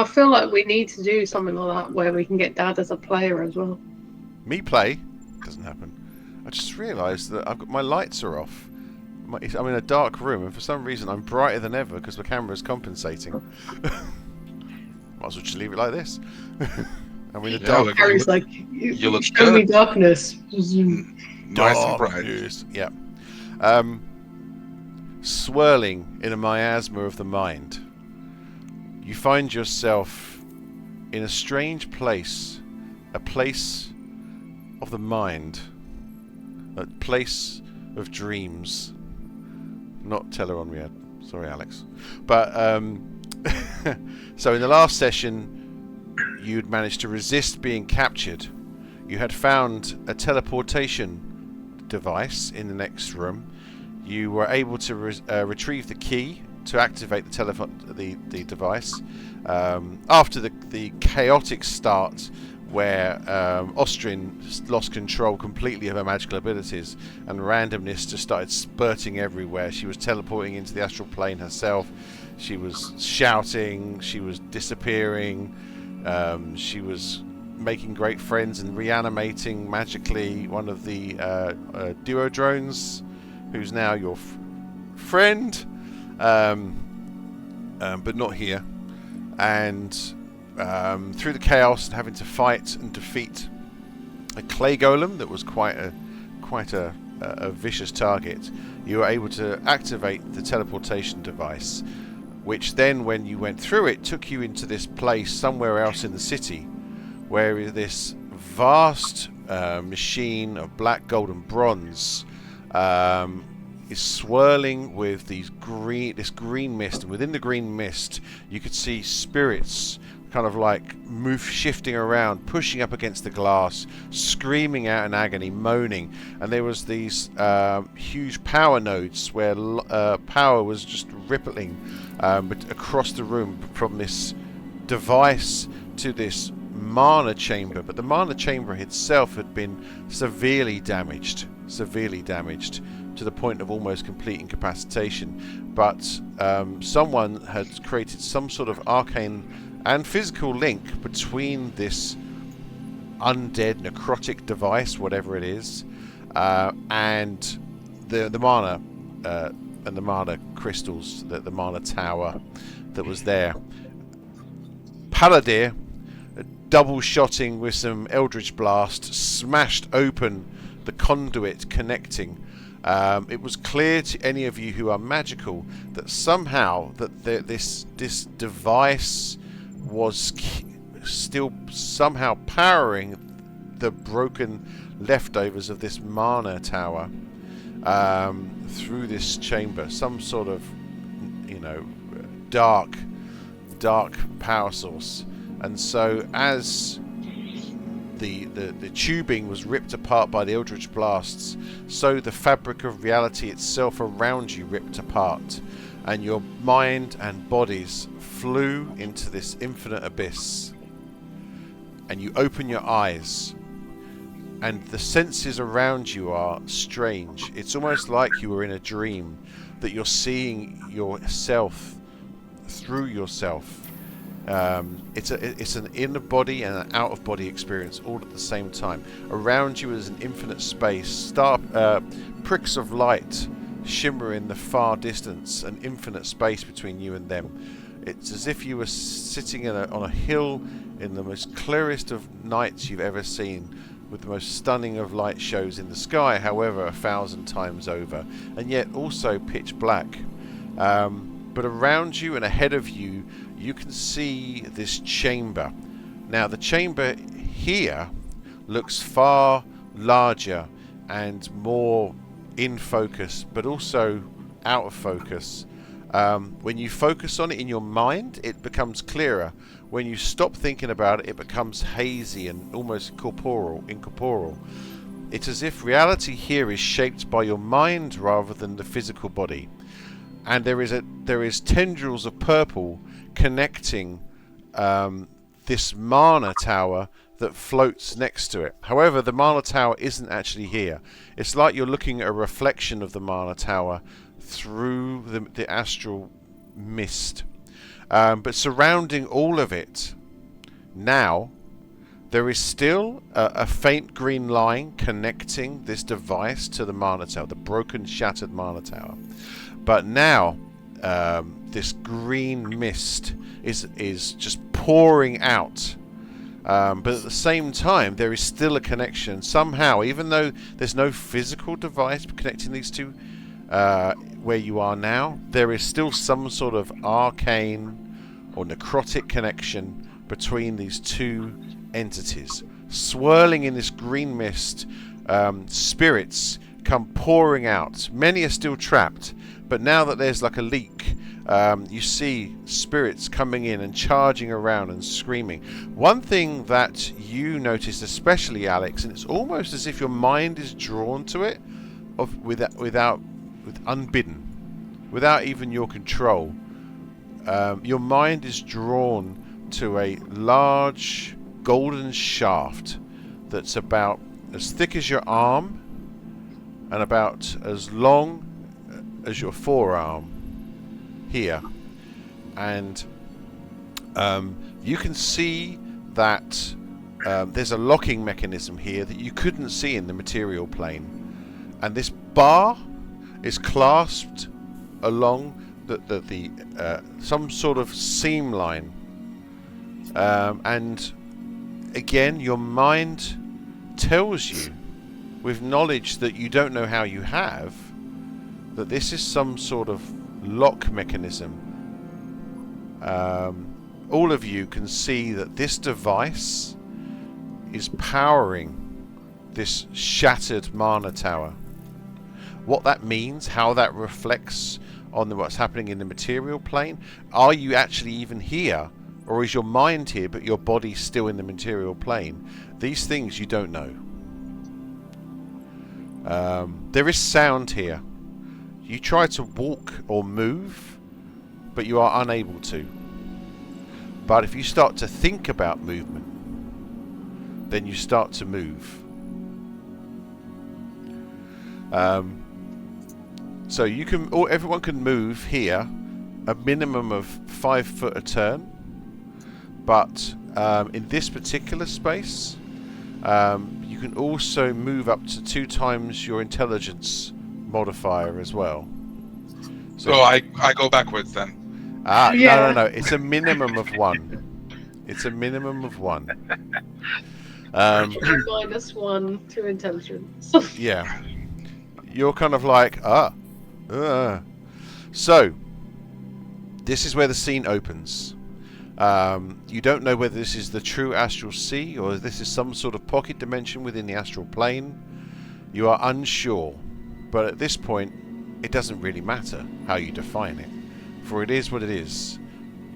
I feel like we need to do something like that where we can get Dad as a player as well. Me play? Doesn't happen. I just realised that my lights are off. I'm in a dark room, and for some reason I'm brighter than ever because the camera's compensating. Might as well just leave it like this. I'm in a dark. Harry's like, you look show me good. darkness. Nice and bright. Darkness. Yeah. Swirling in a miasma of the mind, you find yourself in a strange place, a place of the mind, a place of dreams. Not Teleron, sorry, Alex. But so in the last session, you'd managed to resist being captured. You had found a teleportation device in the next room. You were able to retrieve the key to activate the device. After the chaotic start where Ostrin lost control completely of her magical abilities and randomness just started spurting everywhere. She was teleporting into the astral plane herself. She was shouting. She was disappearing. She was making great friends and reanimating magically one of the duo drones, who's now your friend, but not here. And through the chaos and having to fight and defeat a clay golem that was quite a vicious target, you were able to activate the teleportation device, which then, when you went through it, took you into this place somewhere else in the city, where this vast machine of black, gold, and bronze is swirling with this green mist, and within the green mist you could see spirits kind of like shifting around, pushing up against the glass, screaming out in agony, moaning. And there was these huge power nodes where power was just rippling across the room from this device to this mana chamber. But the mana chamber itself had been severely damaged to the point of almost complete incapacitation. But someone had created some sort of arcane and physical link between this undead necrotic device, whatever it is, and the mana and the mana crystals, the mana tower that was there. Paladir, double shotting with some Eldritch Blast, smashed open the conduit connecting. It was clear to any of you who are magical that somehow this device was still somehow powering the broken leftovers of this mana tower through this chamber. Some sort of, dark power source. And so as the tubing was ripped apart by the Eldritch Blasts, so the fabric of reality itself around you ripped apart, and your mind and bodies flew into this infinite abyss. And you open your eyes, and the senses around you are strange. It's almost like you were in a dream, that you're seeing yourself through yourself. It's an inner body and an out of body experience all at the same time. Around you is an infinite space, pricks of light shimmer in the far distance, an infinite space between you and them. It's as if you were sitting on a hill in the most clearest of nights you've ever seen, with the most stunning of light shows in the sky, however, 1,000 times over, and yet also pitch black. But around you and ahead of you, you can see this chamber. Now, the chamber here looks far larger and more in focus, but also out of focus. When you focus on it in your mind, it becomes clearer. When you stop thinking about it, it becomes hazy and almost incorporeal. It's as if reality here is shaped by your mind rather than the physical body. And there is tendrils of purple connecting this mana tower that floats next to it. However, the mana tower isn't actually here. It's like you're looking at a reflection of the mana tower through the astral mist. But surrounding all of it now, there is still a faint green line connecting this device to the mana tower, the broken, shattered mana tower. But now, this green mist is just pouring out. But at the same time, there is still a connection somehow, even though there's no physical device connecting these two where you are now. There is still some sort of arcane or necrotic connection between these two entities. Swirling in this green mist, spirits come pouring out. Many are still trapped, but now that there's like a leak, you see spirits coming in and charging around and screaming. One thing that you noticed, especially Alex, and it's almost as if your mind is drawn to it, unbidden, without even your control. Your mind is drawn to a large golden shaft that's about as thick as your arm and about as long as your forearm here, and you can see that there's a locking mechanism here that you couldn't see in the material plane, and this bar is clasped along the some sort of seam line, and again your mind tells you, with knowledge that you don't know how you have, that this is some sort of lock mechanism. All of you can see that this device is powering this shattered mana tower. What that means, how that reflects on what's happening in the material plane. Are you actually even here, or is your mind here but your body's still in the material plane? These things you don't know. There is sound here. You try to walk or move, but you are unable to. But if you start to think about movement, then you start to move. So you can, or everyone can move here a minimum of 5 foot a turn. But in this particular space, you can also move up to 2 times your intelligence modifier as well. So I go backwards then. Yeah. No. It's a minimum of 1. It's a minimum of 1. -1 to intelligence. Yeah. You're kind of like, So, this is where the scene opens. You don't know whether this is the true astral sea or this is some sort of pocket dimension within the astral plane. You are unsure. But at this point, it doesn't really matter how you define it. For it is what it is.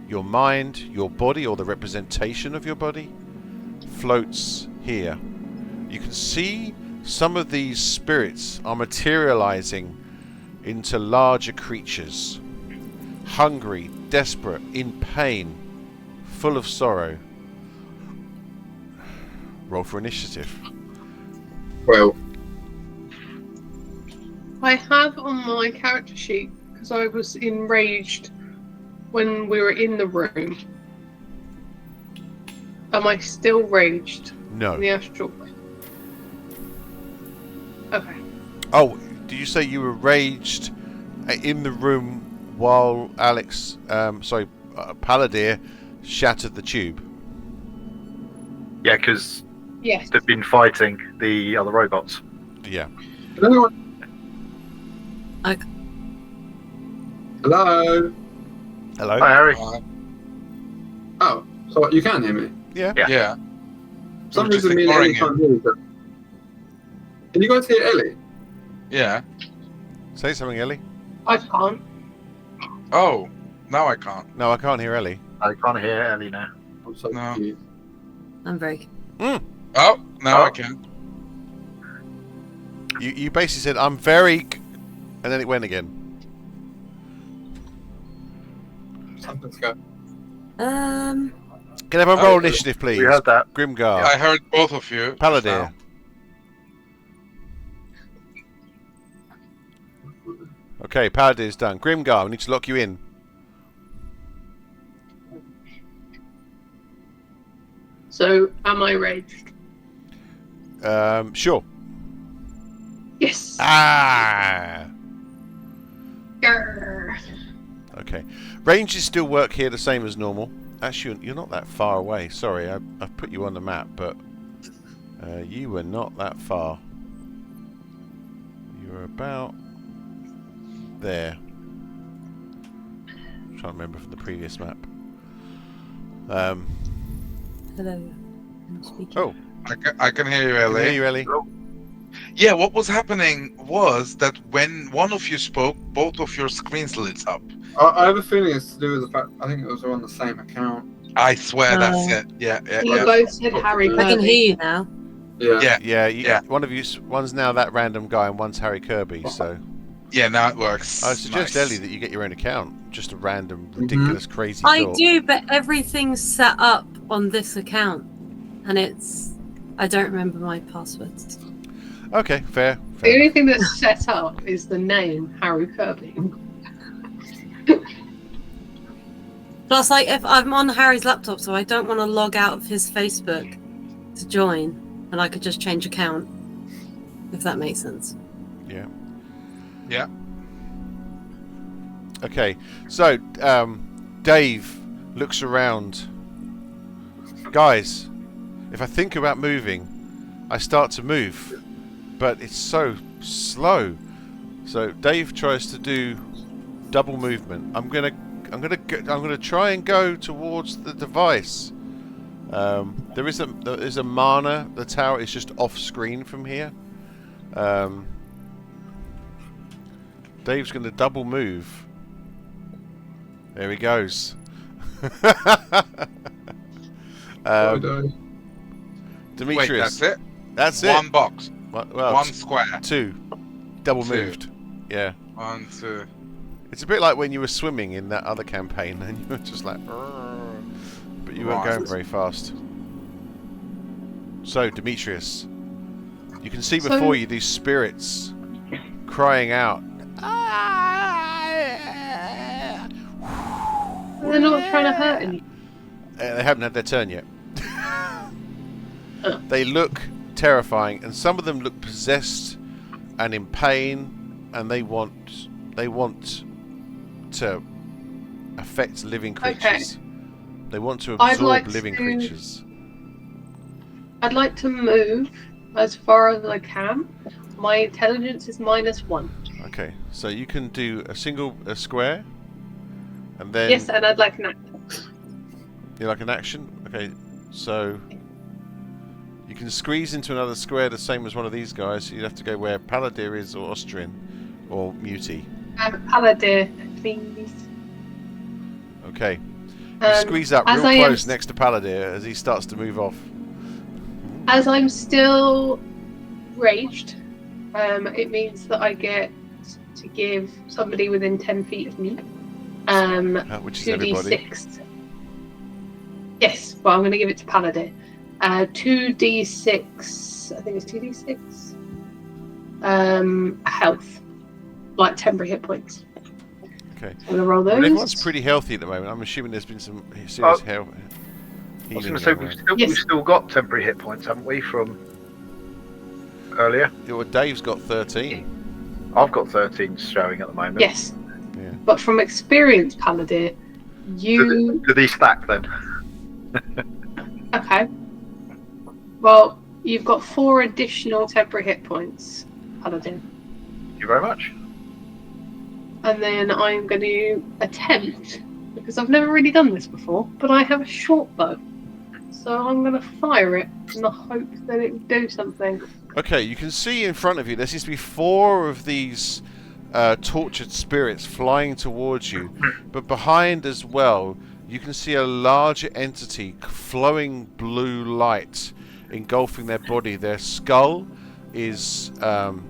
Your mind, your body, or the representation of your body, floats here. You can see some of these spirits are materializing into larger creatures. Hungry, desperate, in pain, full of sorrow. Roll for initiative. Well, I have on my character sheet, because I was enraged when we were in the room. Am I still raged No. in the astral plane? Okay. Oh, did you say you were raged in the room while Alex, Paladir shattered the tube? Yeah, because Yes. they've been fighting the other robots. Yeah. can anyone... Hello? Hello? Hi, Harry. Oh, so you can hear me? Yeah. Yeah. For some I'm just reason me and ignoring Ellie can't hear each other. Can you guys hear Ellie? Yeah. Say something, Ellie. I can't. Oh, now I can't. No, I can't hear Ellie. I can't hear Ellie now. I'm so No. confused. I'm very. Oh, now Oh. I can. You basically said, I'm very... And then it went again. Something's going. Can everyone roll initiative, please? We heard that. Grimgar. I heard both of you. Paladir. Okay, Paladir's done. Grimgar, we need to lock you in. So, am I raged? Sure. Yes. Ah. Grr. Okay. Ranges still work here the same as normal. Actually, you're not that far away. Sorry, I've put you on the map, but you were not that far. You were about there. I'm trying to remember from the previous map. Hello. I'm speaking. Oh, I can hear you, can Ellie. hear you, Ellie. Yeah, what was happening was that when one of you spoke, both of your screens lit up. I have a feeling it's to do with the fact I think it was on the same account. I swear that's Oh. it. Yeah. You both said Harry I can Kirby. hear you now. Yeah. Yeah. One of you, one's now that random guy, and one's Harry Kirby. So Yeah, now it works. I suggest Nice. Ellie that you get your own account. Just a random, ridiculous, crazy I thought. do, but everything's set up on this account, and I don't remember my passwords. Okay, fair. The only thing that's set up is the name Harry Kirby. Plus, like, if I'm on Harry's laptop, so I don't want to log out of his Facebook to join, and I could just change account, if that makes sense. Yeah. Yeah. Okay, so Dave looks around. Guys, if I think about moving, I start to move, but it's so slow. So Dave tries to do double movement. I'm gonna try and go towards the device. There is a mana. The tower is just off screen from here. Dave's gonna double move. There he goes. Demetrius. Wait, that's it? That's One it. box. Well, One square. two. Double Two. moved. Yeah. 1, 2. It's a bit like when you were swimming in that other campaign and you were just like, "Arr," but you weren't Right. going very fast. So, Demetrius, you can see So- before you these spirits crying out. They're not trying to hurt anyone. They haven't had their turn yet. They look terrifying, and some of them look possessed and in pain, and they want to affect living creatures. They want to I'd absorb like living to- creatures. I'd like to move as far as I can. My intelligence is -1. Okay, so you can do a square, and then Yes, and I'd like an act. you like an action. Okay, so you can squeeze into another square the same as one of these guys. So you'd have to go where Palladir is, or Austrian, or Muti. Palladir, please. Okay, you squeeze up as real I am close next to Palladir as he starts to move off. As I'm still raged, it means that I get to give somebody within 10 feet of me Which is everybody. 2d6. Yes, well, I'm going to give it to Palladir. 2d6, I think it's 2d6. Health, like temporary hit points. Okay. I'm going to roll those. Well, everyone's pretty healthy at the moment. I'm assuming there's been some serious health. I was healing going to say, going on. Yes. we've still got temporary hit points, haven't we, from earlier? Yeah, well, Dave's got 13. I've got 13 showing at the moment. Yes, Yeah. but from experience, Palladir, you... Do these stack then? Okay. Well, you've got 4 additional temporary hit points, Paladin. Thank you very much. And then I'm going to attempt, because I've never really done this before, but I have a short bow. So I'm going to fire it in the hope that it will do something. Okay, you can see in front of you, there seems to be 4 of these tortured spirits flying towards you. But behind as well, you can see a larger entity, flowing blue light, engulfing their body. Their skull is kind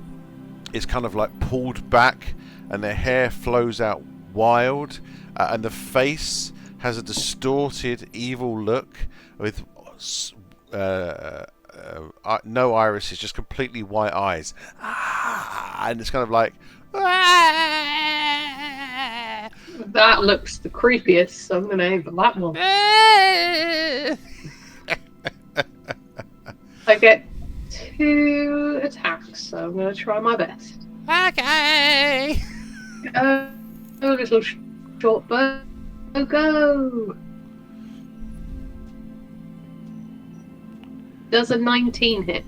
of like pulled back, and their hair flows out wild, and the face has a distorted, evil look with no irises, just completely white eyes, and it's kind of like. That looks the creepiest, so I'm going to aim for that one. I get 2 attacks, so I'm going to try my best. Okay. Go, little short bow. Go. Does a 19 hit?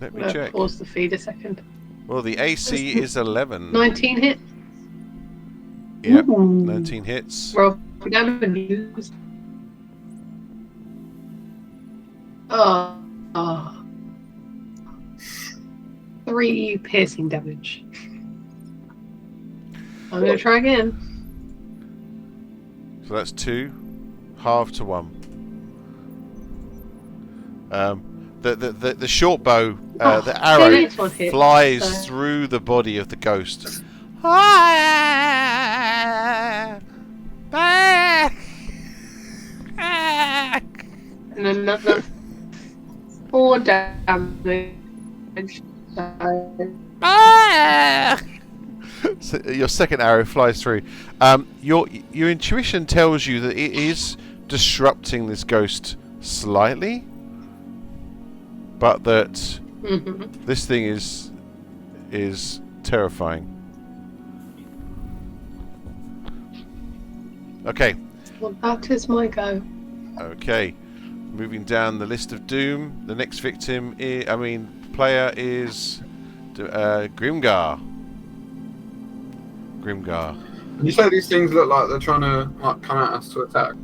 Let I'm me going to check. pause the feed a second. Well, the AC is 11. 19 hit? Yep, Ooh. 19 hits. Roll for damage. Oh. 3 piercing damage. I'm going to try again. So that's 2, half to 1. The short bow, the arrow this one hit, flies so- through the body of the ghost. And another 4 damage. So your second arrow flies through. Your intuition tells you that it is disrupting this ghost slightly, but that Mm-hmm. this thing is terrifying. Okay. Well, that is my go. Okay. Moving down the list of doom, the next victim player is Grimgar. You say these things look like they're trying to come at us to attack.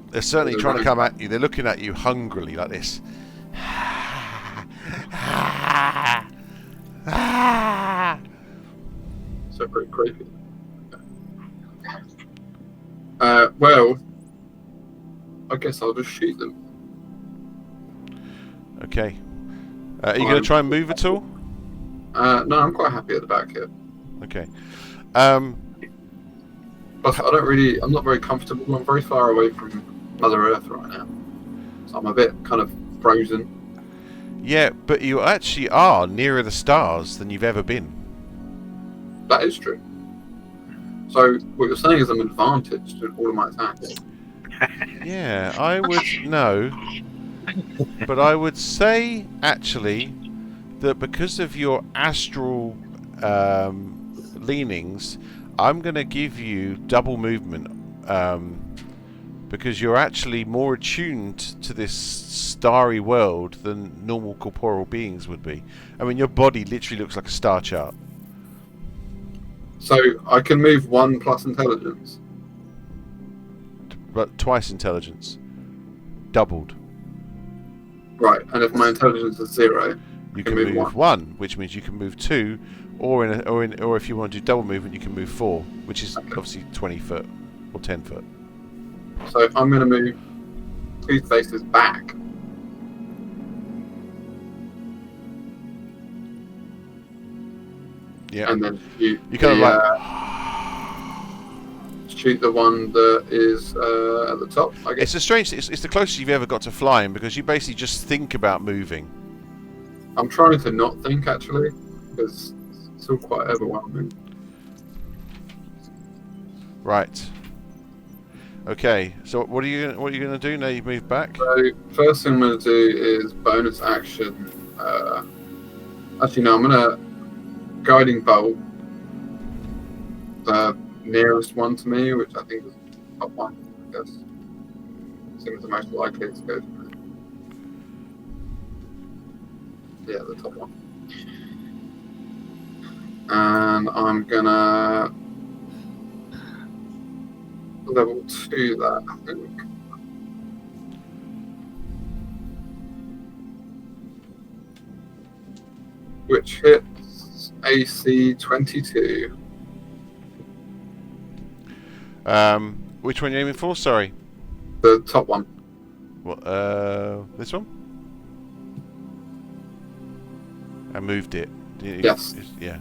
They're certainly trying to come at you. They're looking at you hungrily like this. So pretty creepy. Well, I guess I'll just shoot them. Okay. Are you going to try and move at all? No, I'm quite happy at the back here. Okay. Plus, I'm not very comfortable. I'm very far away from Mother Earth right now. So I'm a bit kind of frozen. Yeah, but you actually are nearer the stars than you've ever been. That is true. So what you're saying is I'm advantaged in all of my attacks. Yeah, I would know. But I would say, actually, that because of your astral leanings, I'm going to give you double movement. Because you're actually more attuned to this starry world than normal corporeal beings would be. I mean, your body literally looks like a star chart. So I can move 1 plus intelligence. But twice intelligence. Doubled. Right, and if my intelligence is 0, You can move 1, which means you can move 2, or if you want to do double movement, you can move 4, which is obviously 20 foot or 10 foot. So if I'm going to move Toothface's back, Yeah. and then you kind of shoot the one that is at the top, I guess. It's a strange. It's the closest you've ever got to flying because you basically just think about moving. I'm trying to not think actually, because it's all quite overwhelming. Right. Okay. So what are you going to do now? You've moved back. So first thing I'm going to do is bonus action. Actually, no, I'm going to guiding bolt the nearest one to me, which I think is the top one. I guess seems the most likely to go through. Yeah, the top one. And I'm gonna level 2 that, I think. Which hits AC 22. Which one are you aiming for? Sorry. The top one. What? This one? I moved it. Yes. Yeah.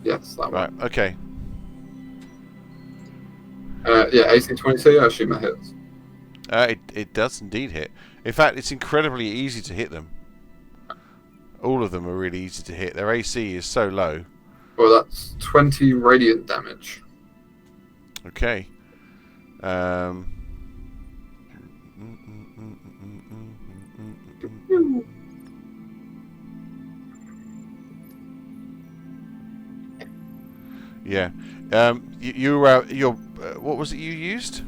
Yes, that Right. one. Okay. Yeah, AC 22, I assume that hits. It does indeed hit. In fact, it's incredibly easy to hit them. All of them are really easy to hit. Their AC is so low. Well, that's 20 radiant damage. Okay. Yeah. What was it you used?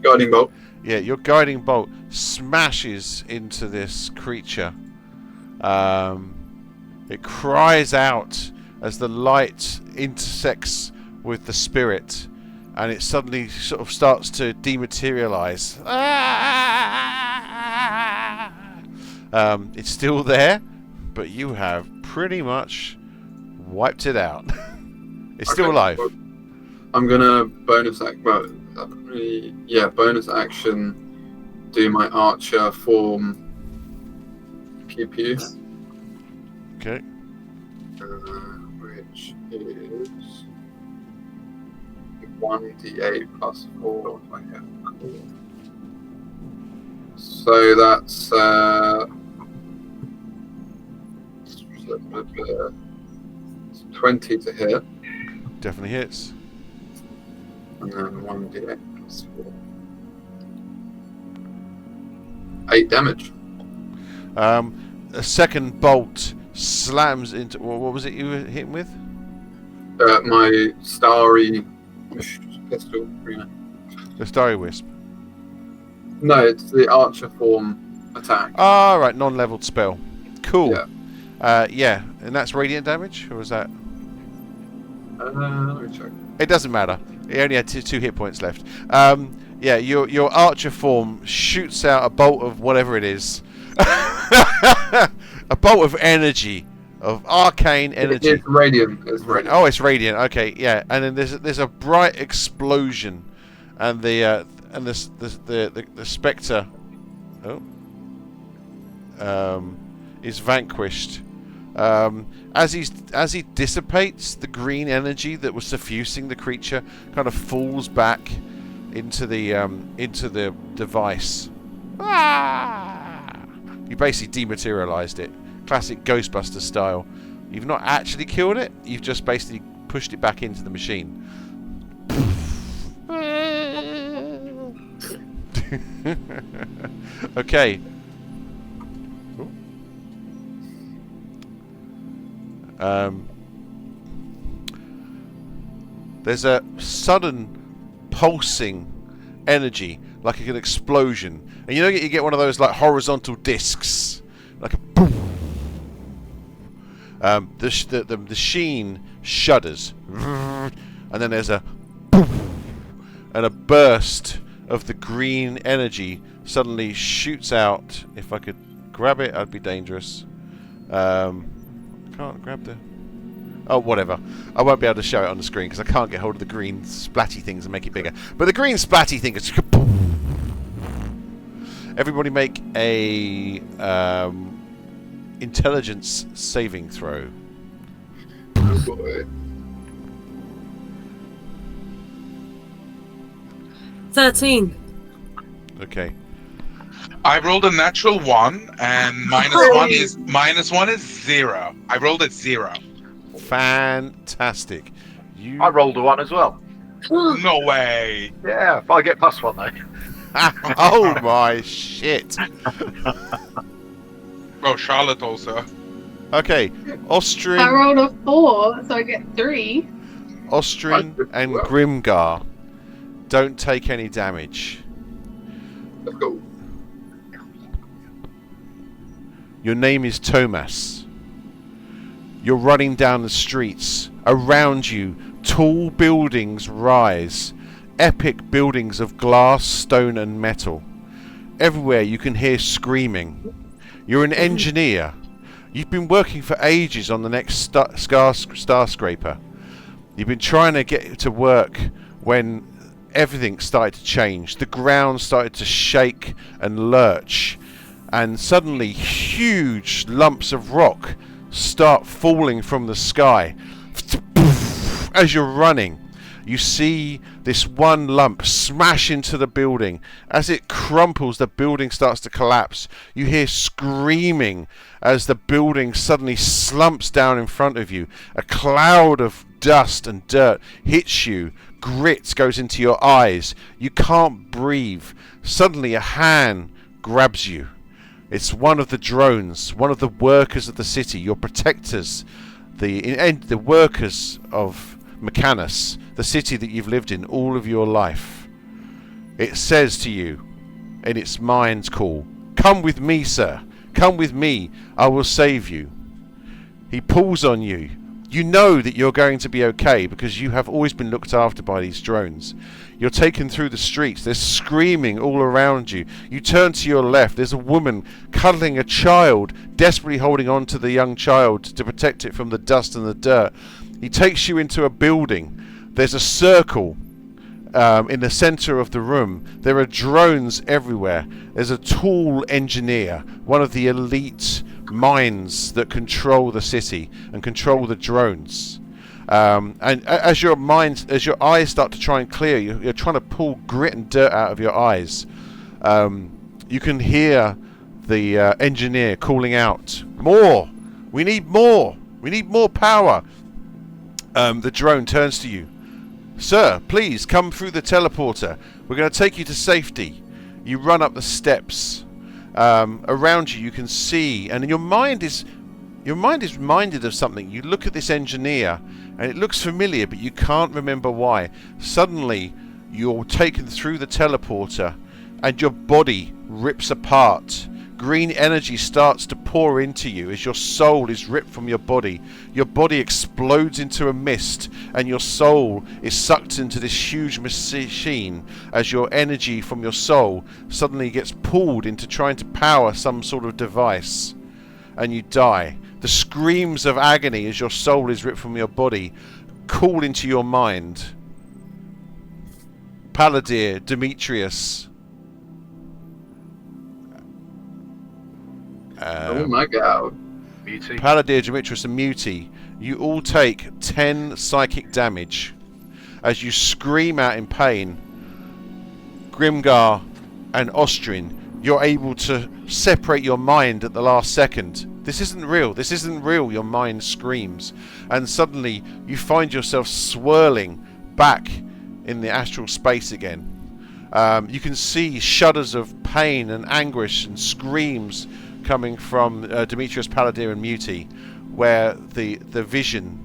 Guiding bolt. Yeah, your guiding bolt smashes into this creature. It cries out as the light intersects with the spirit, and it suddenly sort of starts to dematerialize. It's still there, but you have pretty much wiped it out. It's still alive. Well, I'm gonna bonus action. Do my archer form. Pew pew. Okay. Which is 1d8 plus 4. So that's 20 to hit, Definitely hits. and then 1d8 plus 4. 8 damage. A second bolt slams into. What was it you were hitting with? My starry pistol. The Starry Wisp. No, it's the archer form attack. Ah, right, non-leveled spell. Cool. Yeah. Yeah, and that's radiant damage, or was that? Let me check. It doesn't matter. He only had two hit points left. Yeah, your archer form shoots out a bolt of whatever it is. A bolt of energy, of arcane energy. It's radiant. It's radiant. Oh, it's radiant. Okay, yeah. And then there's a bright explosion, and the spectre, is vanquished. As he dissipates, the green energy that was suffusing the creature kind of falls back into the device. You basically dematerialized it. Classic Ghostbuster style. You've not actually killed it, you've just basically pushed it back into the machine. Okay. There's a sudden pulsing energy, like an explosion, and you get one of those like horizontal discs, like a boom. The machine shudders, and then there's a boom, and a burst of the green energy suddenly shoots out. If I could grab it, I'd be dangerous. Can't grab the... Oh, whatever. I won't be able to show it on the screen because I can't get hold of the green splatty things and make it bigger. But the green splatty thing is... Everybody make a intelligence saving throw. Oh boy. 13. Okay. I rolled a natural 1, and minus one is 0. I rolled at 0. Fantastic. I rolled a 1 as well. No way. Yeah, but I get plus 1 though. Oh my shit. Oh, Charlotte also. Okay. Austrian... I rolled a 4, so I get 3. Austrian and Grimgar don't take any damage. Let's go. Your name is Thomas. You're running down the streets. Around you, tall buildings rise. Epic buildings of glass, stone and metal. Everywhere you can hear screaming. You're an engineer. You've been working for ages on the next skyscraper. You've been trying to get to work when everything started to change. The ground started to shake and lurch. And suddenly huge lumps of rock start falling from the sky. As you're running, you see this one lump smash into the building. As it crumples, the building starts to collapse. You hear screaming as the building suddenly slumps down in front of you. A cloud of dust and dirt hits you. Grit goes into your eyes. You can't breathe. Suddenly a hand grabs you. It's one of the drones, one of the workers of the city, your protectors. the workers of Mechanus, the city that you've lived in all of your life. It says to you, in its mind's call, "Come with me, sir. Come with me. I will save you." He pulls on you. You know that you're going to be okay because you have always been looked after by these drones. You're taken through the streets. They're screaming all around you. You turn to your left. There's a woman cuddling a child, desperately holding on to the young child to protect it from the dust and the dirt. He takes you into a building. There's a circle in the center of the room. There are drones everywhere. There's a tall engineer, one of the elite minds that control the city and control the drones. And as your eyes start to try and clear, you're trying to pull grit and dirt out of your eyes. You can hear the engineer calling out, "More! We need more! We need more power!" The drone turns to you. "Sir, please come through the teleporter. We're going to take you to safety." You run up the steps. Around you, you can see, and your mind is reminded of something. You look at this engineer, and it looks familiar, but you can't remember why. Suddenly, you're taken through the teleporter, and your body rips apart. Green energy starts to pour into you as your soul is ripped from your body. Your body explodes into a mist, and your soul is sucked into this huge machine as your energy from your soul suddenly gets pulled into trying to power some sort of device, and you die. The screams of agony as your soul is ripped from your body call into your mind. Palladir, Demetrius. Oh my god. Beauty. Palladir, Demetrius, and Muti, you all take 10 psychic damage as you scream out in pain. Grimgar and Ostrin, you're able to separate your mind at the last second. This isn't real. This isn't real, your mind screams. And suddenly you find yourself swirling back in the astral space again. You can see shudders of pain and anguish and screams coming from Demetrius, Palladir, and Muti, where the vision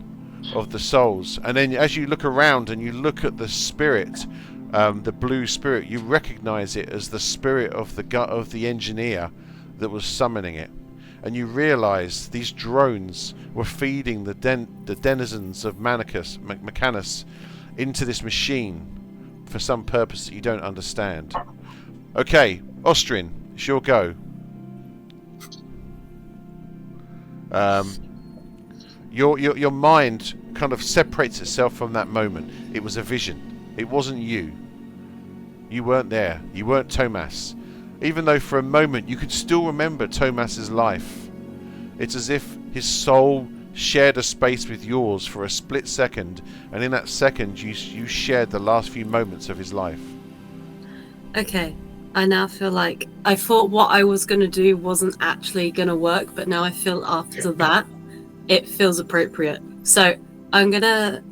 of the souls. And then as you look around and you look at the spirit, the blue spirit, you recognize it as the spirit of the engineer that was summoning it. And you realize these drones were feeding the denizens of Mechanus into this machine for some purpose that you don't understand. Okay, Ostrin, it's your go. Your mind kind of separates itself from that moment. It was a vision. It wasn't you. You weren't there. You weren't Thomas. Even though for a moment you could still remember Thomas's life. It's as if his soul shared a space with yours for a split second, and in that second you shared the last few moments of his life. Okay, I now feel like I thought what I was going to do wasn't actually going to work, but now I feel after that it feels appropriate. So I'm going to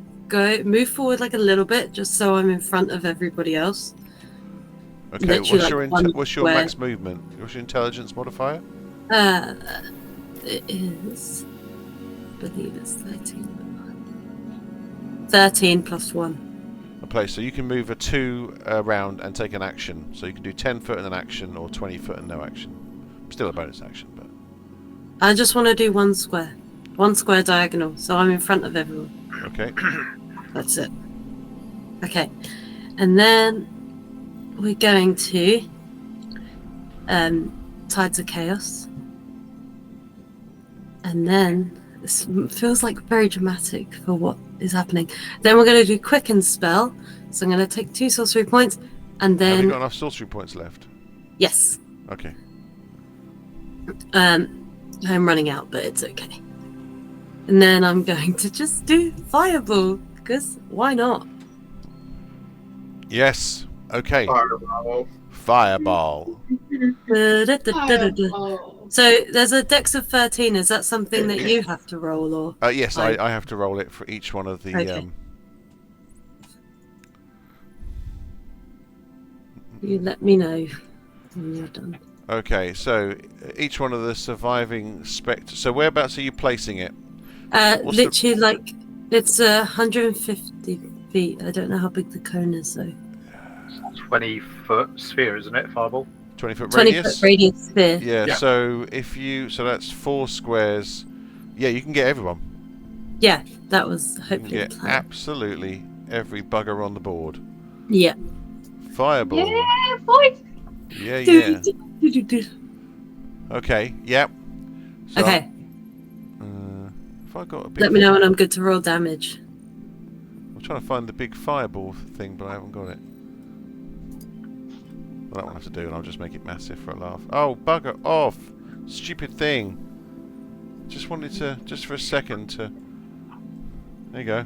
move forward like a little bit just so I'm in front of everybody else. Okay, Literally what's your max movement? What's your intelligence modifier? It is, I believe it's 13. 13 plus 1. Okay, so you can move a 2 around and take an action. So you can do 10 foot and an action, or 20 foot and no action. Still a bonus action, but... I just want to do one square diagonal, so I'm in front of everyone. Okay. That's it. Okay, and then we're going to Tides of Chaos. And then, this feels like very dramatic for what is happening. Then we're going to do Quicken Spell. So I'm going to take 2 sorcery points, and then... Have you got enough sorcery points left? Yes. Okay. I'm running out, but it's okay. And then I'm going to just do Fireball, because why not? Yes. Okay. Fireball. Fireball. So there's a dex of 13. Is that something that you have to roll, or? Yes, I have to roll it for each one of the... Okay. You let me know when you're done. Okay, so each one of the surviving spectres... So whereabouts are you placing it? What's the- Literally, like, it's 150 feet. I don't know how big the cone is, though. 20-foot sphere, isn't it? Fireball. 20-foot 20 radius? foot radius sphere. Yeah, Yeah. so so that's 4 squares. Yeah, you can get everyone. Yeah, that was You can hopefully the get plan. absolutely every bugger on the board. Yeah. Fireball. Yeah, boy. Yeah. Okay, yep. So, Okay, if I got a big... let me know when I'm good to roll damage. I'm trying to find the big fireball thing, but I haven't got it. Well, that one I have to do, and I'll just make it massive for a laugh. Oh, bugger off! Stupid thing. Just wanted to, just for a second to... There you go.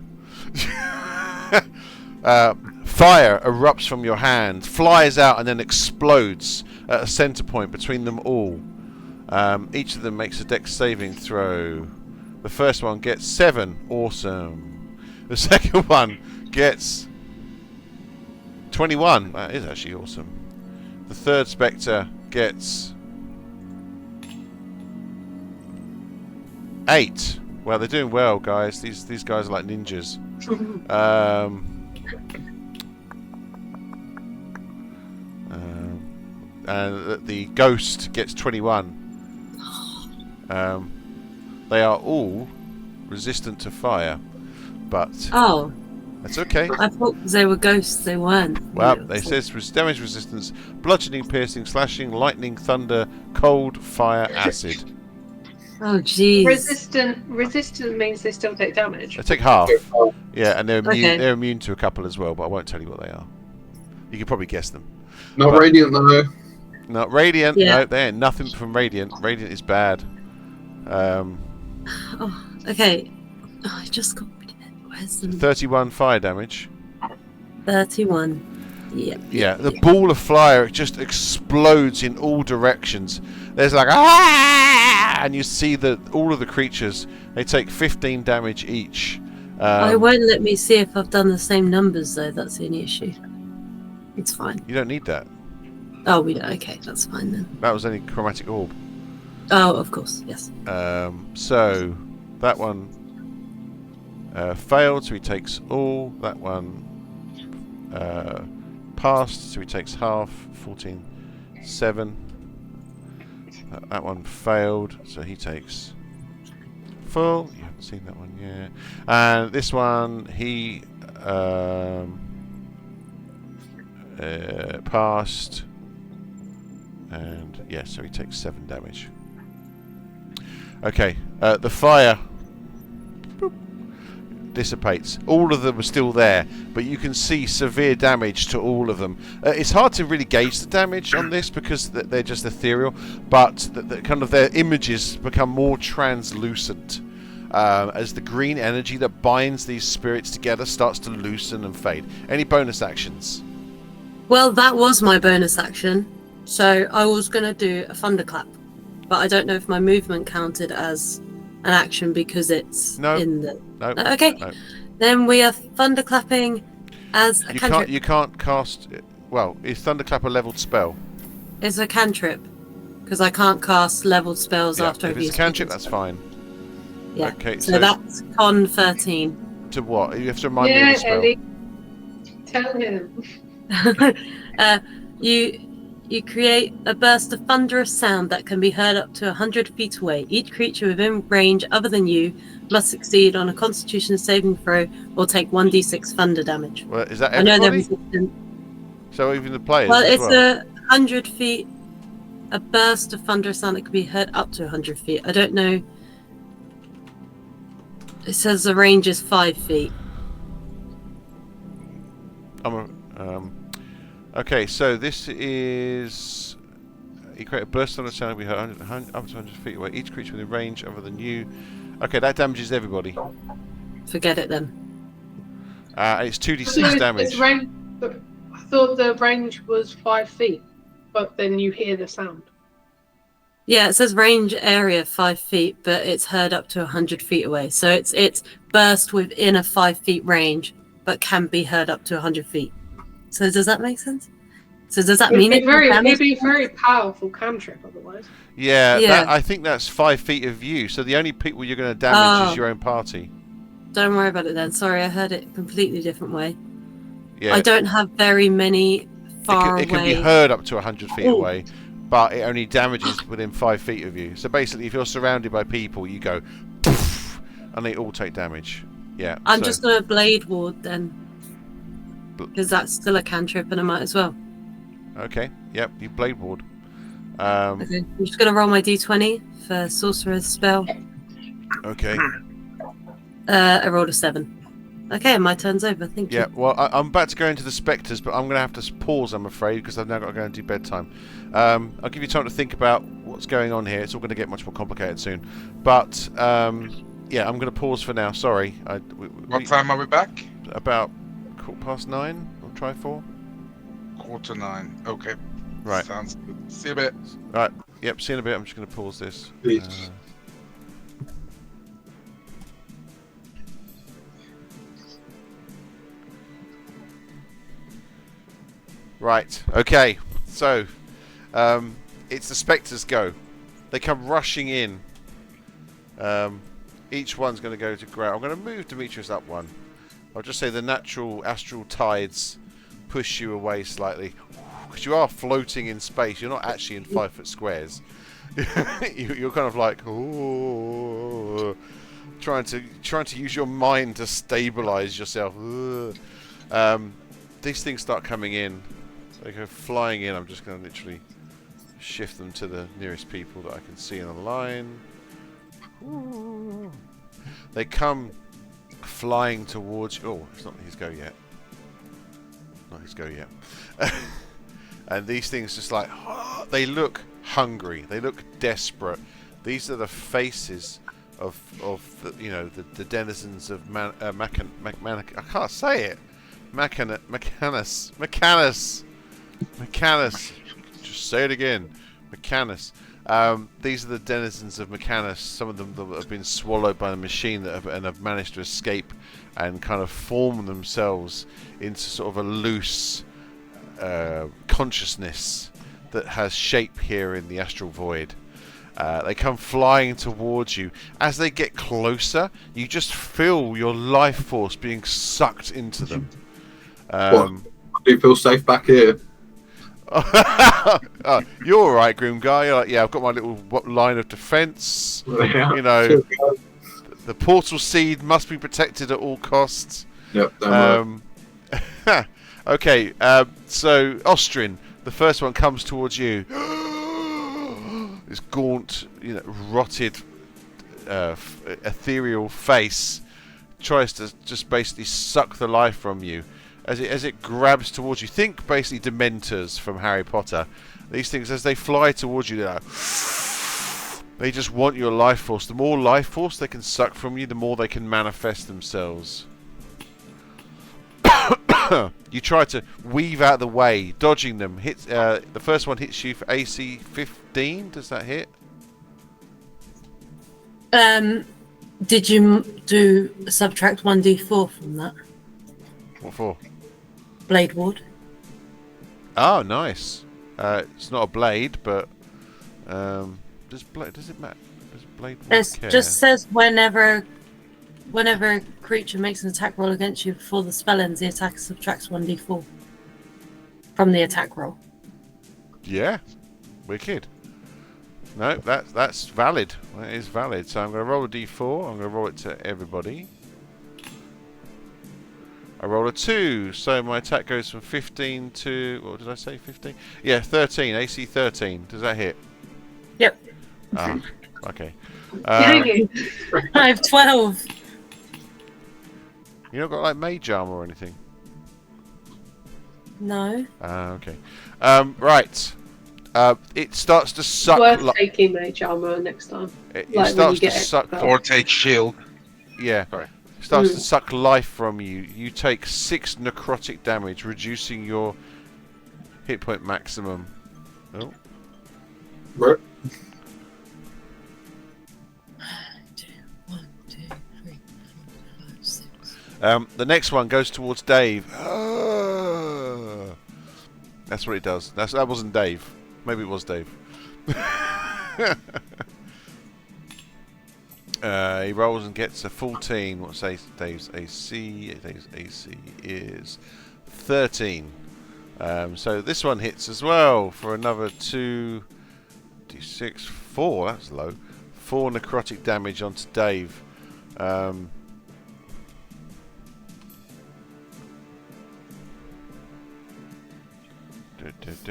Fire erupts from your hand, flies out, and then explodes at a center point between them all. Each of them makes a dex saving throw. The first one gets 7. Awesome. The second one gets 21. That is actually awesome. The third spectre gets 8. Well, they're doing well, guys. These guys are like ninjas. And the ghost gets 21. They are all resistant to fire, but Oh, that's okay. I thought they were ghosts. They weren't. Well, they says damage resistance, bludgeoning, piercing, slashing, lightning, thunder, cold, fire, acid. Oh, jeez. Resistant means they still take damage. They take half. Yeah, and they're immune. Okay. They're immune to a couple as well, but I won't tell you what they are. You can probably guess them. Not But- radiant though. Not radiant. Yeah. No, they ain't nothing from radiant. Radiant is bad. Oh, okay. Oh, I just got rid of it. Where's the 31 fire damage. 31? Yeah. Yeah, the ball of fire just explodes in all directions. There's like and you see that all of the creatures, they take 15 damage each. It won't let me see if I've done the same numbers, though. That's the only issue. It's fine. You don't need that. Oh, we don't. Okay, that's fine then. That was only chromatic orb. Oh, of course, yes. So that one failed, so he takes all. That one passed, so he takes half. 14, 7. That one failed, so he takes full. You haven't seen that one, yeah. And this one, he passed, and yeah, so he takes 7 damage. Okay, the fire dissipates. All of them are still there, but you can see severe damage to all of them. It's hard to really gauge the damage on this because they're just ethereal, but the kind of their images become more translucent as the green energy that binds these spirits together starts to loosen and fade. Any bonus actions? Well, that was my bonus action. So I was going to do a thunderclap, but I don't know if my movement counted as an action because it's No. in the... No. Okay. No. Then we are thunderclapping as a cantrip. You can't cast. Well, is Thunderclap a leveled spell? It's a cantrip because I can't cast leveled spells Yeah, after if I've it's used a cantrip, weapons. that's fine. Yeah. Okay, So so that's con 13. to what? You have to remind me Yeah, of the spell. Ellie. Tell him. You create a burst of thunderous sound that can be heard up to 100 feet away. Each creature within range other than you must succeed on a Constitution saving throw or take 1d6 thunder damage. Well, is that I know they're everybody? resistant. So even the players Well, as it's well? 100 feet. A burst of thunderous sound that can be heard up to 100 feet. I don't know. It says the range is 5 feet. Okay, so this is... You create a burst of sound, we heard up to 100 feet away. Each creature within range other than you. Okay, that damages everybody. Forget it then. And it's 2d6 damage. I thought the range was 5 feet, but then you hear the sound. Yeah, it says range area 5 feet, but it's heard up to 100 feet away. So it's burst within a 5 feet range, but can be heard up to 100 feet. So does that make sense? So does that mean It'd it? be a very powerful cantrip otherwise. Yeah, Yeah. I think that's 5 feet of you. So the only people you're going to damage is your own party. Don't worry about it then. Sorry, I heard it a completely different way. Yeah. I don't have very many far it can be away. heard up to 100 feet Ooh. away, but it only damages within 5 feet of you. So basically, if you're surrounded by people, you go poof, and they all take damage. Yeah. I'm just gonna blade ward then, because that's still a cantrip, and I might as well. Okay. Yep. You blade ward. Okay. I'm just gonna roll my d20 for sorcerer's spell. Okay. I rolled a 7. Okay, my turn's over. Thank you. Yeah. Well, I'm about to go into the spectres, but I'm going to have to pause, I'm afraid, because I've now got to go and do bedtime. I'll give you time to think about what's going on here. It's all going to get much more complicated soon. But yeah, I'm going to pause for now. Sorry. What time are we back? About 9:15. I'll try 4. 9:15. Okay. Right. Sounds good. See you a bit. Right. Yep. See you in a bit. I'm just going to pause this. Please. Right. Okay. So, it's the spectres go. They come rushing in. Each one's going to go to ground. I'm going to move Demetrius up one. I'll just say the natural astral tides push you away slightly. Because you are floating in space. You're not actually in 5 foot squares. You're kind of like, oh, trying to use your mind to stabilize yourself. These things start coming in. They go flying in. I'm just going to literally shift them to the nearest people that I can see in a line. Ooh. They come flying towards you. Oh, it's not his go yet. Not his go yet. And these things just like, oh, they look hungry. They look desperate. These are the faces of the, you know, the denizens of I can't say it. Mechanus. Just say it again. Mechanus. These are the denizens of Mechanus. Some of them that have been swallowed by the machine and have managed to escape and kind of form themselves into sort of a loose consciousness that has shape here in the astral void. They come flying towards you. As they get closer, you just feel your life force being sucked into them. Do you feel safe back here? Oh, you're all right, Grim Guy. You're like, yeah, I've got my little line of defense. You know, the portal seed must be protected at all costs. Yep. Okay, so Ostrin, the first one comes towards you. This gaunt, you know, rotted, ethereal face tries to just basically suck the life from you. As it grabs towards you, think basically Dementors from Harry Potter. These things, as they fly towards you, they're like, they just want your life force. The more life force they can suck from you, the more they can manifest themselves. You try to weave out of the way, dodging them. The first one hits you for AC 15. Does that hit? Did you do subtract 1d4 from that? What for? Blade ward. Oh, nice. It's not a blade, but does it matter? Does blade ward It care? just says whenever a creature makes an attack roll against you before the spell ends, the attacker subtracts 1d4 from the attack roll. Yeah, wicked. No, that's valid. That is valid. So I'm going to roll a d4. I'm going to roll it to everybody. I roll a 2, so my attack goes from 15 to... What did I say, 15? Yeah, 13, AC 13. Does that hit? Yep. Ah, okay. Dang. I have 12. You not got, like, mage armor or anything? No. Okay. Right. It starts to suck... Worth taking mage armor next time. It Like when starts you to get suck... expelled. Or take shield. Yeah. Sorry. Starts to suck life from you. You take 6 necrotic damage, reducing your hit point maximum. Oh. Right. 1, 2, 3, 4, 5, 6. The next one goes towards Dave. That's what it does. That wasn't Dave. Maybe it was Dave. He rolls and gets a 14. What's Dave's AC? Dave's AC is 13. So this one hits as well for another 2d6, 4. That's low. 4 necrotic damage onto Dave.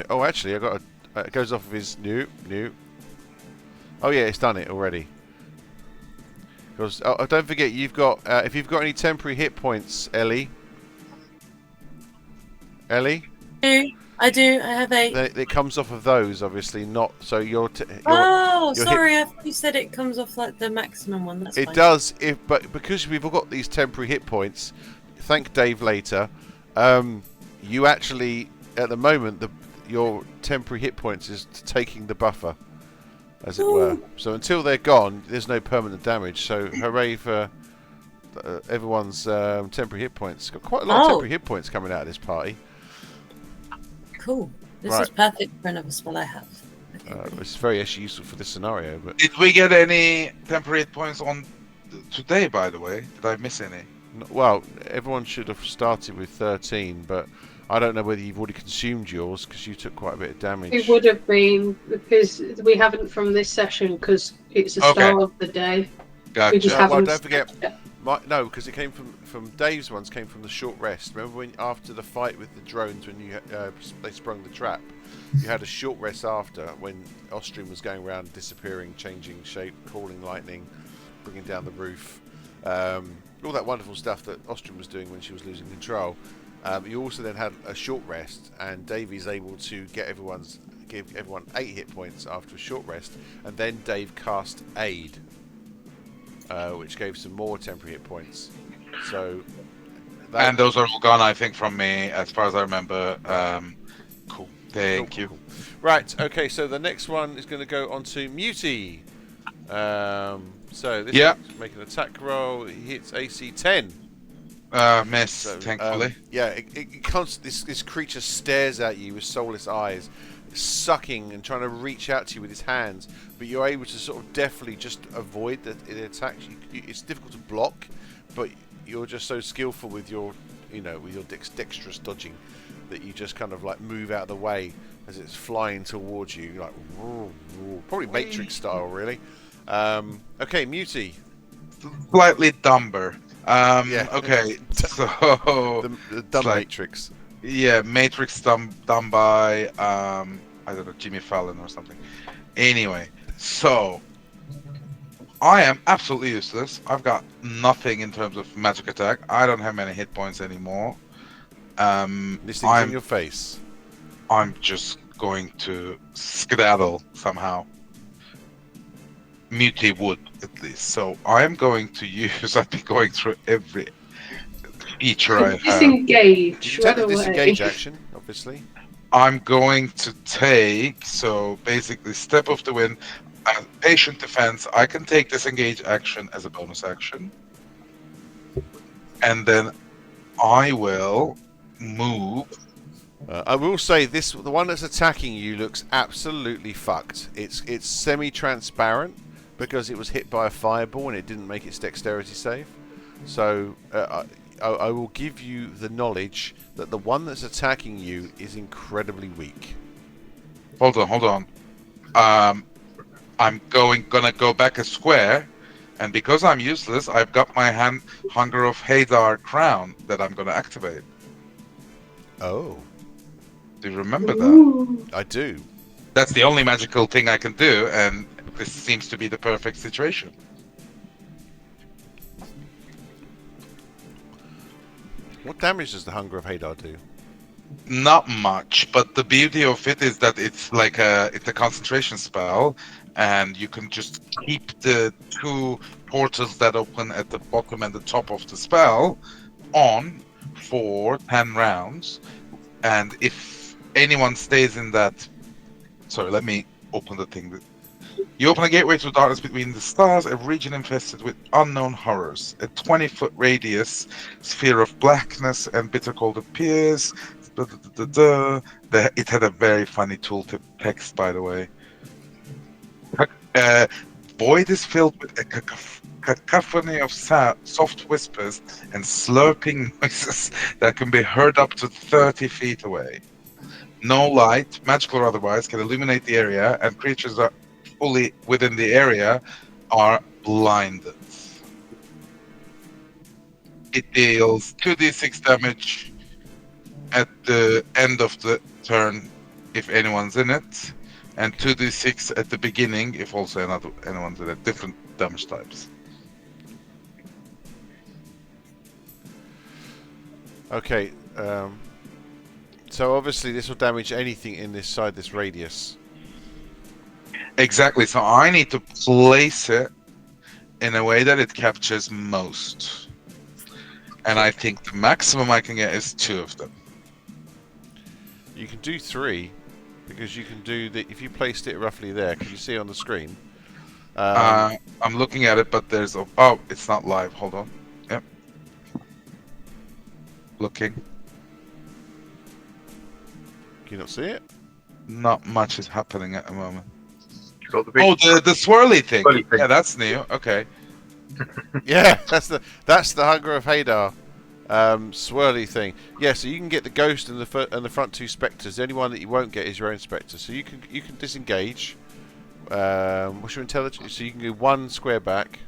Oh, actually, I got a. It goes off of his new. Oh yeah, it's done it already. Because don't forget, you've got if you've got any temporary hit points, Ellie. I do. I have 8. It comes off of those, obviously, not so you're. Sorry, I thought you said it comes off like the maximum one. That's it fine. does, but because we've all got these temporary hit points, thank Dave later. You actually, at the moment, your temporary hit points is taking the buffer, as it were. So until they're gone, there's no permanent damage. So hooray for everyone's temporary hit points. Got quite a lot of temporary hit points coming out of this party. Cool. This is perfect for another spell I have. It's very actually useful for this scenario. But did we get any temporary hit points on today, by the way? Did I miss any? Well, everyone should have started with 13, but I don't know whether you've already consumed yours because you took quite a bit of damage. It would have been because we haven't from this session because it's the start of the day. Gotcha. We just haven't. Well, don't forget. No, because it came from Dave's ones. Came from the short rest. Remember when after the fight with the drones when you they sprung the trap, you had a short rest after when Austrian was going around disappearing, changing shape, calling lightning, bringing down the roof, all that wonderful stuff that Austrian was doing when she was losing control. You also then had a short rest, and Davey's able to give everyone 8 hit points after a short rest, and then Dave cast Aid, which gave some more temporary hit points. So, and those are all gone, I think, from me, as far as I remember. Cool. Thank you. Cool. Right. Okay. So the next one is going to go on to Muti. So this one's making an attack roll. He hits AC 10. Miss, So, thankfully. This creature stares at you with soulless eyes, sucking and trying to reach out to you with his hands, but you're able to sort of deftly just avoid the attacks. It's difficult to block, but you're just so skillful with your, dexterous dodging that you just kind of like move out of the way as it's flying towards you, like probably Matrix style, really. Okay, Muti. Slightly dumber. Okay, so the dumb Matrix. Yeah, Matrix done by I don't know, Jimmy Fallon or something. Anyway, so I am absolutely useless. I've got nothing in terms of magic attack. I don't have many hit points anymore. This thing's in your face. I'm just going to skedaddle somehow. Muti would, at least. So I am going to use. I've been going through every feature I have. Disengage. Take the disengage action, obviously. I'm going to take, so basically, step of the wind, patient defense. I can take disengage action as a bonus action, and then I will move. I will say the one that's attacking you looks absolutely fucked. It's semi-transparent because it was hit by a fireball and it didn't make its dexterity save. So I will give you the knowledge that the one that's attacking you is incredibly weak. Hold on. I'm gonna go back a square, and because I'm useless, I've got my Hunger of Hadar crown that I'm gonna activate. Oh. Do you remember that? I do. That's the only magical thing I can do, and this seems to be the perfect situation. What damage does the Hunger of Hadar do? Not much, but the beauty of it is that it's like it's a concentration spell, and you can just keep the 2 portals that open at the bottom and the top of the spell on for 10 rounds, and if anyone stays in that... Sorry, let me open the thing. You open a gateway to darkness between the stars, a region infested with unknown horrors. A 20-foot radius sphere of blackness and bitter cold appears. It had a very funny tooltip text, by the way. Void is filled with a cacophony of soft whispers and slurping noises that can be heard up to 30 feet away. No light, magical or otherwise, can illuminate the area, and creatures are fully within the area are blinded. It deals 2d6 damage at the end of the turn if anyone's in it, and 2d6 at the beginning if also anyone's in it. Different damage types. Okay, so obviously this will damage anything inside this radius. Exactly, so I need to place it in a way that it captures most. And I think the maximum I can get is 2 of them. You can do 3, because you can do the. If you placed it roughly there, can you see on the screen? I'm looking at it, but there's a. Oh, it's not live. Hold on. Yep. Looking. Can you not see it? Not much is happening at the moment. You got the big Oh, the swirly thing. Swirly thing. Yeah, that's new. Okay. Yeah, that's the Hunger of Hadar, swirly thing. Yeah, so you can get the ghost and the front 2 spectres. The only one that you won't get is your own spectre. So you can disengage. What's your intelligence? So you can go 1 square back.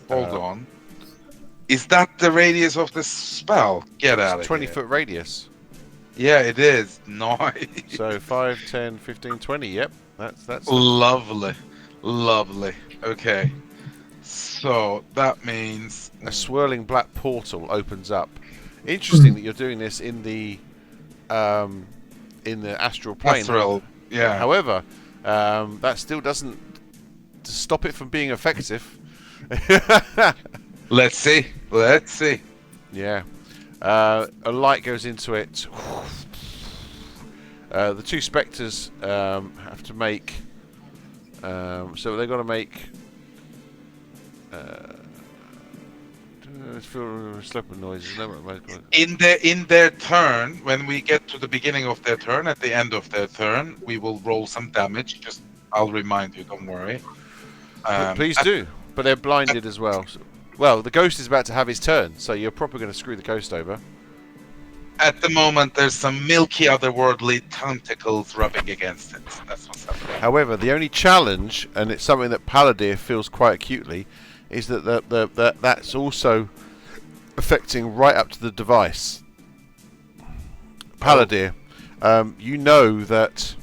Hold on. Is that the radius of the spell? Get out of 20 here. 20-foot radius. Yeah, it is. Nice. So 5, 10, 15, 20. Yep, that's. Lovely. Lovely. Okay. So that means A swirling black portal opens up. Interesting that you're doing this in the astral plane. astral. Yeah. However, that still doesn't stop it from being effective. Let's see. Let's see. Yeah. A light goes into it. The 2 spectres have to make. So they've got to make. Slipper noises. In their turn, when we get to the beginning of their turn, at the end of their turn, we will roll some damage. Just, I'll remind you. Don't worry. Please do. But they're blinded as well. So, well, the ghost is about to have his turn, so you're probably going to screw the ghost over. At the moment, there's some milky otherworldly tentacles rubbing against it. That's what's happening. However, the only challenge, and it's something that Palladir feels quite acutely, is that that's also affecting right up to the device. Palladir, you know that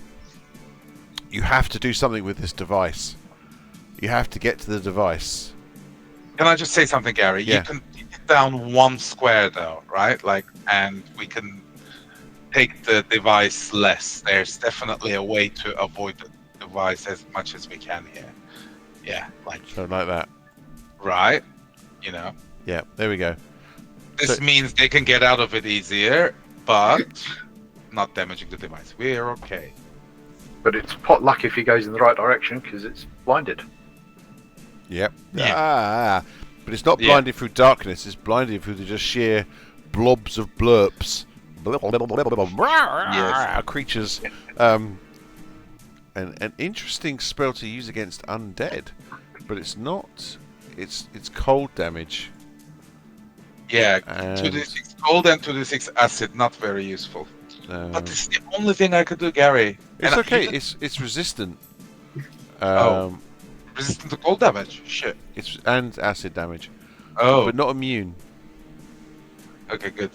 you have to do something with this device. You have to get to the device. Can I just say something, Gary? Yeah. You can get down 1 square, though, right? Like, and we can take the device less. There's definitely a way to avoid the device as much as we can here. Yeah, like. So like that. Right. You know. Yeah, there we go. This means they can get out of it easier, but not damaging the device. We're okay. But it's pot luck if he goes in the right direction because it's blinded. Yep. Yeah. But it's not blinded through darkness, it's blinded through the just sheer blobs of blurps. Yes. Creatures. An interesting spell to use against undead. But it's not. It's cold damage. Yeah, And 2d6 cold and 2d6 acid, not very useful. But it's the only thing I could do, Gary. it's And okay. even- It's resistant. Resistant to cold damage? Shit. It's and acid damage, Oh, but not immune. okay, good.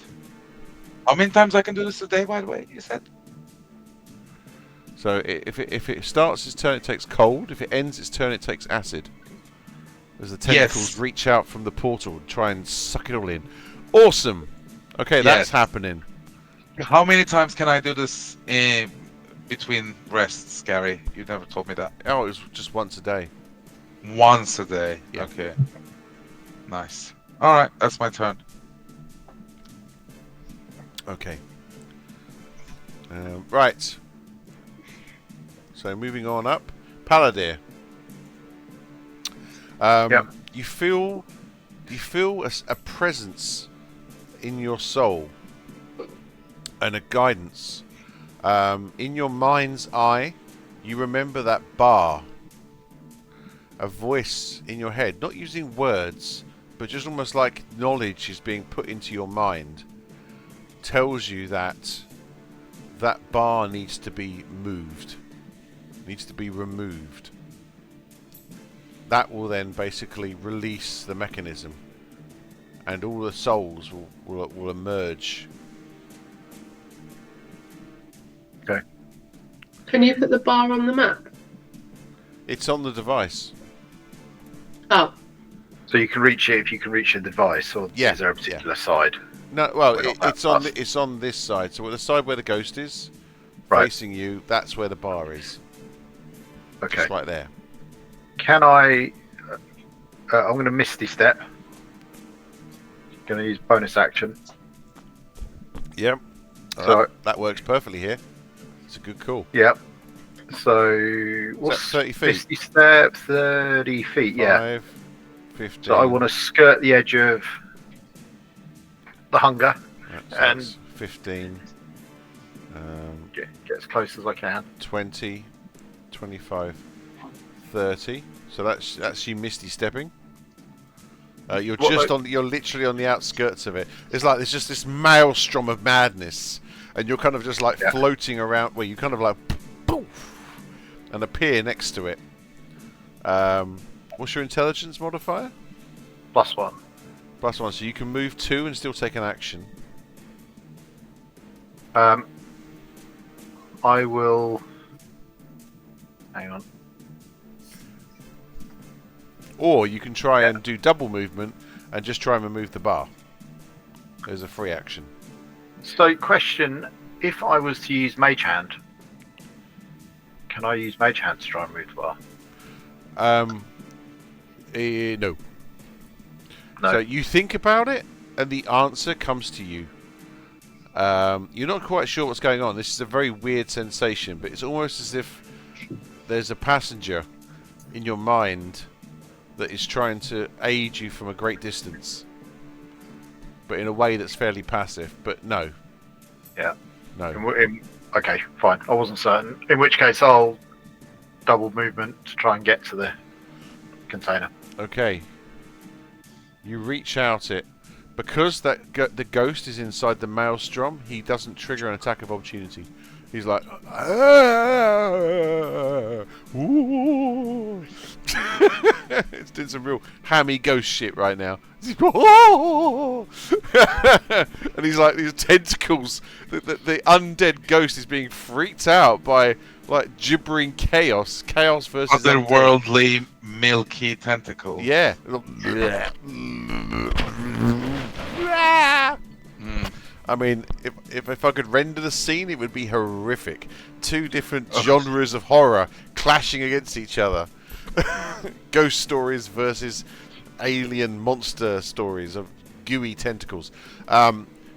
How many times I can do this a day, by the way, you said? So if it starts its turn, it takes cold. If it ends its turn, it takes acid. As the tentacles Yes. reach out from the portal and try and suck it all in. Awesome. Okay, that's Yes. happening. How many times can I do this in between rests, Gary? You never told me that. Oh, it was just once a day. Once a day. Yeah. Okay. Nice. Alright, that's my turn. Okay. Right. So moving on up, Palladir. Yep. You feel a presence in your soul and a guidance. In your mind's eye, you remember that bar. A voice in your head, not using words, but just almost like knowledge is being put into your mind, tells you that that bar needs to be moved, needs to be removed. That will then basically release the mechanism, and all the souls will emerge. Okay. Can you put the bar on the map? It's on the device. Oh, So you can reach it if you can reach the device, or Yeah, is there a particular side? No, well, We're not that it's on this side. So the side where the ghost is, Right. facing you, that's where the bar is. Okay. Just right there. Can I? I'm going to Misty Step. Going to use bonus action. Yep. So that works perfectly here. It's a good call. Yep. So what's 30 feet? Misty Step? 30 feet. Yeah. 5, 15. So I want to skirt the edge of the hunger and- That's 15. get as close as I can. 20, 25, 30. So that's you misty stepping. You're you're literally on the outskirts of it. It's like there's just this maelstrom of madness, and you're kind of just like floating around. Well, you kind of like poof, and appear next to it. What's your intelligence modifier? +1. +1. So you can move 2 and still take an action. I will. Hang on. Or you can try and do double movement and just try and remove the bar. There's a free action. So, question: if I was to use Mage Hand, can I use Mage Hand to try and move the bar? No. No. So you think about it, and the answer comes to you. You're not quite sure what's going on. This is a very weird sensation, but it's almost as if there's a passenger in your mind that is trying to aid you from a great distance, but in a way that's fairly passive. But no. Yeah. No. Okay, fine. I wasn't certain. In which case, I'll double movement to try and get to the container. Okay. You reach out it. Because the ghost is inside the maelstrom, he doesn't trigger an attack of opportunity. He's like, ooh. It's doing some real hammy ghost shit right now. And he's like, these tentacles. The undead ghost is being freaked out by like gibbering chaos. Chaos versus undead. Otherworldly, milky tentacles. Yeah. I mean, if I could render the scene, it would be horrific. Two different genres of horror clashing against each other. Ghost stories versus alien monster stories of gooey tentacles.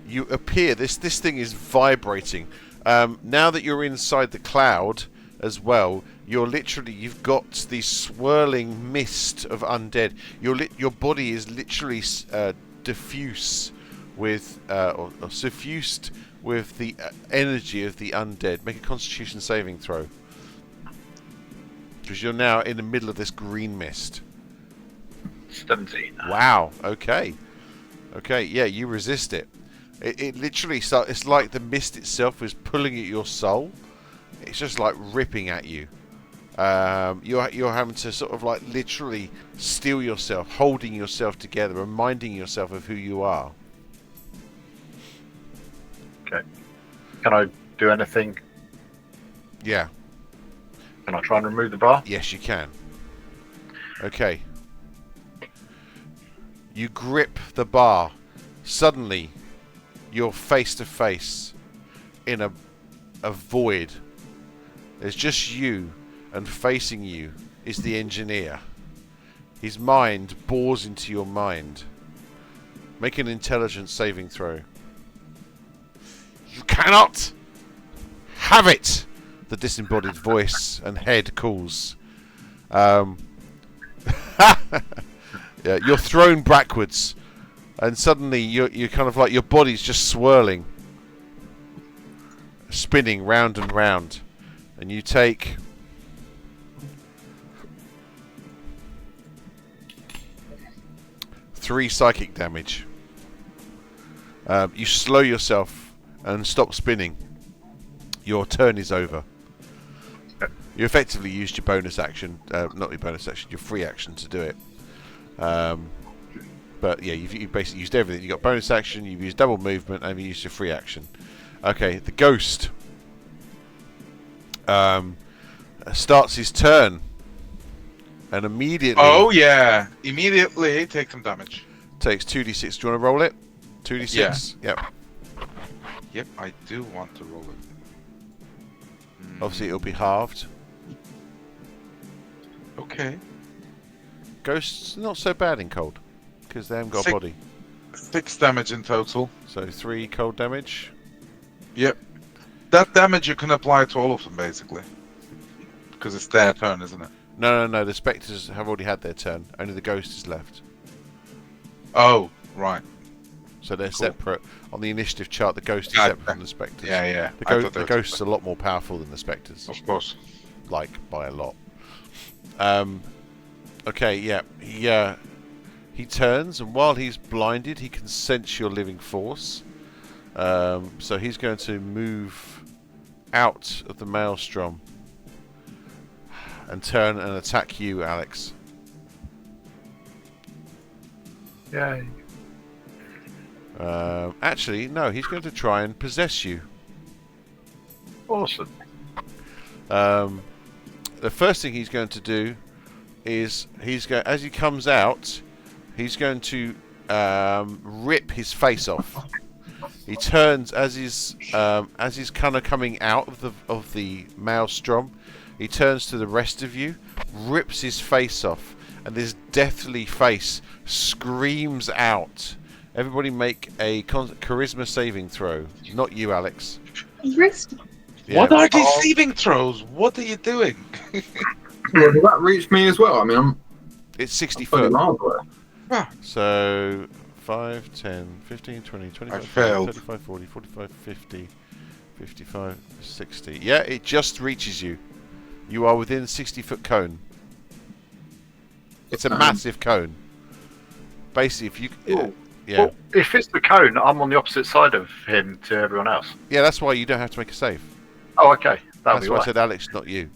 You appear, this thing is vibrating. Now that you're inside the cloud as well, you've got the swirling mist of undead. Your body is literally diffuse with or suffused with the energy of the undead. Make a Constitution saving throw, because you're now in the middle of this green mist. 17. Wow. Okay. Yeah, you resist it. It literally it's like the mist itself is pulling at your soul. It's just like ripping at you. You're having to sort of like literally steel yourself, holding yourself together, reminding yourself of who you are. Okay. Can I do anything? Yeah. Can I try and remove the bar? Yes, you can. Okay. You grip the bar. Suddenly, you're face to face in a void. There's just you, and facing you is the engineer. His mind bores into your mind. Make an intelligence saving throw. You cannot have it! The disembodied voice and head calls. Yeah, you're thrown backwards. and suddenly you're kind of like your body's just swirling, spinning round and round, and you take 3 psychic damage. You slow yourself and stop spinning. Your turn is over. You effectively used your bonus action, not your bonus action, your free action to do it. But yeah, you've basically used everything. You got bonus action, you've used double movement, and you used your free action. Okay, the ghost starts his turn, and immediately. Oh yeah! Immediately take some damage. Takes 2d6. Do you want to roll it? 2d6. Yeah. Yep. Yep, I do want to roll it. Obviously, it'll be halved. Okay. Ghosts not so bad in cold because they haven't got a body. 6 damage in total. So 3 cold damage. Yep. That damage you can apply to all of them basically, because it's their turn, isn't it? No. The spectres have already had their turn. Only the ghost is left. Oh, right. So they're Cool. separate. On the initiative chart, the ghost is Yeah, separate from the spectres. Yeah. The ghost's a lot more powerful than the spectres. Of course. Like, by a lot. Okay, yeah. He turns, and while he's blinded, he can sense your living force. So he's going to move out of the maelstrom and turn and attack you, Alex. Yay. Actually, no, he's going to try and possess you. Awesome. The first thing he's going to do is as he comes out, he's going to rip his face off. He turns as he's kind of coming out of the maelstrom. He turns to the rest of you, rips his face off, and this deathly face screams out. Everybody make a charisma saving throw. Not you, Alex. Wrist. Yeah. What are these saving throws? What are you doing? Well, did that reach me as well? I mean, It's 60 I'm foot. miles away. So 5, 10, 15, 20, 25, I failed. 35, 40, 45, 50, 55, 60. Yeah, it just reaches you. You are within 60-foot cone. It's a massive cone. Basically, if you... Cool. Yeah. Well, if it's the cone, I'm on the opposite side of him to everyone else. Yeah, that's why you don't have to make a save. Oh, okay. That'll That's be why I why. said Alex, not you.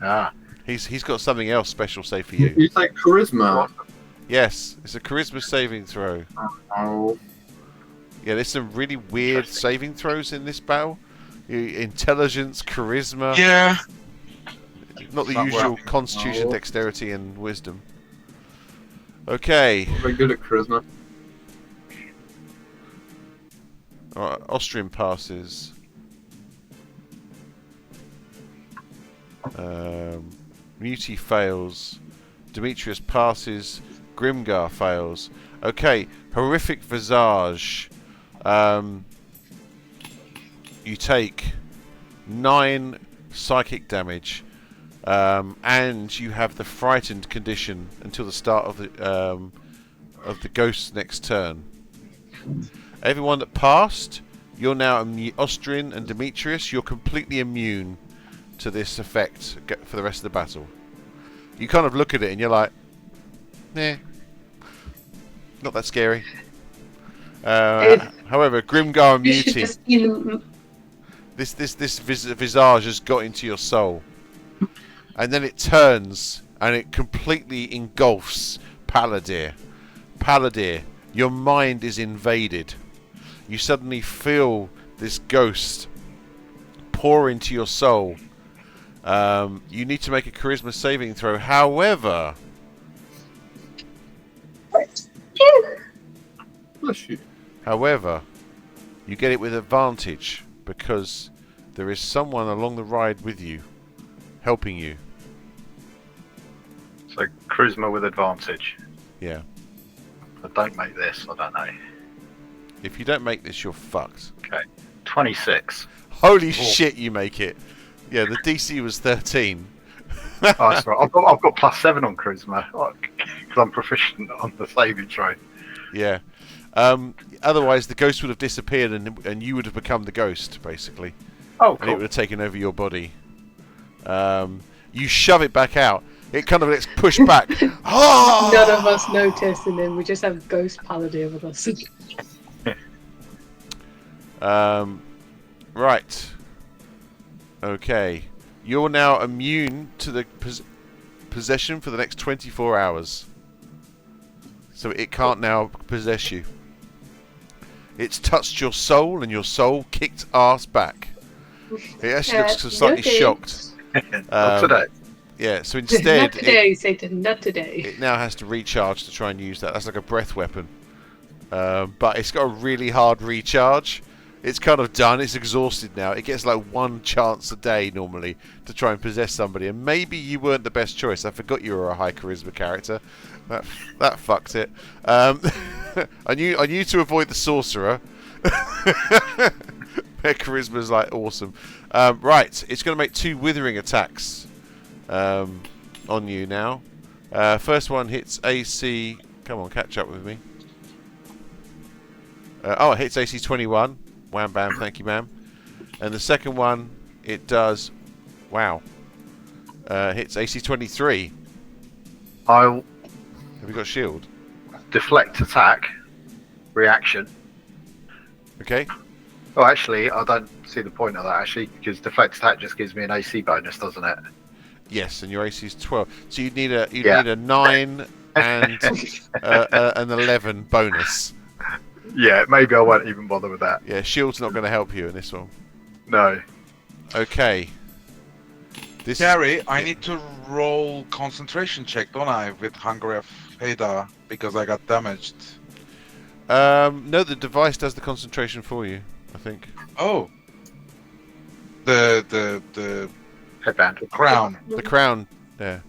Ah. He's got something else special save for you. You say charisma. Yes, it's a charisma saving throw. Oh, Yeah, there's some really weird saving throws in this battle. Intelligence, charisma, Yeah. not the Not usual working. constitution, Oh. dexterity, and wisdom. Okay, very good at charisma. alright, Austrian passes. Muti fails. Demetrius passes. Grimgar fails. Okay, horrific visage. You take 9 psychic damage, and you have the frightened condition until the start of the ghost's next turn. Everyone that passed, you're now Austrian and Demetrius. You're completely immune to this effect for the rest of the battle. You kind of look at it and you're like, nah, not that scary. However, Grimgar and You should Muti, just see them. this visage has got into your soul, and then it turns and it completely engulfs Palladir. Palladir, your mind is invaded. You suddenly feel this ghost pour into your soul. You need to make a charisma saving throw. However, Bless you. you get it with advantage because there is someone along the ride with you, helping you. So charisma with advantage. Yeah. I don't make this. I don't know. If you don't make this, you're fucked. Okay. 26. Holy shit, you make it. Yeah, the DC was 13. Oh, that's right. I've got +7 on charisma because I'm proficient on the saving throw. Yeah. Otherwise, the ghost would have disappeared, and you would have become the ghost, basically. Oh, And it would have taken over your body. You shove it back out. It kind of gets pushed back. Ah! None of us notice, and then we just have Ghost Paladin with us. Right. Okay. You're now immune to the possession for the next 24 hours. So it can't now possess you. It's touched your soul, and your soul kicked ass back. It actually looks slightly shocked. Not today. Yeah, so instead... Not today, Satan, not today. It now has to recharge to try and use that. That's like a breath weapon. But it's got a really hard recharge. It's kind of done. It's exhausted now. It gets like one chance a day normally to try and possess somebody. And maybe you weren't the best choice. I forgot you were a high charisma character. That fucked it. I knew to avoid the sorcerer. Their charisma's like awesome. Right, it's going to make 2 withering attacks on you now. First one hits AC. Come on, catch up with me. It hits AC 21. Wham bam, thank you, ma'am. And the second one, it does. Wow. Hits AC 23. I'll Have you got shield? deflect attack reaction. Okay. Oh, actually, I don't see the point of that, actually, because deflect attack just gives me an AC bonus, doesn't it? Yes, and your AC is 12. So you'd need a 9 and an 11 bonus. Yeah, maybe I won't even bother with that. Yeah, shield's not going to help you in this one. No. Okay. Gary, I need to roll concentration check, don't I, with Hungry of Heda, because I got damaged. No, the device does the concentration for you, I think. Oh. The Headband. crown. The crown, yeah.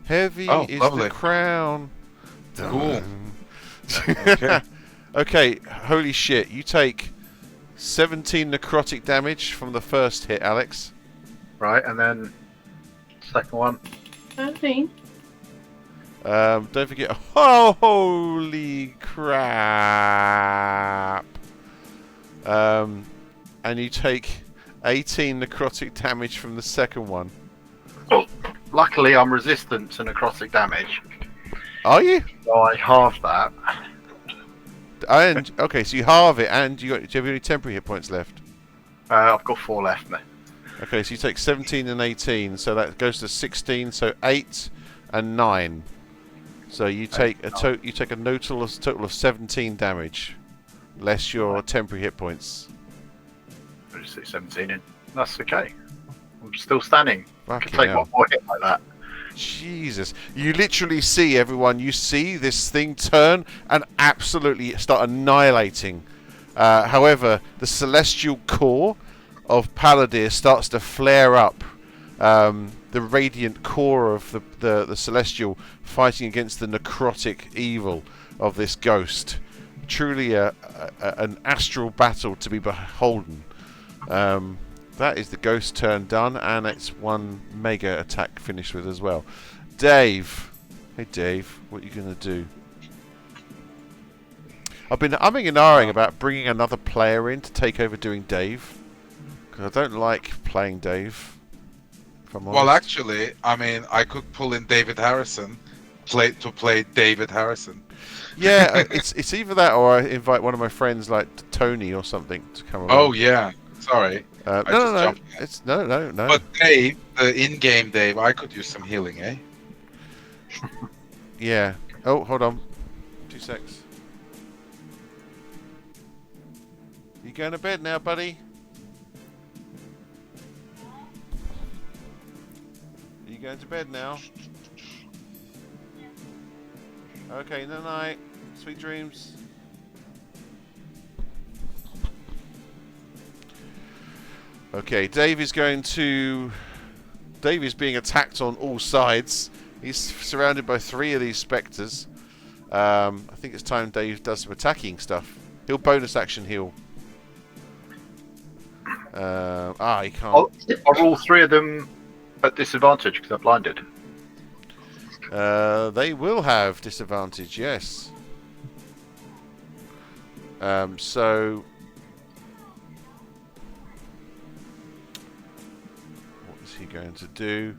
Heavy is lovely. the crown. Cool. Okay. Okay, holy shit. You take 17 necrotic damage from the first hit, Alex. Right, and then second one. 13. Don't forget... Oh, holy crap. And you take 18 necrotic damage from the second one. Oh, luckily, I'm resistant to necrotic damage, Are you? so I halved that. And okay, so you halve it, and do you have any temporary hit points left? I've got 4 left now. Okay, so you take 17 and 18, so that goes to 16, so 8 and 9. So you take a total of 17 damage, less your temporary hit points. I'll just say 17 in. That's okay. I'm still standing. I Fucking can take hell. one more hit like that. Jesus. You literally see, everyone, you see this thing turn and absolutely start annihilating. However, the celestial core of Palladir starts to flare up. The radiant core of the celestial fighting against the necrotic evil of this ghost. Truly an astral battle to be beholden. That is the ghost turn done, and it's one mega attack finished with as well. Dave. Hey Dave, what are you going to do? I've been umming and ahhing about bringing another player in to take over doing Dave. Because I don't like playing Dave. If I'm honest. Well, actually, I mean, I could pull in David Harrison to play David Harrison. Yeah, it's either that or I invite one of my friends like Tony or something to come along. Oh, yeah. Sorry. No. It's no. But Dave, the in-game Dave, I could use some healing, eh? Yeah. Oh, hold on. 2 secs. You going to bed now, buddy? Are you going to bed now? Okay, night night. Sweet dreams. Okay, Dave is being attacked on all sides. He's surrounded by 3 of these spectres. I think it's time Dave does some attacking stuff. He'll bonus action heal. He can't. Are all 3 of them at disadvantage because they're blinded? They will have disadvantage, yes. So what is he going to do?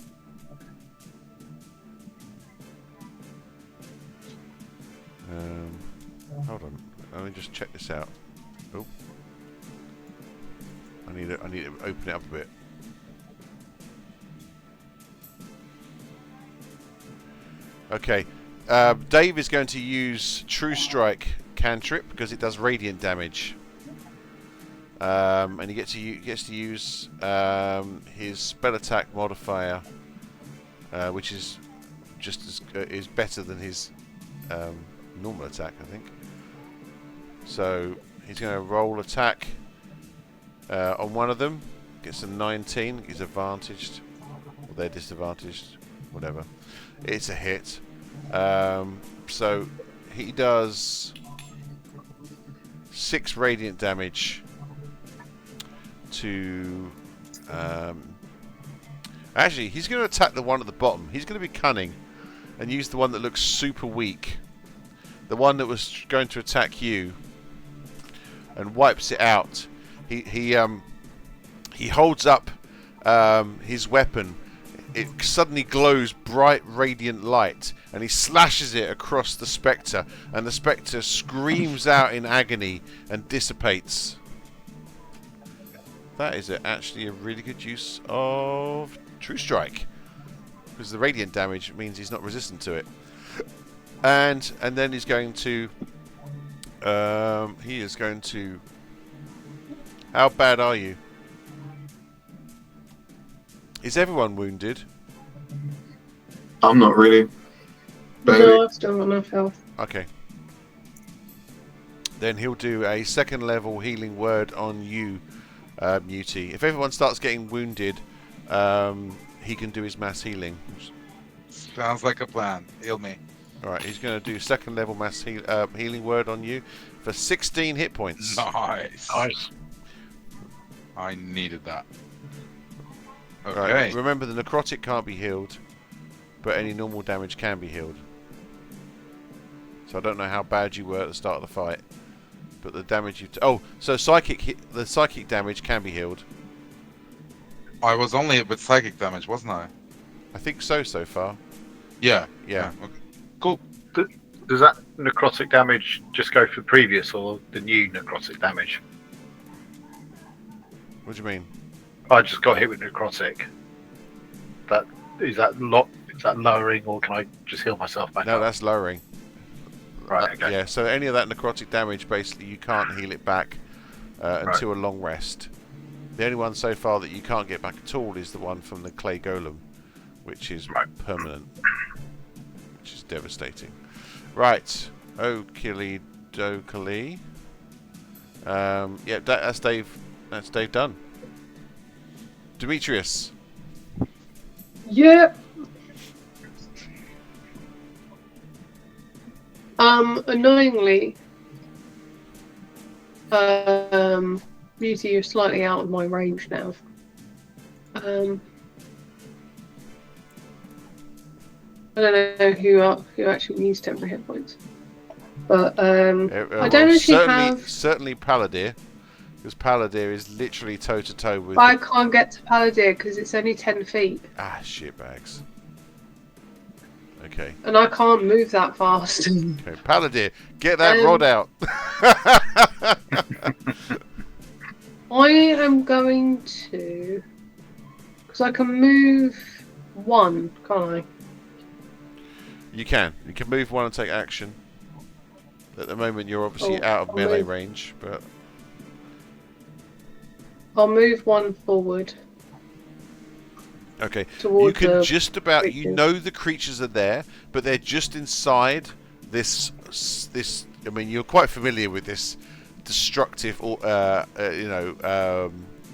Hold on. Let me just check this out. Oh, I need to open it up a bit. Okay, Dave is going to use True Strike cantrip because it does radiant damage, and he gets to use his spell attack modifier, which is just as is better than his normal attack, I think. So he's going to roll attack on one of them. Gets a 19. He's advantaged, or they're disadvantaged, whatever. It's a hit. So he does 6 radiant damage to. Actually, he's going to attack the one at the bottom. He's going to be cunning and use the one that looks super weak. The one that was going to attack you, and wipes it out. He holds up his weapon. It suddenly glows bright radiant light, and he slashes it across the Spectre, and the Spectre screams out in agony and dissipates. That is actually a really good use of True Strike, because the radiant damage means he's not resistant to it. And then he's going to how bad are you? Is everyone wounded? I'm not really. No, I've still got enough health. Okay. Then he'll do a 2nd level healing word on you, Muti. If everyone starts getting wounded, he can do his mass healing. Sounds like a plan. Heal me. Alright, he's going to do 2nd level mass healing word on you for 16 hit points. Nice. Nice. I needed that. Okay. Right, remember, the necrotic can't be healed, but any normal damage can be healed. So I don't know how bad you were at the start of the fight, but the damage you... so the psychic damage can be healed. I was only with psychic damage, wasn't I? I think so far. Yeah. Yeah. Okay. Cool. Does that necrotic damage just go for previous or the new necrotic damage? What do you mean? I just got hit with necrotic. Is that lowering, or can I just heal myself back No, up? that's lowering. Right, okay. Yeah, so any of that necrotic damage, basically, you can't heal it back until a long rest. The only one so far that you can't get back at all is the one from the clay golem, which is permanent, which is devastating. Right, Okily dokily. Yeah, that's Dave. That's Dave done. Demetrius. Yep. Annoyingly, Beauty, you're slightly out of my range now. I don't know who actually needs temporary hit points, but I don't actually have. Certainly Palladir, because Palladir is literally toe to toe with. I can't get to Palladir because it's only 10 feet. Ah, shitbags. Okay. And I can't move that fast. Okay, Palladir, get that rod out. I am going to, because I can move 1, can't I? You can move 1 and take action. At the moment, you're obviously out of melee range, but I'll move 1 forward. okay. You Towards can just about creatures. you know the creatures are there, but they're just inside this. I mean, you're quite familiar with this destructive,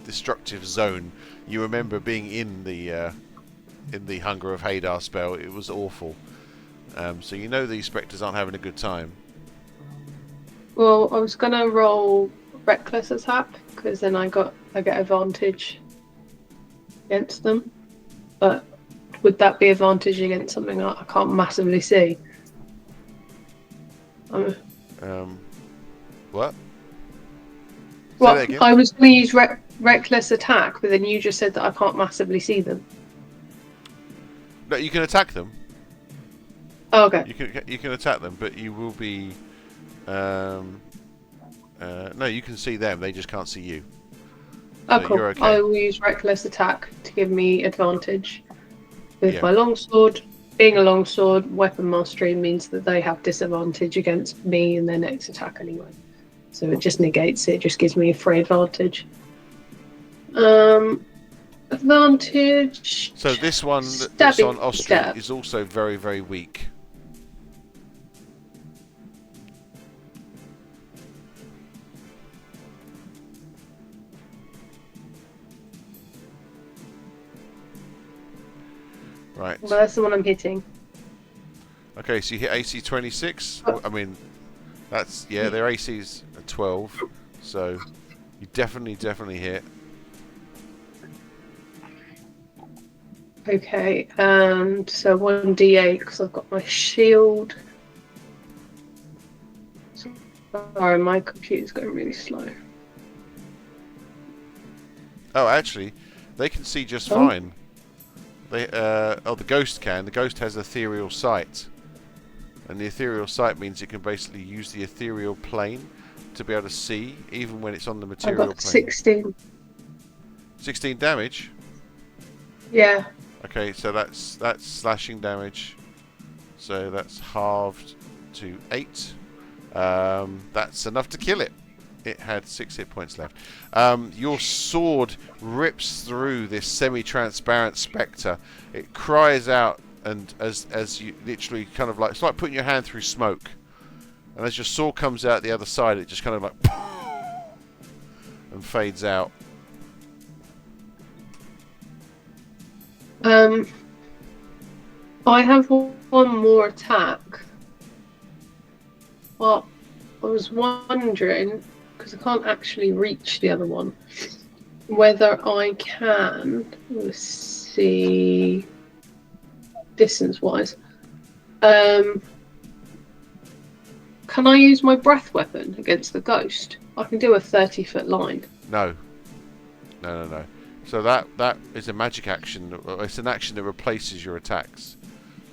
destructive zone. You remember being in the Hunger of Hadar spell. It was awful. So you know these spectres aren't having a good time. Well, I was gonna roll reckless attack because then I get advantage against them. But would that be advantage against something I can't massively see? What? Say that Well, again. I was going to use reckless attack, but then you just said that I can't massively see them. No, you can attack them. Oh, okay. You can attack them, but you will be. No, you can see them. They just can't see you. Oh, So cool. you're okay. I will use reckless attack to give me advantage with Yeah. my longsword. Being a longsword, weapon mastery means that they have disadvantage against me in their next attack anyway. So it just negates it. Just gives me a free advantage. Advantage. So this one that's on Stabby Austrian stab. is also very, very weak. Right. Well, that's the one I'm hitting. Okay, so you hit AC 26. Oh. I mean, that's their AC's 12, so you definitely hit. Okay, and so 1d8 because I've got my shield. Sorry, my computer's going really slow. Oh, actually, they can see just Oh. fine. They the ghost can. The ghost has ethereal sight, and the ethereal sight means it can basically use the ethereal plane to be able to see, even when it's on the I material got plane. 16. 16 damage. Yeah. Okay, so that's slashing damage. So that's halved to 8. That's enough to kill it. It had 6 hit points left. Your sword rips through this semi-transparent spectre. It cries out, and as you literally kind of like, it's like putting your hand through smoke. And as your sword comes out the other side, it just kind of like and fades out. I have one more attack. Well, I was wondering, because I can't actually reach the other one, whether I can, let's see, distance-wise, can I use my breath weapon against the ghost? I can do a 30-foot line. No. So that is a magic action. It's an action that replaces your attacks.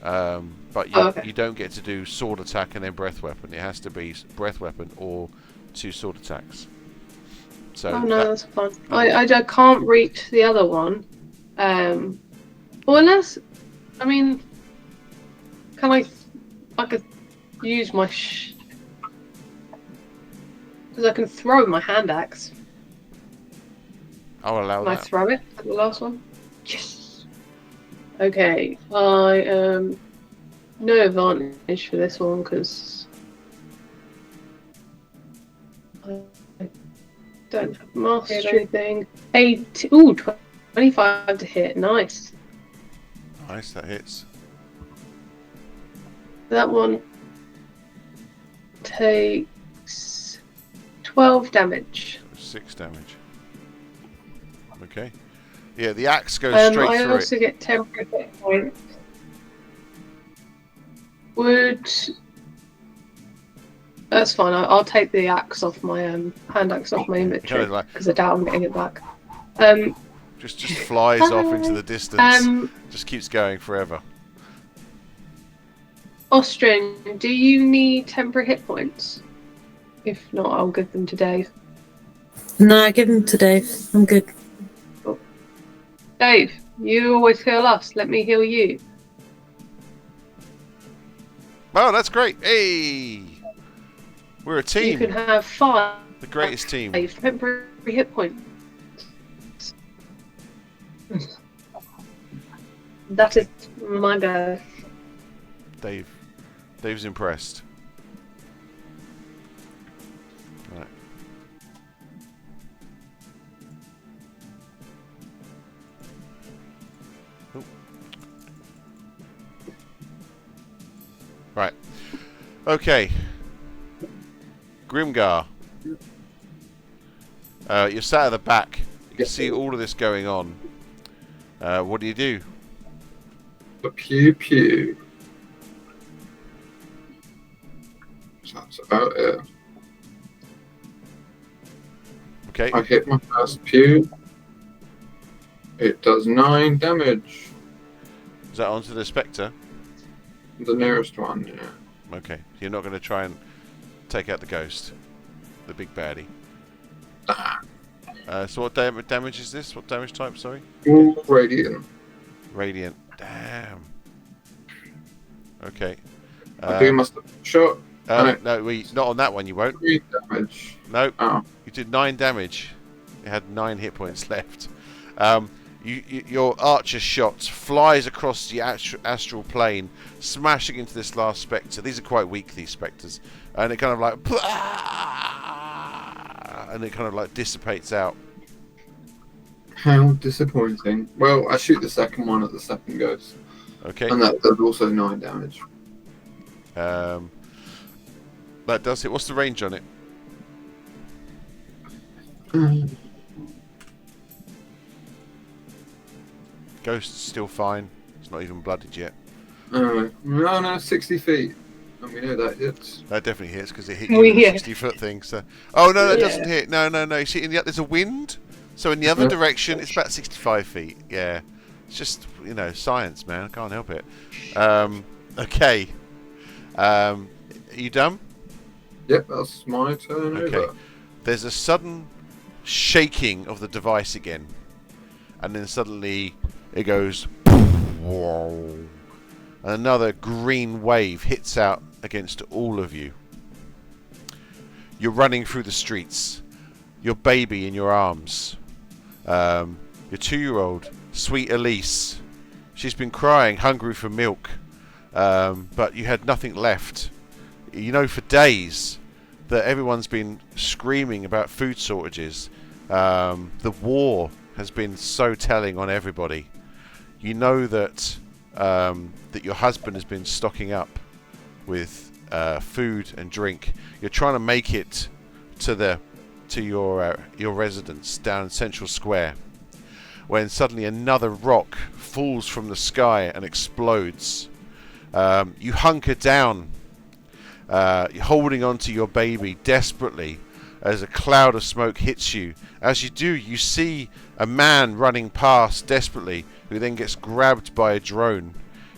But you don't get to do sword attack and then breath weapon. It has to be breath weapon or 2 sword attacks. So That's fine. I can't reach the other one. Well, unless, I mean, can I could use my because I can throw my hand axe. I'll allow Can I that. throw it at the last one? Yes. Okay, I no advantage for this one because I don't have mastery thing. 25 to hit. Nice. Nice, that hits. That one takes 12 damage. 6 damage. Okay. Yeah, the axe goes straight I through also it. get temporary hit points. That's fine. I'll take the axe off my hand axe off my inventory like- because I doubt I'm getting it back. Just flies off into the distance. Just keeps going forever. Austrian, do you need temporary hit points? If not, I'll give them to Dave. No, give him to Dave. I'm good. Dave, you always heal us. Let me heal you. Oh, that's great. Hey! We're a You team. can have 5 The greatest team. temporary hit points. That is my go. Dave's impressed. Right. Ooh. Right. Okay. Grimgar. You're sat at the back. You can see all of this going on. What do you do? Pew pew. That's about it. Okay. I hit my first pew. It does 9 damage. Is that onto the Spectre? The nearest one, yeah. Okay. You're not going to try and take out the ghost, the big baddie. So what damage is this? What damage type? Sorry. All radiant. Radiant. Damn. Okay. I do my shot. No, not on that one. You won't. 3 damage. No. Oh. You did 9 damage. You had 9 hit points left. Your archer shot flies across the astral plane, smashing into this last spectre. These are quite weak, these spectres, and it kind of like, and it kind of like dissipates out. How disappointing. Well, I shoot the second one at the second ghost. Okay. And that does also 9 damage. That does hit. What's the range on it? Ghost's still fine. It's not even blooded yet. No, 60 feet. And we know that hits. That definitely hits because it hit you with a Yeah. 60-foot thing. So, oh no, that Yeah. doesn't hit. No. You see, there's a wind. So in the other direction, it's about 65 feet. Yeah, it's just science, man. I can't help it. Okay. Are you done? Yep, that's my turn Okay. over. There's a sudden shaking of the device again, and then suddenly it goes, and another green wave hits out against all of you. You're running through the streets, your baby in your arms, your 2-year-old, sweet Elise. She's been crying, hungry for milk, but you had nothing left. You know for days that everyone's been screaming about food shortages. The war has been so telling on everybody. You know that that your husband has been stocking up with food and drink. You're trying to make it to your residence down Central Square, when suddenly another rock falls from the sky and explodes. You hunker down, holding on to your baby desperately as a cloud of smoke hits you. As you do, you see a man running past desperately, who then gets grabbed by a drone.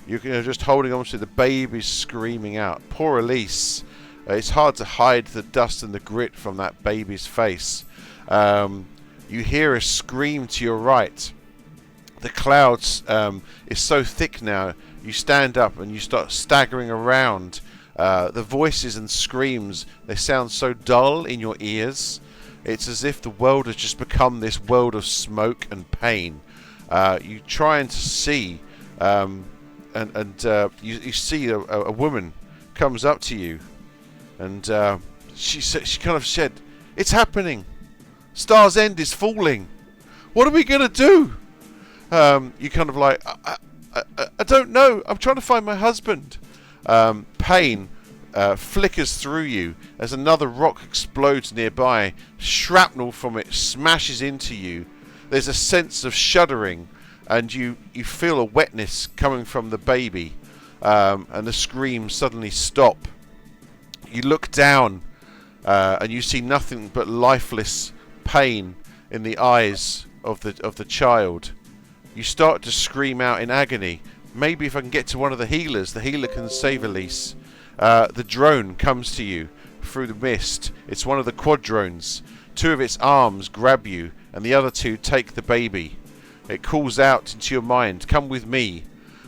You're just holding on to the baby, screaming out. Poor Elise. It's hard to hide the dust and the grit from that baby's face. You hear a scream to your right. The clouds is so thick now. You stand up and you start staggering around. The voices and screams, they sound so dull in your ears. It's as if the world has just become this world of smoke and pain. You trying to see, you see a woman comes up to you, and she kind of said, "It's happening. Star's End is falling. What are we gonna do?" You kind of like, I don't know. I'm trying to find my husband. Pain flickers through you as another rock explodes nearby. Shrapnel from it smashes into you. There's a sense of shuddering, and you feel a wetness coming from the baby, and the screams suddenly stop. You look down, and you see nothing but lifeless pain in the eyes of the child. You start to scream out in agony. Maybe if I can get to one of the healers, the healer can save Elise. The drone comes to you through the mist. It's one of the quad drones. 2 of its arms grab you, and the other 2 take the baby. It calls out into your mind, "Come with me."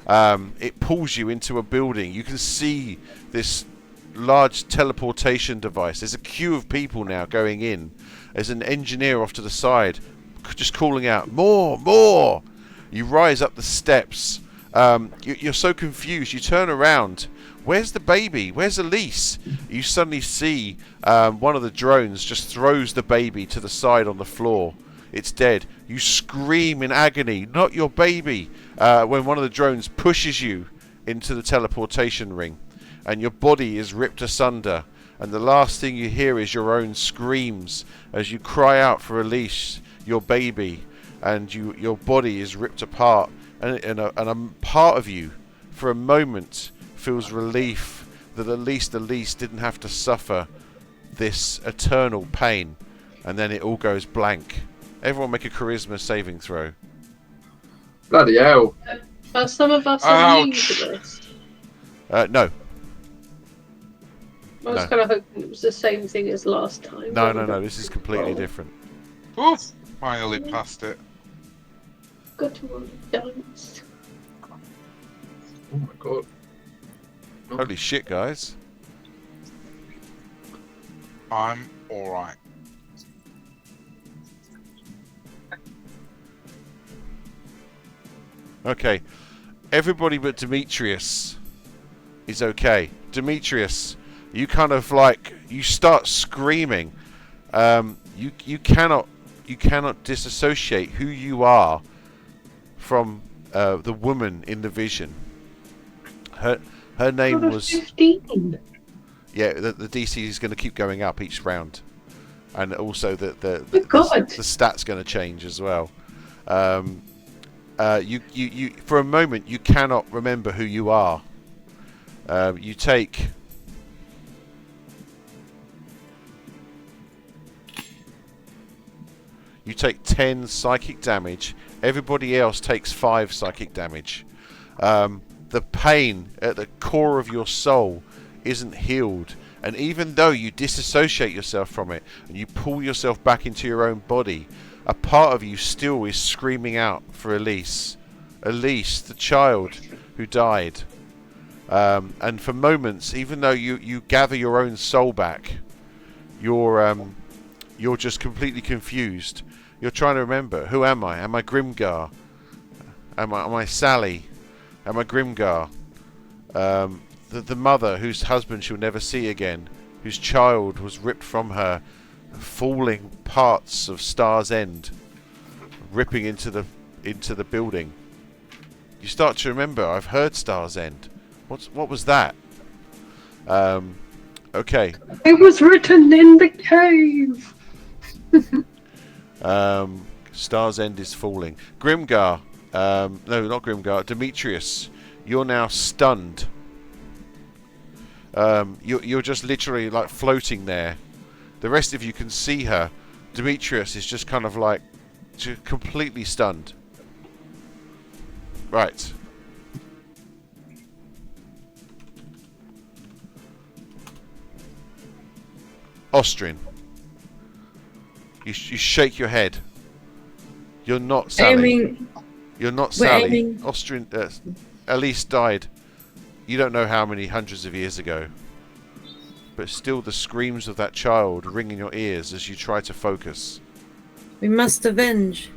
It pulls you into a building. You can see this large teleportation device. There's a queue of people now going in. There's an engineer off to the side, just calling out, "More, more!" You rise up the steps. You're so confused. You turn around. Where's the baby? Where's Elise? You suddenly see one of the drones just throws the baby to the side on the floor. It's dead. You scream in agony, "Not your baby," when one of the drones pushes you into the teleportation ring, and your body is ripped asunder, and the last thing you hear is your own screams as you cry out for Elise, your baby, and your body is ripped apart, and a part of you, for a moment, feels relief that at least Elise didn't have to suffer this eternal pain. and then it all goes blank. Everyone make a charisma saving throw. Bloody hell. Are some of us immune to this? No. I was No. kind of hoping it was the same thing as last time. No. This is completely different. Oof! Finally passed it. Got to roll the dice. Oh my god. Holy shit, guys. I'm alright. Okay. Everybody but Demetrius is okay. Demetrius, you kind of like, you start screaming. You cannot disassociate who you are from the woman in the vision. Her name Got a was 15. yeah. The DC is going to keep going up each round, and also the God. stats going to change as well. You for a moment you cannot remember who you are. You take 10 psychic damage. Everybody else takes 5 psychic damage. The pain at the core of your soul isn't healed, and even though you disassociate yourself from it and you pull yourself back into your own body, a part of you still is screaming out for Elise, the child who died. And for moments, even though you gather your own soul back, you're just completely confused. You're trying to remember, who am I? Am I Grimgar? Am I Sally? Am I Grimgar? The mother whose husband she'll never see again, whose child was ripped from her, falling parts of Star's End, ripping into the building. You start to remember, I've heard Star's End. What was that? Okay. It was written in the cave. Star's End is falling. Grimgar. No, not Grimgar. Demetrius, you're now stunned. You're just literally like floating there. The rest of you can see her. Demetrius is just kind of like completely stunned. Right. Ostrin. You shake your head. You're not Sally. You're not Sally. Ostrin. Elise died. You don't know how many hundreds of years ago. But still the screams of that child ring in your ears as you try to focus. We must avenge.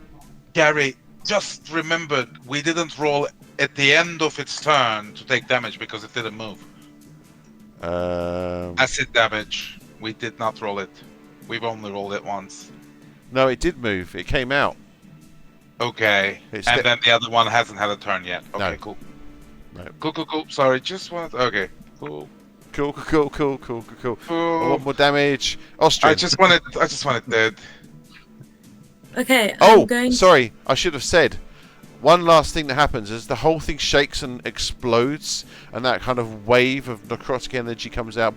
Gary, just remember, we didn't roll at the end of its turn to take damage because it didn't move. Acid damage. We did not roll it. We've only rolled it once. No, it did move. It came out. Okay. And then the other one hasn't had a turn yet. Okay, No. cool. No. Cool. Sorry, just wanted... Okay, cool. Cool. Cool. One more damage. Ostrin. I just wanted dead. Okay, Oh, I'm going. sorry. I should have said. One last thing that happens is the whole thing shakes and explodes, and that kind of wave of necrotic energy comes out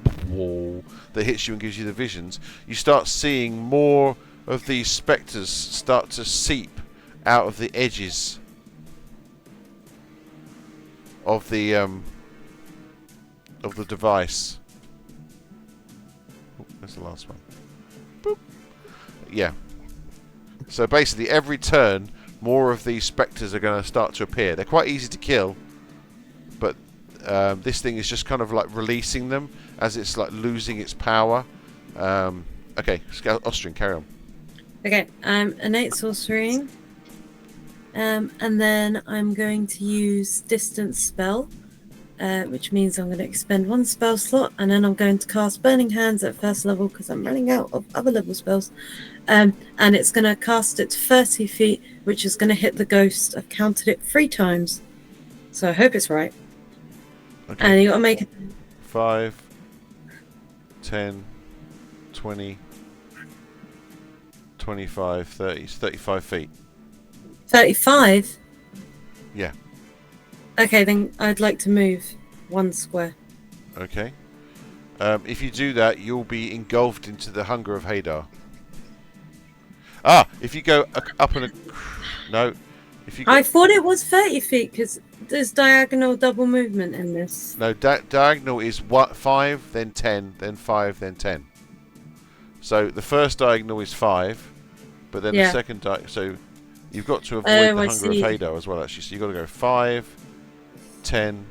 that hits you and gives you the visions. You start seeing more of these spectres start to seep out of the edges of the device. Oh, that's the last one. Boop. Yeah. So basically, every turn, more of these spectres are going to start to appear. They're quite easy to kill, but this thing is just kind of like releasing them as it's like losing its power. Okay, Ostrin, carry on. Okay, I'm innate sorcering. And then I'm going to use distance spell, which means I'm going to expend 1 spell slot, and then I'm going to cast Burning Hands at first level because I'm running out of other level spells. And it's going to cast it to 30 feet, which is going to hit the ghost. I've counted it 3 times, so I hope it's right. Okay. And you got to make it 5, 10, 20, 25, 30, 35 feet. 35. Yeah. Okay, then I'd like to move 1 square. Okay. If you do that, you'll be engulfed into the hunger of Hadar. If you go up and no, if you go, I thought it was 30 feet because there's diagonal double movement in this. no, diagonal is 5, then 10, then 5, then 10. So the first diagonal is 5, but then the second so you've got to avoid the Hunger of Hadar as well, actually. So you've got to go 5, 10,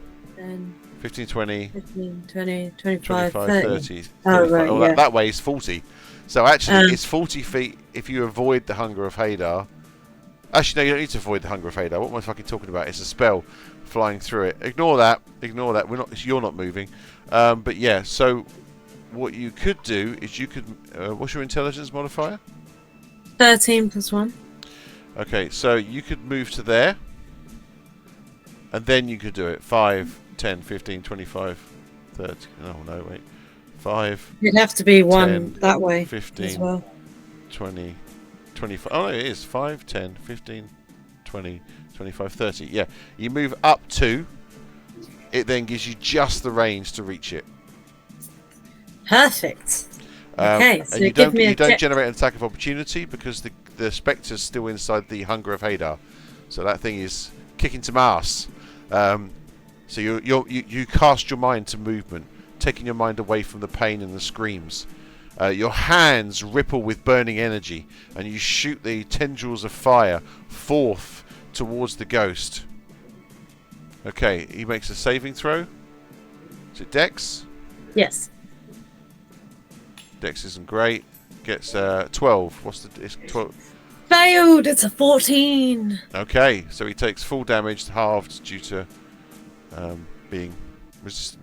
15, 20, 15, 20, 25, 25, 30. 30. Oh, right, that way is 40. So actually, it's 40 feet if you avoid the Hunger of Hadar. Actually, no, you don't need to avoid the Hunger of Hadar. What am I fucking talking about? It's a spell flying through it. Ignore that. Ignore that. You're not moving. But yeah, so what you could do is you could... what's your intelligence modifier? 13 plus 1. Okay, so you could move to there. And then you could do it. 5, 10, 15, 25, 30. Oh, no, wait. 5. It'd have to be 1 10, that way 15, as well. 20, 25. Oh, it is 5, 10, 15, 20, 25, 30. Yeah, you move up 2. It then gives you just the range to reach it. Perfect. Okay, so and you give me a don't generate an attack of opportunity because the spectre's still inside the Hunger of Hadar. So that thing is kicking some ass. So you cast your mind to movement, taking your mind away from the pain and the screams. Your hands ripple with burning energy, and you shoot the tendrils of fire forth towards the ghost. Okay, he makes a saving throw. Is it Dex? Yes. Dex isn't great. Gets 12. It's 12. Failed! It's a 14! Okay, so he takes full damage, halved due to being resistant.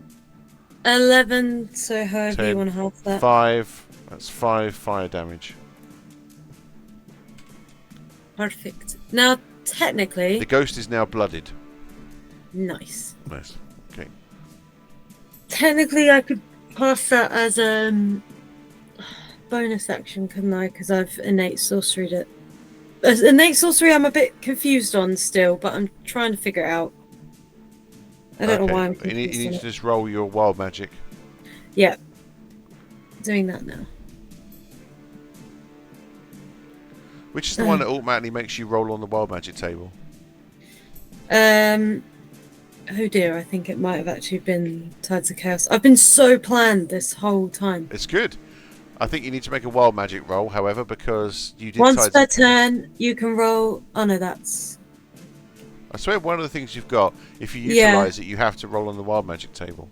11, so however 10, you want to half that. 5. That's 5 fire damage. Perfect. Now, technically... The ghost is now blooded. Nice. Nice. Okay. Technically, I could pass that as a bonus action, couldn't I? Because I've innate sorceried it. Innate sorcery I'm a bit confused on still, but I'm trying to figure it out. I don't know why I'm confused. You need to just roll your wild magic. Yeah. Doing that now. Which is the one that automatically makes you roll on the wild magic table? Oh dear, I think it might have actually been Tides of Chaos. I've been so planned this whole time. It's good. I think you need to make a wild magic roll, however, because you did once per turn, you can roll... Oh no, that's... I swear one of the things you've got, if you utilise it, you have to roll on the wild magic table.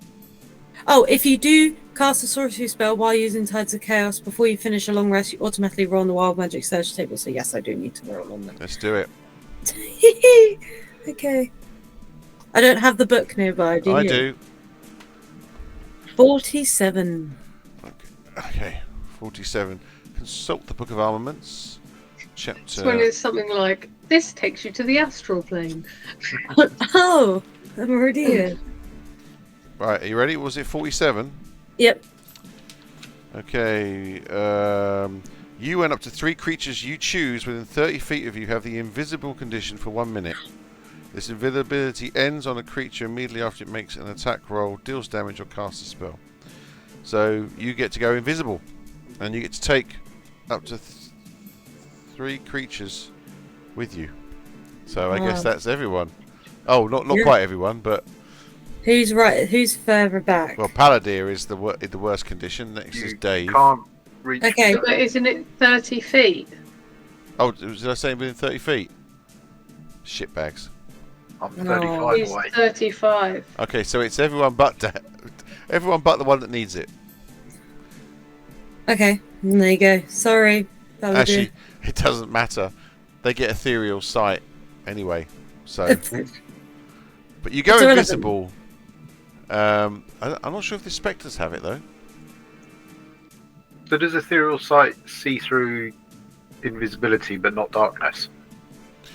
Oh, if you do cast a sorcery spell while using Tides of Chaos, before you finish a long rest, you automatically roll on the wild magic search table. So yes, I do need to roll on that. Let's do it. Okay. I don't have the book nearby, do you? I do. 47. Okay. 47. Consult the Book of Armaments. Chapter... When it's something like, this takes you to the astral plane. Oh, I'm already here. Right, are you ready? Was it 47? Yep. Okay. You and up to 3 creatures you choose within 30 feet of you have the invisible condition for 1 minute. This invisibility ends on a creature immediately after it makes an attack roll, deals damage, or casts a spell. So you get to go invisible, and you get to take up to 3 creatures with you. So I guess that's everyone. Oh, not quite everyone, but who's right? Who's further back? well, Paladir is the worst condition. Next is Dave. Can't reach. Okay. But isn't it 30 feet? Oh, did I say within 30 feet? Shitbags. I'm No. 35 He's away. 35. Okay, so it's everyone but everyone but the one that needs it. Okay, and there you go. Sorry. That would Actually, it doesn't matter. They get ethereal sight anyway. So, but you go It's irrelevant. invisible. I'm not sure if the spectres have it though. So does ethereal sight see through invisibility but not darkness?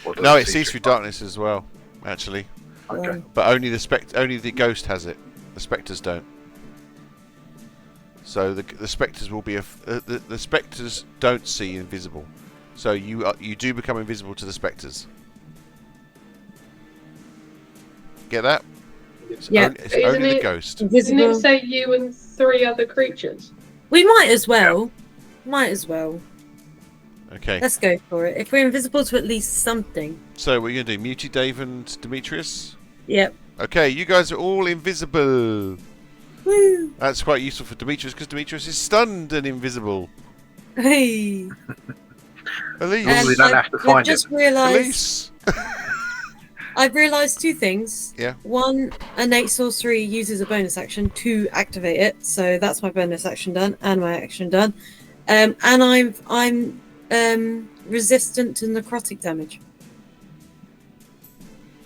Or does No, it sees see through darkness as well. Actually, Okay. but only the ghost has it. The spectres don't. So the spectres will be the spectres don't see invisible. So you do become invisible to the spectres. Get that? It's Yeah. it's only the Isn't ghost. Didn't invisible. it say you and 3 other creatures? We might as well. Might as well. Okay. Let's go for it. If we're invisible to at least something. So what are you going to do? Muty, Dave and Demetrius? Yep. Okay, you guys are all invisible. Woo! That's quite useful for Demetrius because Demetrius is stunned and invisible. Hey. Elise. Normally don't have to I've find just it. realised. Elise. I've realised two things. Yeah. One, innate sorcery uses a bonus action to activate it, so that's my bonus action done and my action done. And I'm resistant to necrotic damage.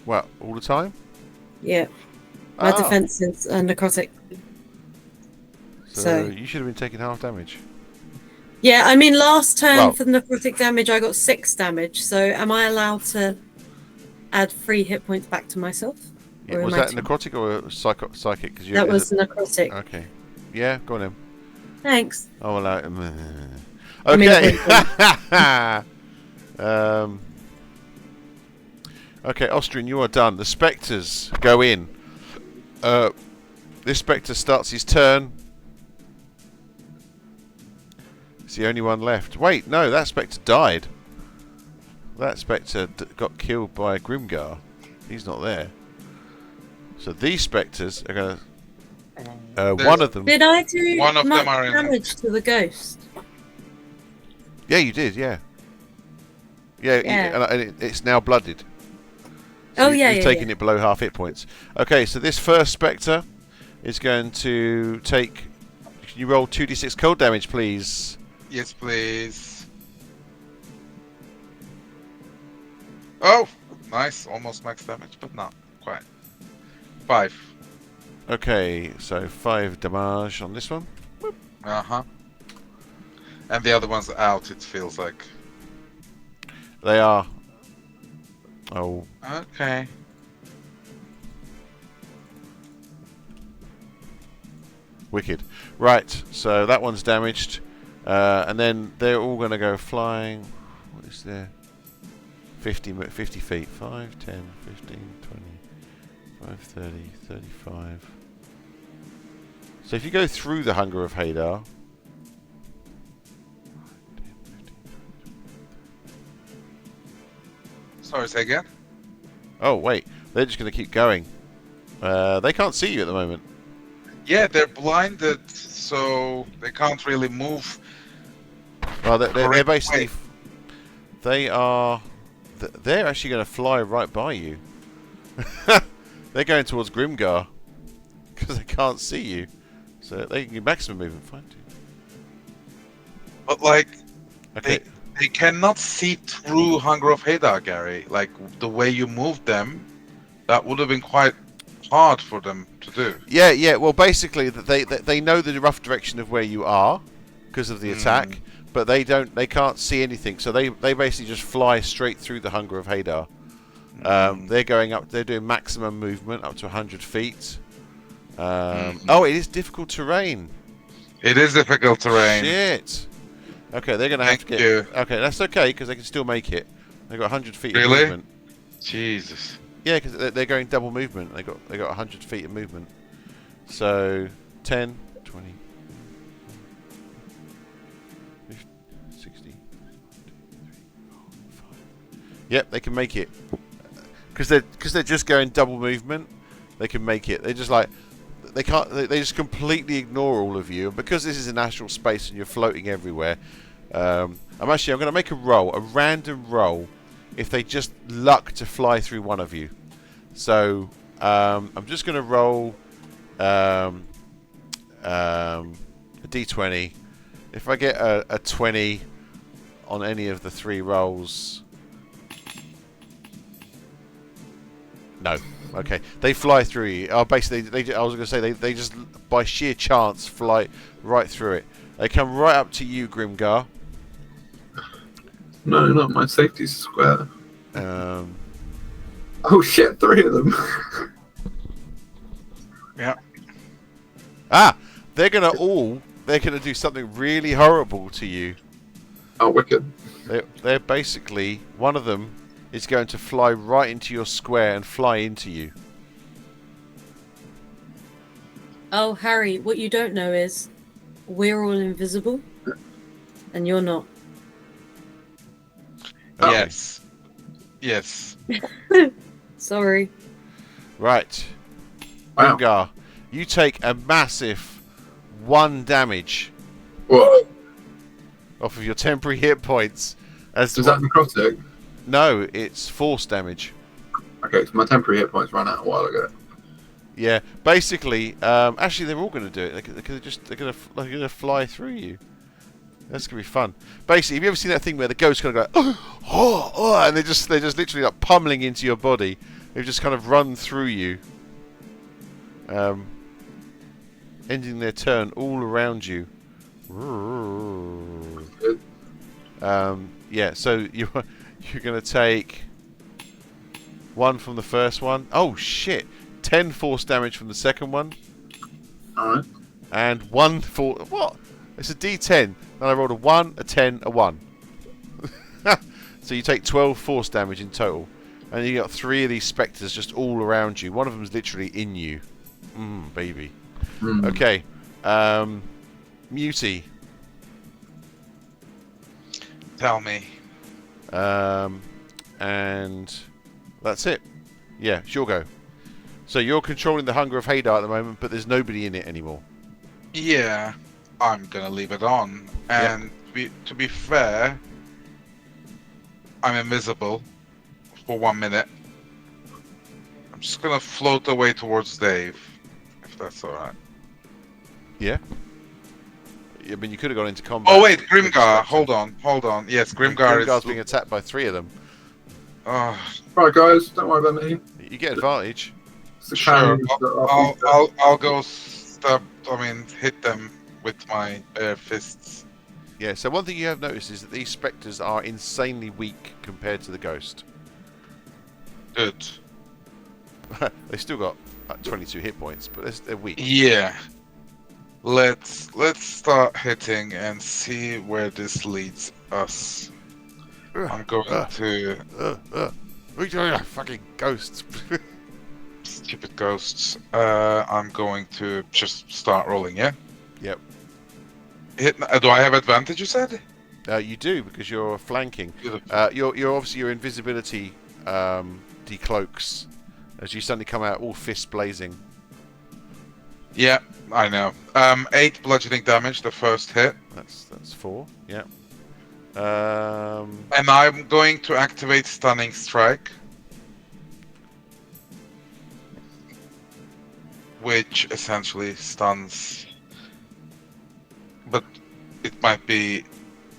What, all the time? Yeah. My Oh. defense is necrotic. So So- you should have been taking half damage. Yeah, I mean, last turn Well- for the necrotic damage, I got 6 damage. So am I allowed to add 3 hit points back to myself? Yeah, Or was am I that too- necrotic or psychic? Because That was necrotic. Okay. Yeah, go on then. Thanks. I'll allow it. I mean, Okay. Okay, Austrian, you are done. The spectres go in. This spectre starts his turn. It's the only one left. Wait, no, that spectre died. That spectre got killed by Grimgar. He's not there. So these spectres are going to... one of them... Did I do One of much them are in- damage to the ghost? Yeah, you did, yeah. Yeah, Yeah. it's now blooded. Oh, you- yeah, You've yeah, taken it below half hit points. Okay, so this first spectre is going to take... Can you roll 2d6 cold damage, please? Yes, please. Oh, nice. Almost max damage, but not quite. 5. Okay, so 5 damage on this one. Uh-huh. And the other one's out, it feels like. They are... Oh, Okay. wicked. Right, so that one's damaged. And then they're all going to go flying. What is there? 50 feet. 5, 10, 15, 20, 5, 30, 35. So if you go through the Hunger of Hadar... Sorry, say again? Oh, wait. They're just going to keep going. They can't see you at the moment. Yeah, they're blinded, so they can't really move. Well, they're Correct basically... way. They are... They're actually going to fly right by you. They're going towards Grimgar. Because they can't see you. So they can get maximum movement. Fine. But, like, Okay. they cannot see through Hunger of Hadar, Gary. Like, the way you moved them, that would have been quite hard for them to do. Yeah. Well, basically, they know the rough direction of where you are because of the attack, but they can't see anything. So they basically just fly straight through the Hunger of Hadar. They're going up. They're doing maximum movement up to 100 feet. Oh, it is difficult terrain. It is difficult terrain. Shit. Okay, they're gonna have to Thank get. you. Okay, that's okay because they can still make it. They got 100 feet of Really? movement. Jesus. Yeah, because they're going double movement. They got 100 feet of movement. So 10, 20, 50, 60. Yep, they can make it. Because they're just going double movement. They can make it. They're just like they can't. They just completely ignore all of you. And because this is an astral space and you're floating everywhere, I'm going to make a random roll. If they just luck to fly through one of you. So I'm just going to roll a d20. If I get a 20 on any of the 3 rolls, no. Okay, they fly through you. Oh, basically, I was going to say they just by sheer chance fly right through it. They come right up to you, Grimgar. No, not my safety square. Um, Oh shit, 3 of them. they're gonna do something really horrible to you. Oh, wicked. They're basically, one of them is going to fly right into your square and fly into you. Oh, Harry, what you don't know is we're all invisible and you're not. Yes. Yes. Sorry. Right. Wow. Grimgar, you take a massive 1 damage Whoa. off of your temporary hit points. As Is that necrotic? No, it's force damage. Okay, so my temporary hit points ran out a while ago. Yeah, basically, actually they're all going to do it. They're going to fly through you. That's going to be fun. Basically, have you ever seen that thing where the ghosts kind of go, and they're just literally like pummeling into your body. They've just kind of run through you, ending their turn all around you. Good. Yeah, so you're going to take 1 from the first one. Oh shit! 10 force damage from the second one. Alright. And 1 for what? It's a D10. Then I rolled a 1, a 10, a 1. So you take 12 force damage in total, and you got 3 of these spectres just all around you. One of them's literally in you. Baby. Okay. Muty. Tell me. And that's it. Yeah, it's your go. So you're controlling the hunger of Hadar at the moment, but there's nobody in it anymore. Yeah, I'm gonna leave it on. And to be fair, I'm invisible for 1 minute. I'm just gonna float away towards Dave, if that's alright. Yeah. I mean, you could have gone into combat. Oh wait, Grimgar, hold on. Yes, Grimgar's is... being attacked by 3 of them. Oh, Alright, guys, don't worry about me. You get advantage. It's the sure, cannons that are- I'll go hit them with my fists. Yeah, so one thing you have noticed is that these spectres are insanely weak compared to the ghost. Good. They still got 22 hit points, but they're weak. Yeah. Let's start hitting and see where this leads us. I'm going to fucking ghosts. stupid ghosts. I'm going to just start rolling. Yeah. Yep. Do I have advantage? You said. You do, because you're flanking. Beautiful. You're obviously your invisibility decloaks as you suddenly come out all fists blazing. Yeah, I know. 8 bludgeoning damage, the first hit. That's 4. Yeah. And I'm going to activate Stunning Strike, which essentially stuns. But it might be.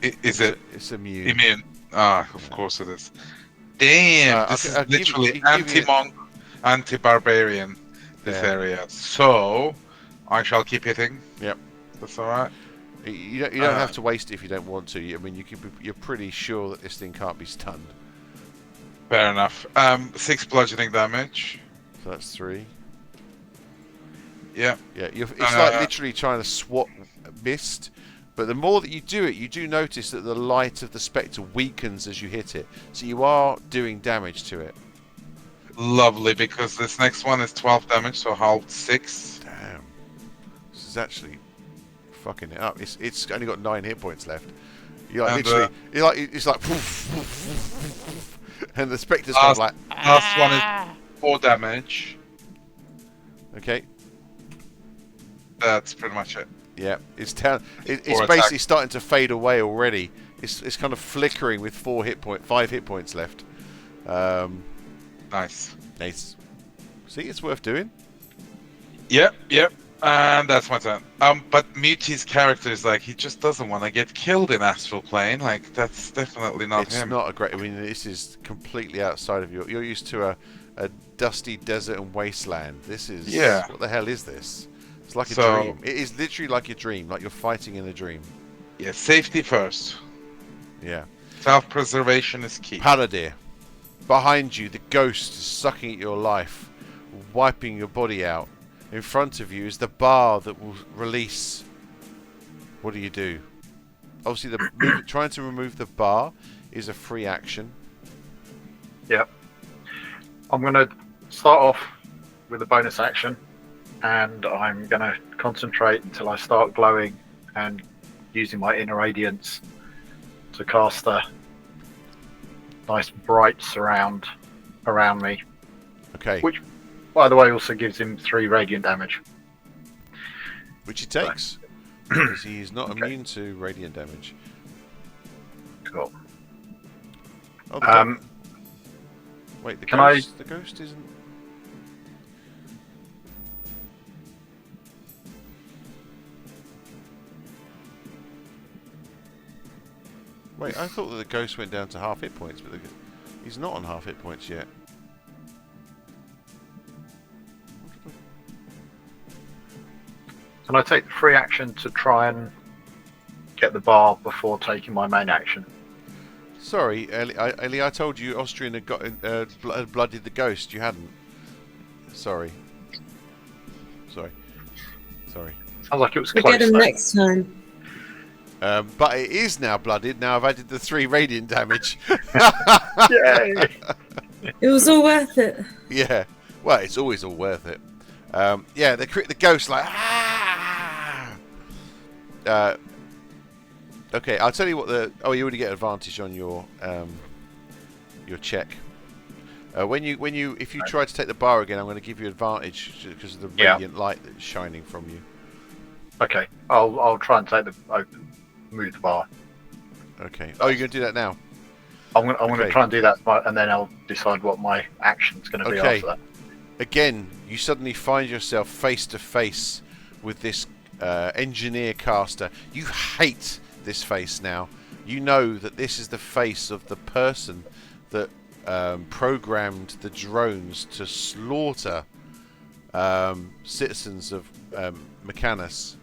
Is it It's immune. immune? Ah, of course it is. Damn, this I'll is give literally you- anti-monk, anti-barbarian. This Yeah. area. So I shall keep hitting. Yep. That's all right. You don't have to waste it if you don't want to. I mean, you're pretty sure that this thing can't be stunned. Fair enough. 6 bludgeoning damage. So that's 3. Yeah. Yeah, it's like literally trying to swat mist. But the more that you do it, you do notice that the light of the spectre weakens as you hit it. So you are doing damage to it. Lovely, because this next one is 12 damage, so halved 6. Damn. This is actually fucking it up. It's only got 9 hit points left. You like And, literally, it's like, and the spectre's kind of like. Last one is 4 damage. Okay. That's pretty much it. Yeah, it's Or basically attack. starting to fade away already. It's kind of flickering with 5 hit points left. Nice. Nice. See, it's worth doing. Yep. And that's my turn. But Muti's character is like, he just doesn't want to get killed in Astral Plane. Like, that's definitely not It's him. not a great. I mean, this is completely outside of you're used to a dusty desert and wasteland. This is what the hell is this? It's like a dream. It is literally like a dream, like you're fighting in a dream. Yeah, safety first. Yeah. Self-preservation is key. Paladir, behind you, the ghost is sucking at your life, wiping your body out. In front of you is the bar that will release. What do you do? Obviously, trying to remove the bar is a free action. Yep. I'm going to start off with a bonus action, and I'm going to concentrate until I start glowing and using my inner radiance to cast a nice bright surround around me, Okay. which, by the way, also gives him 3 radiant damage. Which he takes. Because he's not immune to radiant damage. Cool. Oh, the wait, the Can ghost, the ghost isn't... Wait, I thought that the ghost went down to half hit points, but he's not on half hit points yet. Can I take the free action to try and get the bar before taking my main action? Sorry, Ellie, I told you Austrian had got had blooded the ghost. You hadn't. Sorry. Sorry. Sounds like it was We'll close. get him though. next time. But it is now blooded. Now I've added the 3 radiant damage. Yay! It was all worth it. Yeah. Well, it's always all worth it. Yeah, the ghost like. Okay, I'll tell you what the. Oh, you already get advantage on your check. If you try to take the bar again, I'm going to give you advantage because of the radiant light that's shining from you. Okay, I'll try and move the bar. Okay. Oh, you're going to do that now. I'm going to try and do that, and then I'll decide what my action's going to be after that. Again, you suddenly find yourself face to face with this engineer caster. You hate this face now. You know that this is the face of the person that programmed the drones to slaughter citizens of Mechanus.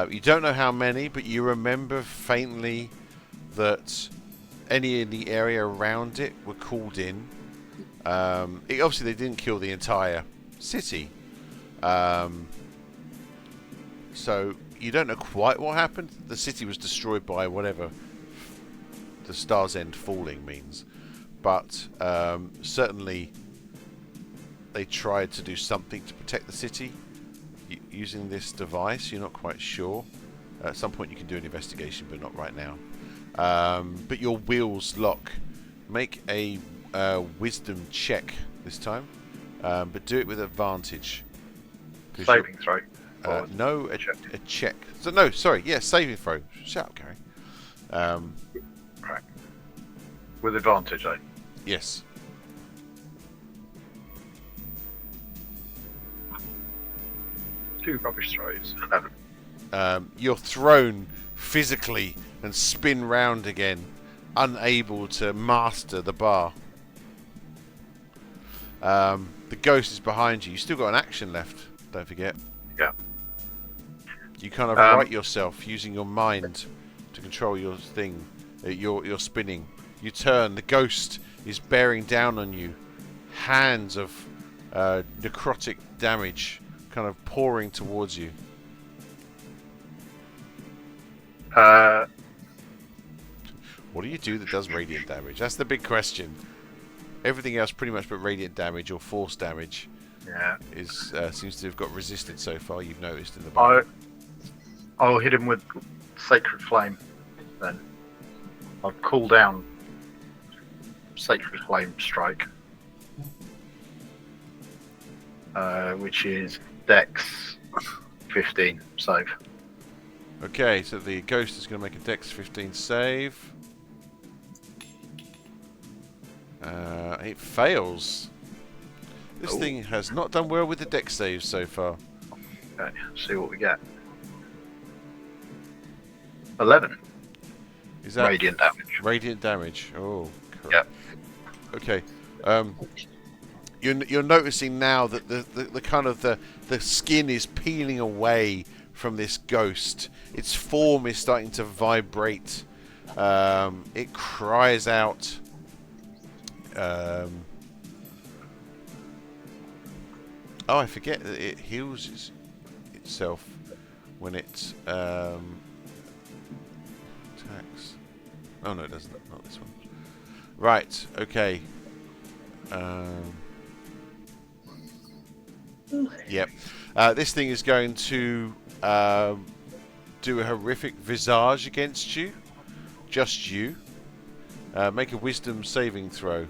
You don't know how many, but you remember faintly that any in the area around it were called in. Obviously, they didn't kill the entire city. So you don't know quite what happened. The city was destroyed by whatever the Star's End falling means. But certainly they tried to do something to protect the city using this device. You're not quite sure. At some point you can do an investigation, but not right now. But your wheels lock. Make a wisdom check this time, but do it with advantage. Saving throw. No, a check. So no, sorry, yeah, saving throw. Shut up, Gary. Right. With advantage, though. Yes. Two rubbish throws. 11. You're thrown physically and spin round again, unable to master the bar. The ghost is behind you. You still got an action left, don't forget. Yeah. You kind of right yourself using your mind to control your thing, your spinning. You turn, the ghost is bearing down on you. Hands of necrotic damage kind of pouring towards you. What do you do that does radiant damage? That's the big question. Everything else pretty much but radiant damage or force damage is seems to have got resisted so far, you've noticed in the battle. I'll hit him with Sacred Flame then. I'll cool down Sacred Flame Strike. Which is Dex 15 save. Okay, so the ghost is going to make a Dex 15 save. It fails. This thing has not done well with the Dex saves so far. Okay, see what we get. 11. Is that radiant damage? Radiant damage. Oh, correct. Yep. Okay. You're noticing now that the kind of the skin is peeling away from this ghost. Its form is starting to vibrate. It cries out. Oh, I forget that it heals itself when it attacks. Oh no, it doesn't. Not this one. Right. Okay. Yep. This thing is going to do a horrific visage against you. Just you. Make a wisdom saving throw.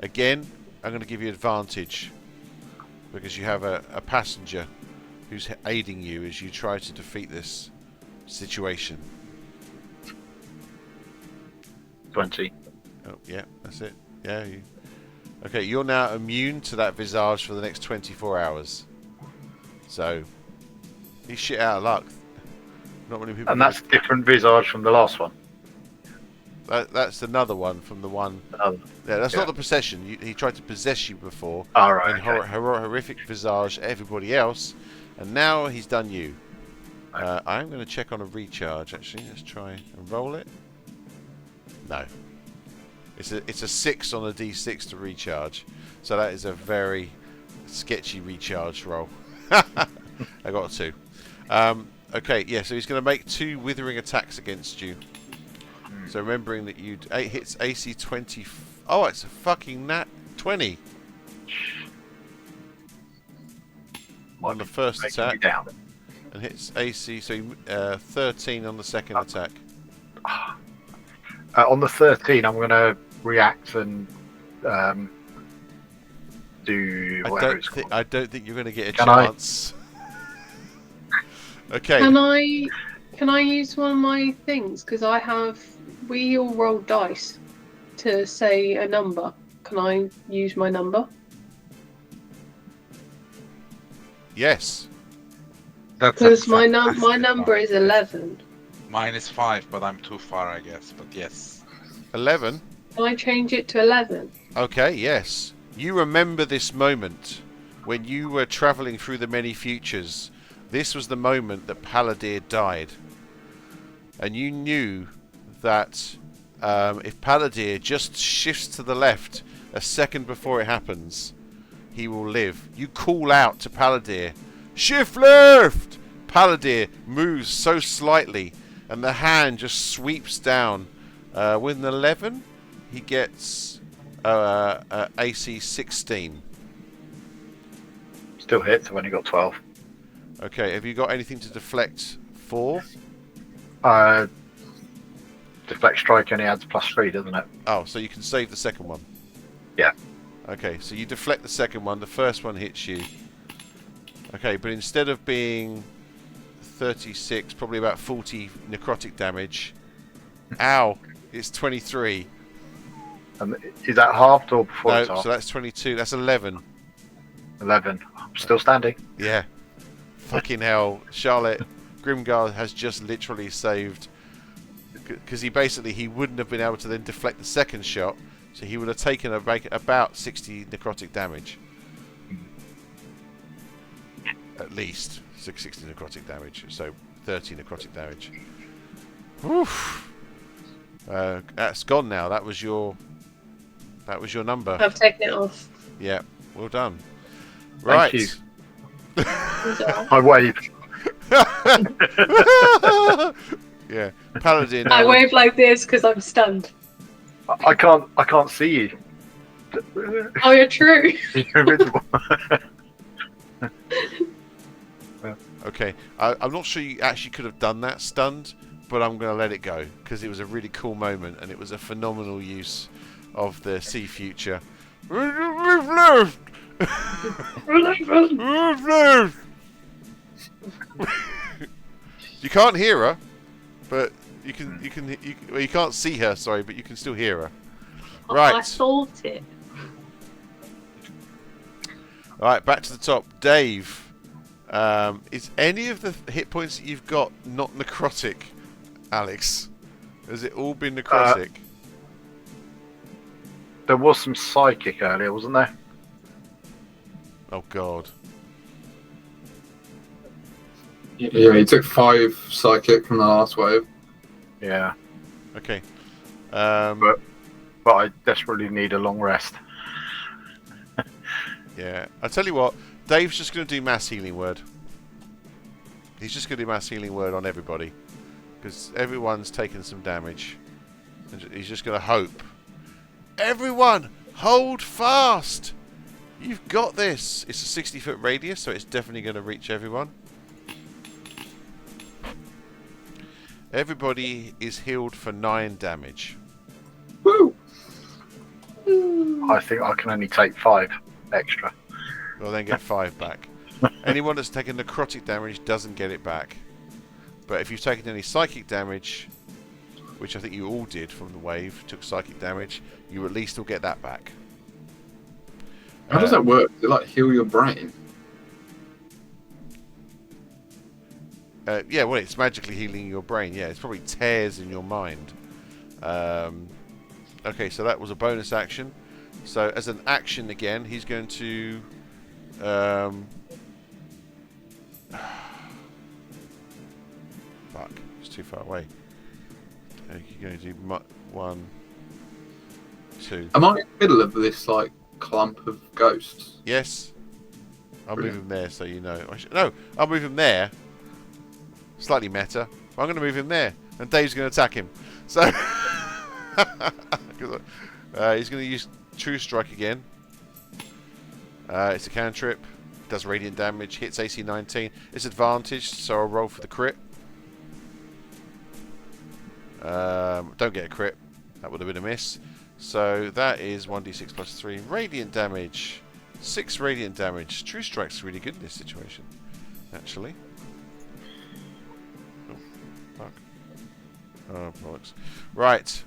Again, I'm going to give you advantage because you have a passenger who's aiding you as you try to defeat this situation. 20. Oh, yeah, that's it. Yeah. Okay, you're now immune to that visage for the next 24 hours. So, he's shit out of luck. Not many people. And that's different visage from the last one. That's another one from the one. Yeah, that's not the possession. He tried to possess you before. All right. In horrific visage, everybody else, and now he's done you. I'm going to check on a recharge. Actually, let's try and roll it. No. It's a 6 on a D6 to recharge, so that is a very sketchy recharge roll. I got a 2. Okay, yeah. So he's going to make 2 withering attacks against you. So remembering that you hits AC 20. Oh, it's a fucking nat 20 on the first attack, and hits AC 13 on the second attack. On the 13, I'm going to react and do whatever it's called. I don't think you're going to get a chance. Okay. Can I use one of my things? Because we all roll dice to say a number. Can I use my number? Yes. Because my number is 11. Mine is 5, but I'm too far, I guess. But yes. 11? Can I change it to 11? Okay, yes. You remember this moment when you were travelling through the many futures. This was the moment that Palladir died. And you knew that if Palladir just shifts to the left a second before it happens, he will live. You call out to Palladir, "Shift left!" Palladir moves so slightly, and the hand just sweeps down. With an 11, he gets AC 16. Still hits. I've only got 12. Okay, have you got anything to deflect for? Deflect strike only adds +3, doesn't it? Oh, so you can save the second one. Yeah. Okay, so you deflect the second one. The first one hits you. Okay, but instead of being 36, probably about 40 necrotic damage. Ow! It's 23. Is that halved or before it's No, halved? so that's 22. That's 11. 11. I'm still standing. Yeah. Fucking hell. Charlotte, Grimgar has just literally saved... Because he wouldn't have been able to then deflect the second shot, so he would have taken about 60 necrotic damage. At least 60 necrotic damage, so 30 necrotic damage. Oof. That's gone now. That was your number. I've taken it off. Yeah, well done. Thank Right. you. I wave. Yeah, Paladin. I wave like this because I'm stunned. I can't see you. Oh, you're true. You're invisible. Okay, I'm not sure you actually could have done that stunned, but I'm going to let it go because it was a really cool moment and it was a phenomenal use of the sea future. We've left. We've left. You can't hear her, but you can't see her. Sorry, but you can still hear her. Right. I thought it. All right, back to the top. Dave, is any of the hit points that you've got not necrotic, Alex? Has it all been necrotic? There was some psychic earlier, wasn't there? Oh, God. Yeah, he took 5 psychic from the last wave. Yeah. Okay. But I desperately need a long rest. Yeah. I'll tell you what. Dave's just going to do mass healing word. He's just going to do mass healing word on everybody. Because everyone's taken some damage. And he's just going to hope. Everyone, hold fast! You've got this! It's a 60-foot radius, so it's definitely going to reach everyone. Everybody is healed for 9 damage. Ooh. I think I can only take 5 extra. Well, then get 5 back. Anyone that's taken necrotic damage doesn't get it back. But if you've taken any psychic damage, which I think you all did from the wave, took psychic damage, you at least will get that back. How does that work? Does it like heal your brain? Yeah, well, it's magically healing your brain. Yeah, it's probably tears in your mind. Okay, so that was a bonus action. So as an action again, he's going to... fuck, it's too far away. You're going to do 1, 2. Am I in the middle of this like clump of ghosts? Yes. I'll move Brilliant. him there so you know. No, I'll move him there. Slightly meta. I'm going to move him there. And Dave's going to attack him. So... he's going to use True Strike again. It's a cantrip. Does radiant damage. Hits AC 19. It's advantaged, so I'll roll for the crit. Don't get a crit. That would have been a miss. So that is 1d6 plus 3 radiant damage. 6 radiant damage. True Strike's really good in this situation, actually. Oh, fuck. Oh, bollocks. Right.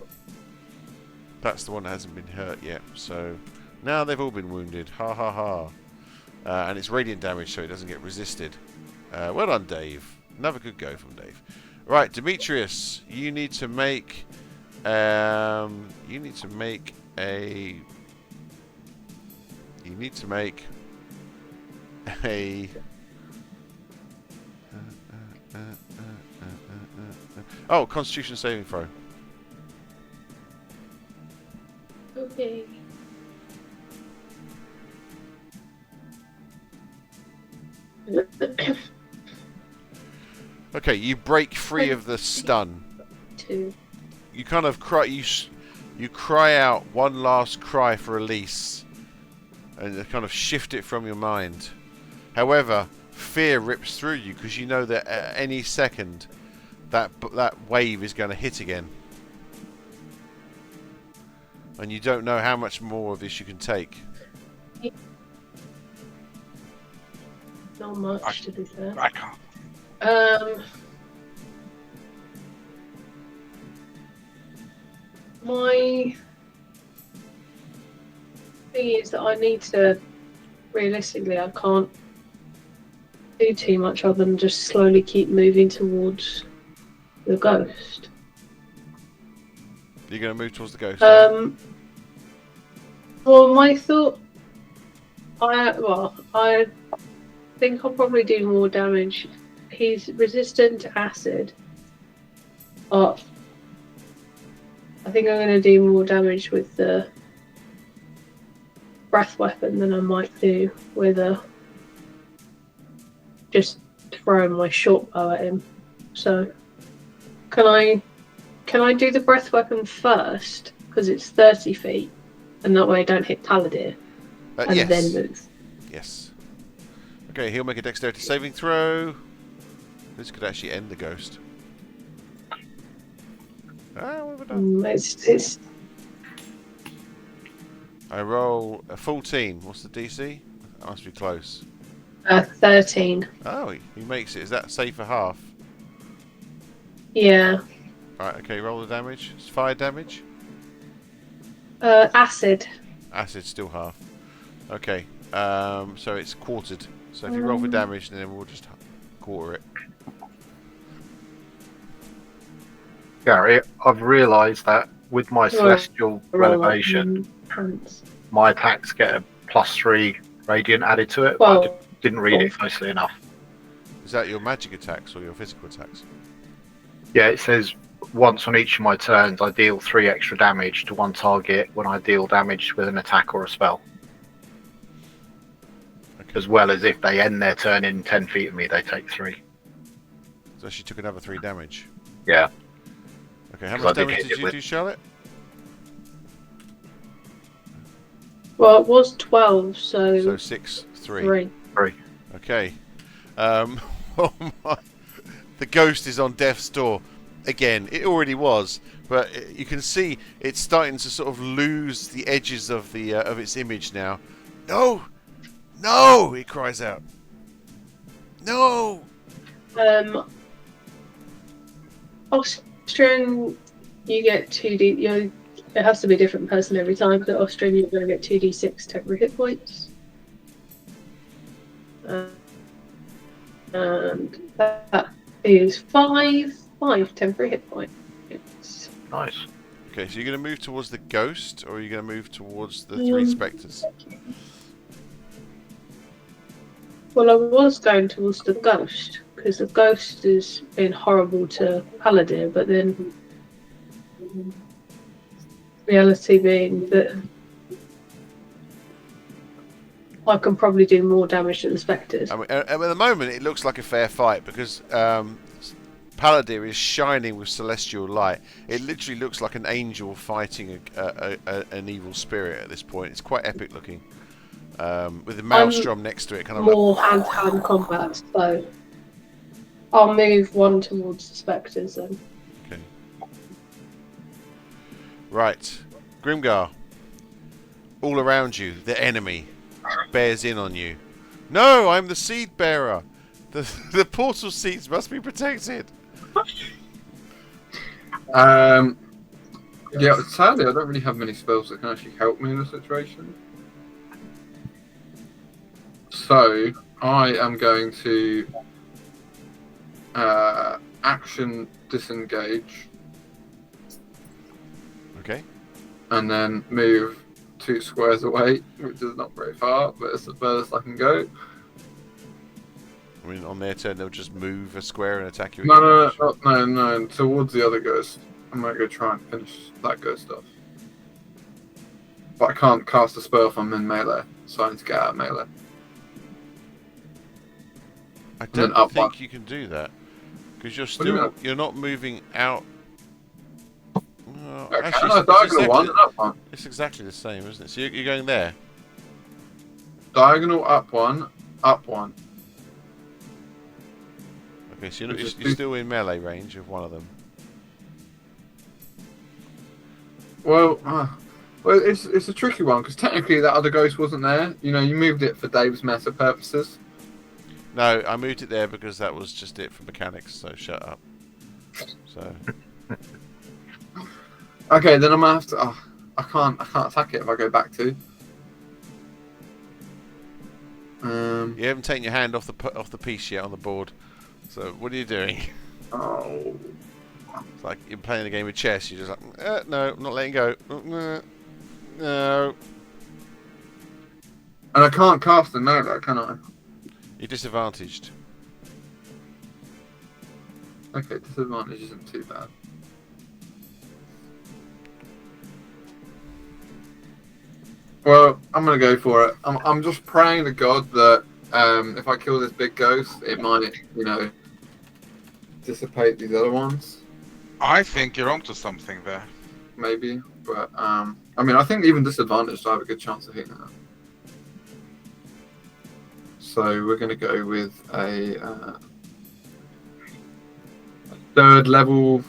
That's the one that hasn't been hurt yet. So now they've all been wounded. Ha ha ha. And it's radiant damage, so it doesn't get resisted. Well done, Dave. Another good go from Dave. Right, Demetrius, you need to make a. You need to make a. Oh, Constitution saving throw. Okay. Okay, you break free of the stun. 2. You kind of cry. You cry out one last cry for release, and kind of shift it from your mind. However, fear rips through you because you know that at any second, that wave is going to hit again, and you don't know how much more of this you can take. Not much, to be fair. I can't. My thing is that I need to, realistically, I can't do too much other than just slowly keep moving towards the ghost. You're going to move towards the ghost. Well, my thought, I think I'll probably do more damage. He's resistant to acid, but I think I'm going to do more damage with the breath weapon than I might do with just throwing my short bow at him. So, can I do the breath weapon first because it's 30 feet, and that way I don't hit Taladir, and yes. then move. Yes. Okay, he'll make a dexterity saving throw. This could actually end the ghost. Ah, what have I done? It's I roll a 14. What's the DC? That must be close. 13. Oh, he makes it. Is that safe for half? Yeah. Alright, okay, roll the damage. It's fire damage. Acid. Acid, still half. Okay, so it's quartered. So if you roll for damage, then we'll just quarter it. Gary, I've realised that with my celestial renovation, my attacks get a +3 radiant added to it. Well, I didn't read it closely enough. Is that your magic attacks or your physical attacks? Yeah, it says once on each of my turns I deal 3 extra damage to one target when I deal damage with an attack or a spell. Okay. As well as if they end their turn in 10 feet of me, they take 3. So she took another 3 damage. Yeah. Okay, how 'Cause much I did damage hit did it you with- do, Charlotte? Well, it was 12, So so 6, 3. 3. 3. Okay. Oh my. The ghost is on death's door. again. It already was, but you can see it's starting to sort of lose the edges of the of its image now. No, no! It cries out. No. Austrian, you get 2d. It has to be a different person every time. But Austrian, you're going to get 2d6 temporary hit points. And that is five temporary hit points. Nice. Okay, so you're going to move towards the ghost, or are you going to move towards the three spectres? Well, I was going towards the ghost, because the ghost has been horrible to Paladin, but then reality being that I can probably do more damage to the spectres. I mean, at the moment, it looks like a fair fight because Paladin is shining with celestial light. It literally looks like an angel fighting an evil spirit at this point. It's quite epic looking. With the maelstrom next to it, kind of more hand-to-hand combat, so I'll move one towards the spectres then. Okay. Right, Grimgar. All around you, the enemy bears in on you. No, I'm the seed bearer. The portal seeds must be protected. Yeah, sadly, I don't really have many spells that can actually help me in the situation. So I am going to action disengage. Okay. And then move 2 squares away, which is not very far, but it's the furthest I can go. I mean, on their turn, they'll just move a square and attack you. No, towards the other ghost. I'm going to go try and finish that ghost off. But I can't cast a spell if I'm in melee, so I need to get out of melee. I don't think you can do that because you're not moving out. Well, actually, diagonal one and up one. It's exactly the same, isn't it? So you're going there. Diagonal up one, up one. Okay, so you're still in melee range of one of them. Well, it's a tricky one because technically that other ghost wasn't there. You know, you moved it for Dave's meta purposes. No, I moved it there because that was just it for mechanics. So shut up. So. Okay, then I'm gonna have to. I can't attack it if I go back to. You haven't taken your hand off the piece yet on the board. So what are you doing? Oh. It's like you're playing a game of chess. You're just like, no, I'm not letting go. No. And I can't cast a melee, can I? You're disadvantaged. Okay, disadvantage isn't too bad. Well, I'm gonna go for it. I'm just praying to God that if I kill this big ghost, it might, dissipate these other ones. I think you're onto something there. Maybe, but I mean, I think even disadvantaged, I have a good chance of hitting that. So we're gonna go with a 3rd level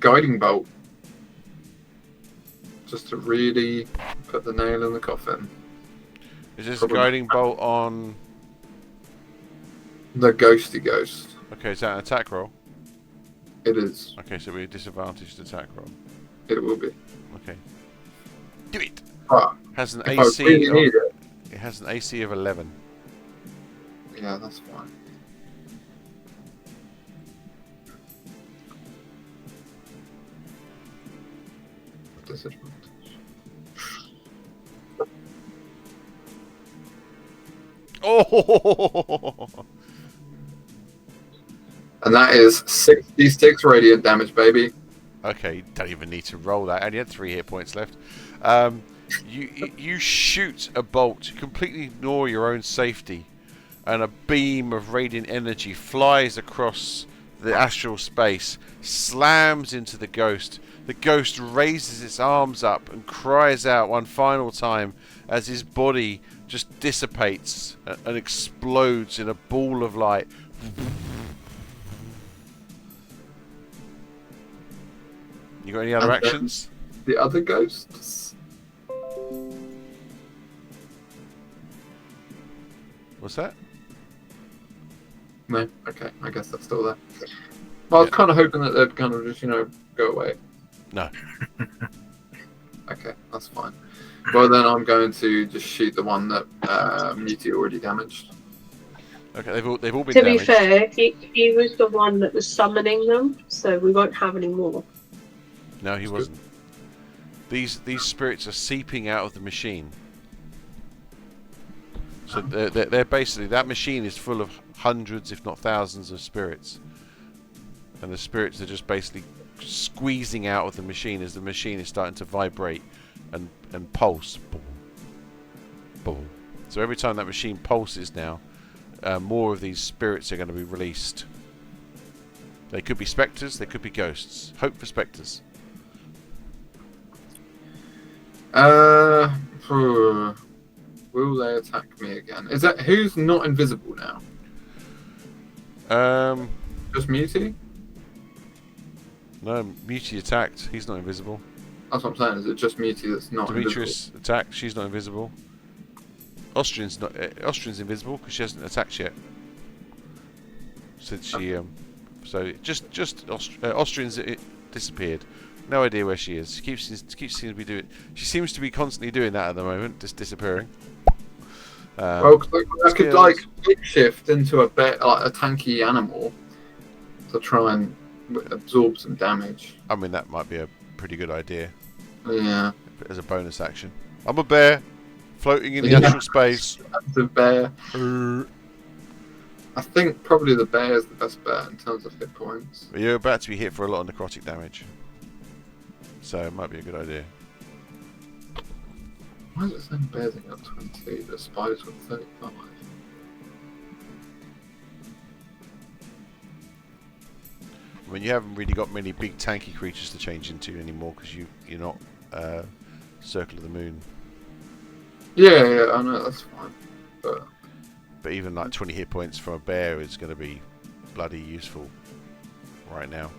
guiding bolt, just to really put the nail in the coffin. Is this a guiding bolt on the ghosty ghost? Okay, is that an attack roll? It is. Okay, so we're disadvantaged attack roll. It will be. Okay. Do it. Ah, Has an if AC. I really need it. It has an AC of 11. Yeah, that's fine. Disadvantage. Oh! And that is 66 radiant damage, baby. Okay, you don't even need to roll that. I only had 3 hit points left. You shoot a bolt, you completely ignore your own safety, and a beam of radiant energy flies across the astral space, slams into the ghost. The ghost raises its arms up and cries out one final time as his body just dissipates and explodes in a ball of light. You got any other And then actions? The other ghosts. What's that? No. Okay. I guess that's still there. Well, I was Yeah. kind of hoping that they'd kind of just go away. No. Okay, that's fine. Well, then I'm going to just shoot the one that Muti already damaged. Okay, they've all been To damaged. be fair, he was the one that was summoning them, so we won't have any more. No, he That's wasn't. These spirits are seeping out of the machine. So they're basically, that machine is full of hundreds, if not thousands, of spirits, and the spirits are just basically squeezing out of the machine as the machine is starting to vibrate and pulse. Boom, boom. So every time that machine pulses now, more of these spirits are going to be released. They could be spectres, they could be ghosts. Hope for spectres. Will they attack me again? Is that who's not invisible now? Just Muti? No, Muti attacked. He's not invisible. That's what I'm saying. Is it just Muti that's not Demetrius attacked. She's not invisible. Austrian's not. Austrian's invisible because she hasn't attacked yet. Since she. So just Austrian's disappeared. No idea where she is. She keeps seeming to be doing. She seems to be constantly doing that at the moment, just disappearing. Well, cause I could like shift into a bit like a tanky animal to try and absorb some damage. I mean, that might be a pretty good idea Yeah. as a bonus action. I'm a bear, floating in the astral space. The bear. I think probably the bear is the best bet in terms of hit points. You're about to be hit for a lot of necrotic damage, so it might be a good idea. Why is it saying bears only got 22, but spiders got 35? I mean, you haven't really got many big tanky creatures to change into anymore because you're not Circle of the Moon. Yeah, I know, that's fine. But even like 20 hit points from a bear is going to be bloody useful right now.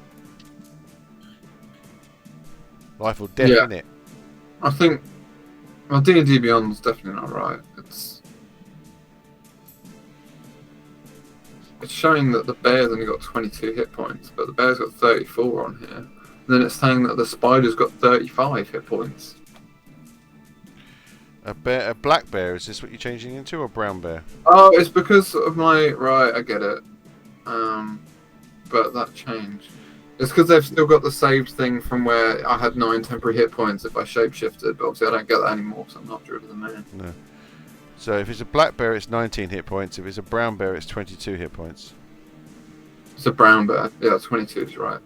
Life or death, Yeah. innit? I think well, D&D Beyond's definitely not right. It's showing that the bear's only got 22 hit points, but the bear's got 34 on here. And then it's saying that the spider's got 35 hit points. A black bear, is this what you're changing into, or brown bear? Oh, it's because of my... Right, I get it. But that changed. It's because they've still got the saved thing from where I had 9 temporary hit points if I shapeshifted, but obviously I don't get that anymore because I'm not Druid of the Moon. No. So if it's a black bear, it's 19 hit points. If it's a brown bear, it's 22 hit points. It's a brown bear. Yeah, 22 is right.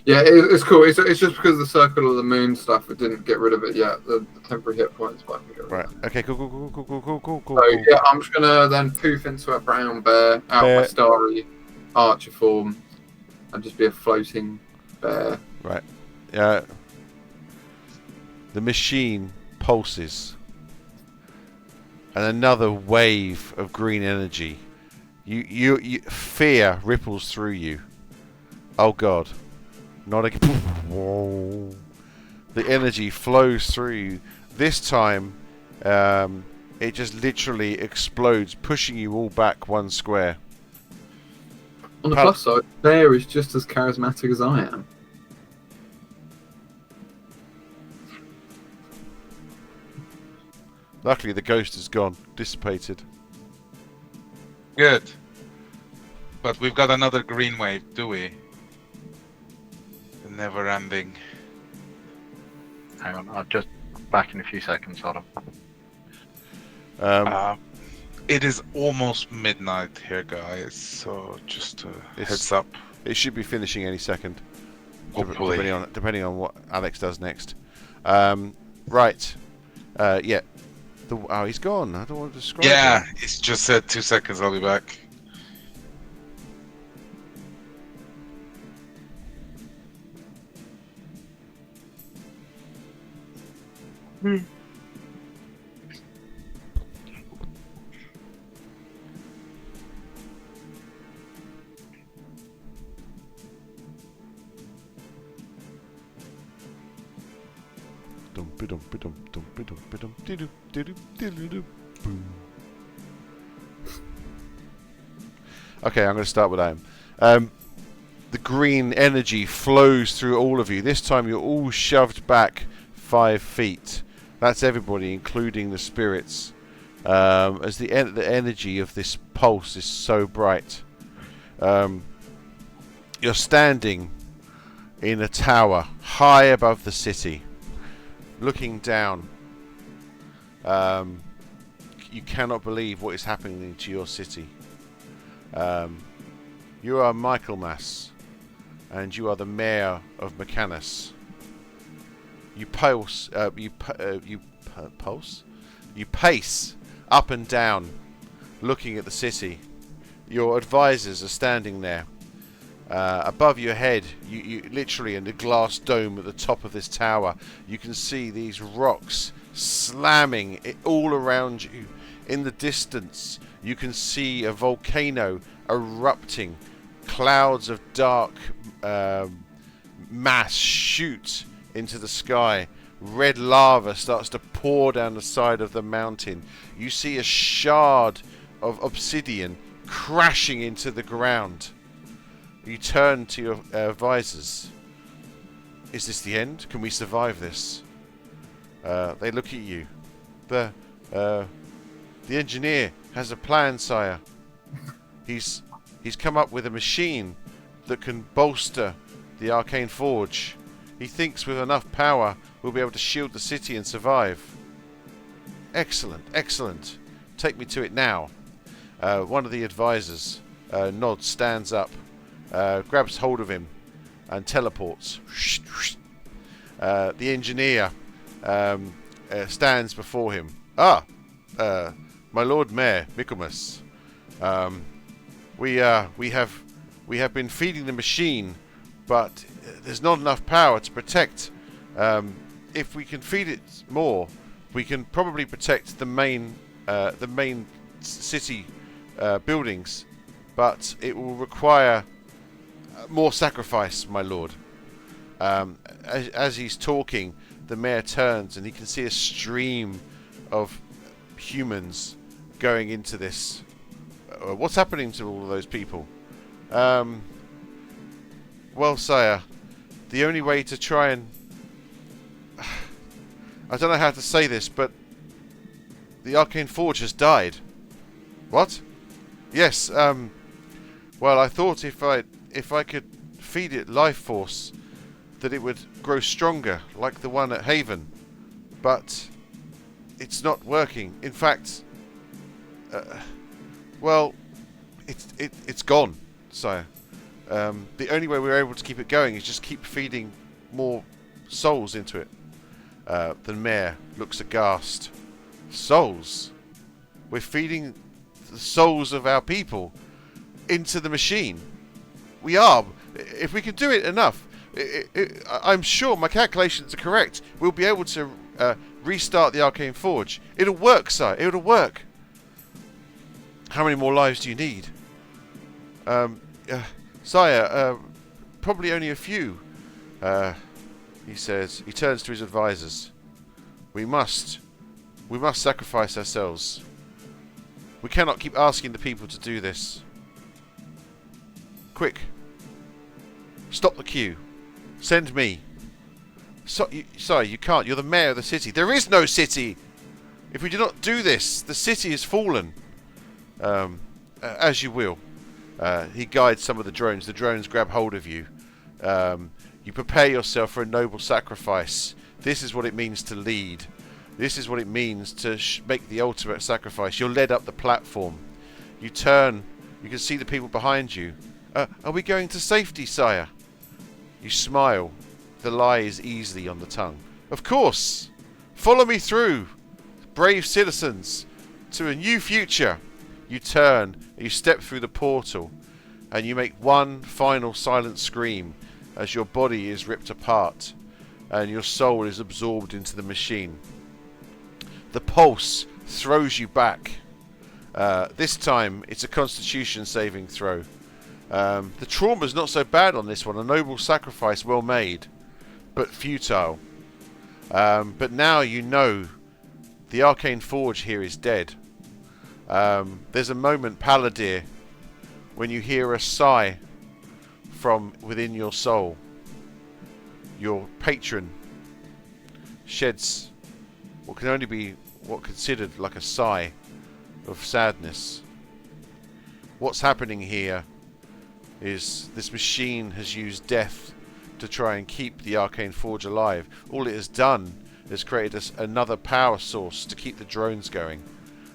Yeah, it's cool. It's just because of the Circle of the Moon stuff, it didn't get rid of it yet. The temporary hit points, but I can get rid Right. of it. Okay. Cool. So yeah, I'm just gonna then poof into a brown bear out my starry archer form, and just be a floating bear. Right. The machine pulses, and another wave of green energy. You fear ripples through you. Oh God. Not again. Whoa. The energy flows through you. This time, it just literally explodes, pushing you all back one square. On the plus side, bear is just as charismatic as I am. Luckily, the ghost is gone, dissipated. Good. But we've got another green wave, do we? The never ending. Hang on, I'll just back in a few seconds, hold on. It is almost midnight here, guys, so just a heads up. It should be finishing any second. Hopefully. Depending on what Alex does next. Right. Yeah. Oh, he's gone. I don't want to describe Yeah, him. it's just said 2 seconds, I'll be back. Okay, I'm going to start with aim. The green energy flows through all of you. This time you're all shoved back 5 feet. That's everybody, including the spirits. As the energy of this pulse is so bright. You're standing in a tower high above the city, looking down. You cannot believe what is happening to your city. You are Michaelmas, and you are the mayor of Mechanus. You pulse. You pace up and down, looking at the city. Your advisors are standing there. Above your head, you literally in the glass dome at the top of this tower, you can see these rocks slamming all around you. In the distance, you can see a volcano erupting. Clouds of dark mass shoot into the sky. Red lava starts to pour down the side of the mountain. You see a shard of obsidian crashing into the ground. You turn to your advisors. Is this the end? Can we survive this? They look at you. The engineer has a plan, sire. He's come up with a machine that can bolster the arcane forge. He thinks with enough power we'll be able to shield the city and survive. Excellent, excellent. Take me to it now. One of the advisors nods, stands up, grabs hold of him and teleports. The engineer stands before him. My Lord Mayor, Michaelmas. We have been feeding the machine, but there's not enough power to protect. If we can feed it more, we can probably protect the main city buildings, but it will require more sacrifice, my lord. As he's talking, the mayor turns and he can see a stream of humans going into this. What's happening to all of those people? Well, sire, the only way to try and... I don't know how to say this, but the Arcane Forge has died. What? Yes, well, I thought if I could feed it life force, that it would grow stronger, like the one at Haven. But it's not working. In fact, well, it's gone, sire. The only way we're able to keep it going is just keep feeding more souls into it. The mayor looks aghast. Souls? We're feeding the souls of our people into the machine. We are. If we can do it enough, I'm sure my calculations are correct. We'll be able to restart the Arcane Forge. It'll work, sire. It'll work. How many more lives do you need? Sire, probably only a few. He says. He turns to his advisors. We must sacrifice ourselves. We cannot keep asking the people to do this. Quick. Stop the queue. Send me. Sorry, you can't. You're the mayor of the city. There is no city! If we do not do this, the city has fallen. As you will. He guides some of the drones. The drones grab hold of you. You prepare yourself for a noble sacrifice. This is what it means to lead. This is what it means to make the ultimate sacrifice. You're led up the platform. You turn. You can see the people behind you. Are we going to safety, sire? You smile. The lie is easily on the tongue. Of course. Follow me through, brave citizens, to a new future. You turn. You step through the portal. And you make one final silent scream as your body is ripped apart. And your soul is absorbed into the machine. The pulse throws you back. This time, it's a Constitution saving throw. The trauma's not so bad on this one. A noble sacrifice well made, but futile. But now you know the Arcane Forge here is dead. There's a moment, Palladir, when you hear a sigh from within your soul. Your patron sheds what can only be considered like a sigh of sadness. What's happening here is this machine has used death to try and keep the Arcane Forge alive. All it has done is created another power source to keep the drones going.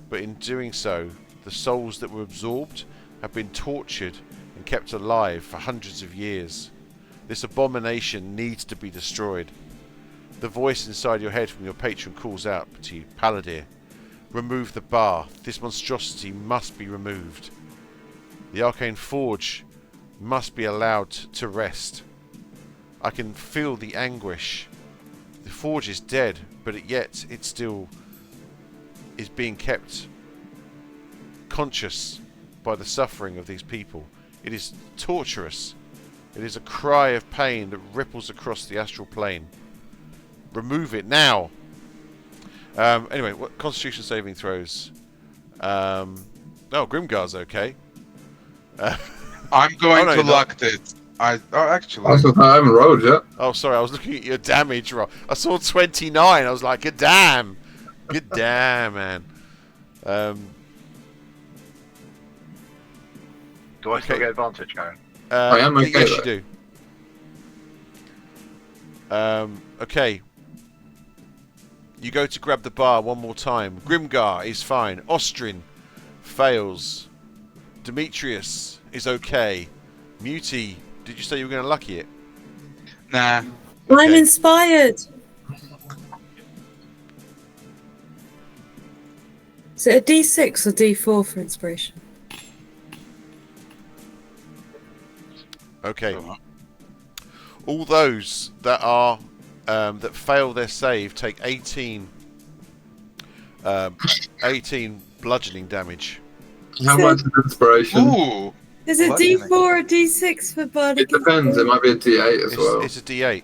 But in doing so, the souls that were absorbed have been tortured and kept alive for hundreds of years. This abomination needs to be destroyed. The voice inside your head from your patron calls out to you, Palladir, remove the bar. This monstrosity must be removed. The Arcane Forge must be allowed to rest. I can feel the anguish. The forge is dead, but yet it still is being kept conscious by the suffering of these people. It is torturous. It is a cry of pain that ripples across the astral plane. Remove it now. Anyway, what Constitution saving throws? Oh, Grimgar's okay. I'm going no, to you're lock it. Actually, I haven't rolled yet. Oh, sorry, I was looking at your damage roll. I saw 29. I was like, good damn. Good damn, man. Do I still get advantage going? I am okay yes, though. you do. Okay. You go to grab the bar one more time. Grimgar is fine. Ostrin fails. Demetrius is okay. Muti, did you say you were going to lucky it? nah. I'm Okay. inspired. Is it a D6 or D4 for inspiration? Okay. All those that are that fail their save take 18 bludgeoning damage. How much is inspiration? Ooh. Is it Bludgeoning. D4 or D6 for bardic? It depends. It might be a D8 as well. It's a D8.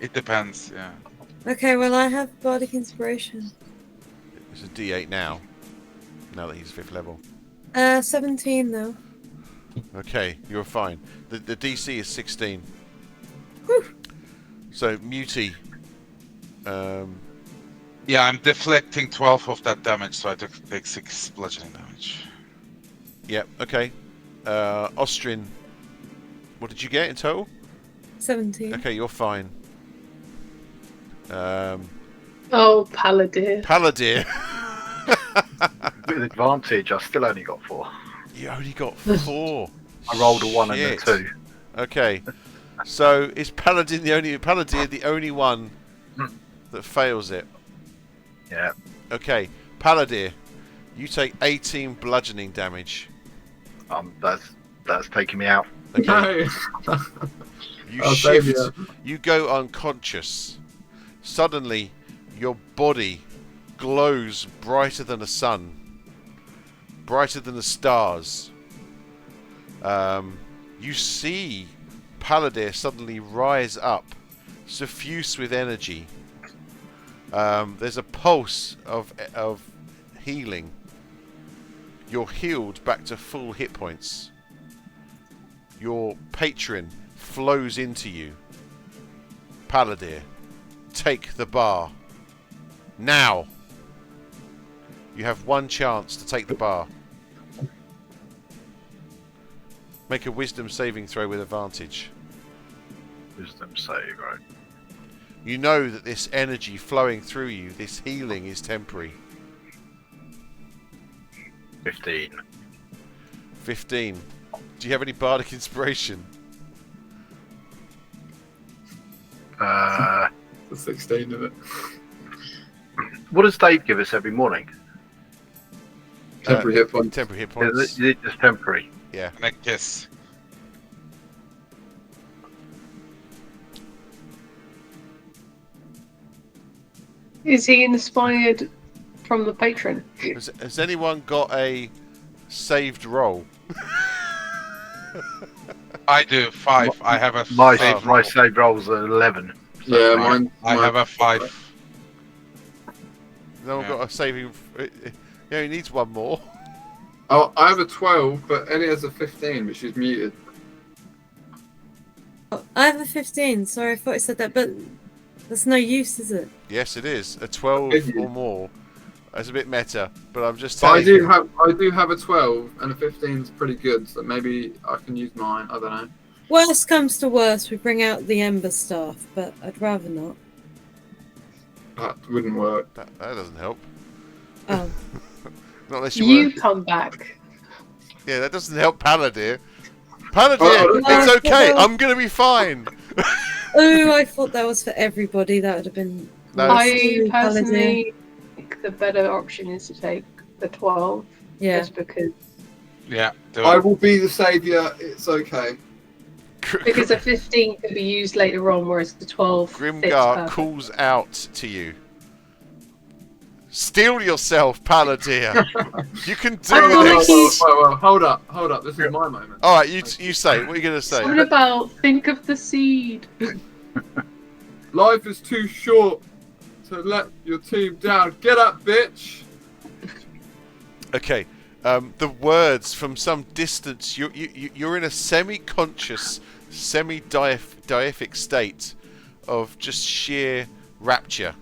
It depends. Yeah. Okay, well I have bardic inspiration. It's a D8 now. Now that he's 5th level. 17 though. Okay, you're fine. The DC is 16. Whew. So Muti. Yeah, I'm deflecting 12 of that damage, so I take 6 bludgeoning damage. Yep. Okay. Ostrin. What did you get in total? 17. Okay, you're fine. Oh, Palladir. Palladir. With advantage, I still only got 4. You only got 4. I rolled a 1 and a Shit. 2. Okay. So is Palladir the only one that fails it? Yeah. Okay. Palladir, you take 18 bludgeoning damage. That's taking me out. Okay. No. You I'll save shift. you. You go unconscious. Suddenly, your body glows brighter than the sun, brighter than the stars. You see Palladir suddenly rise up, suffused with energy. There's a pulse of healing. You're healed back to full hit points. Your patron flows into you. Palladir, take the bar. Now! You have one chance to take the bar. Make a wisdom saving throw with advantage. Wisdom save, right? You know that this energy flowing through you, this healing, is temporary. 15. 15. Do you have any bardic inspiration? The 16 of it. What does Dave give us every morning? Temporary hit points. Temporary hit Is points. it just temporary? Yeah. And a kiss. Is he inspired from the patron? Has anyone got a saved roll? I do 5. I have a My save my roll. save rolls are 11. Yeah, I have a 5. No one got a saving. He only needs one more. Oh, I have a 12, but Ellie has a 15, but she's muted. I have a 15. Sorry, I thought I said that, but that's no use, is it? Yes, it is. A 12 or more. That's a bit meta, but I'm just But telling you. I do have a 12, and a 15 is pretty good, so maybe I can use mine. I don't know. Worst comes to worst, we bring out the Ember Staff, but I'd rather not. That wouldn't work. That doesn't help. Oh. Not unless you You were... come back. Yeah, that doesn't help Palladir. Palladir, Oh, it's okay. I'm going to be fine. Oh, I thought that was for everybody. That would have been... No. I personally think the better option is to take the 12. Yeah. Just because. Yeah. I will be the saviour. It's okay. Because a 15 could be used later on, whereas the 12 fits Grimgar perfect. calls out to you. Steel yourself, Palladir. You can do this. Whoa, hold up. This is my moment. All right, you say. What are you going to say? What about think of the seed? Life is too short to let your team down. Get up, bitch. Okay. The words from some distance. You're in a semi-conscious, semi-deific state of just sheer rapture.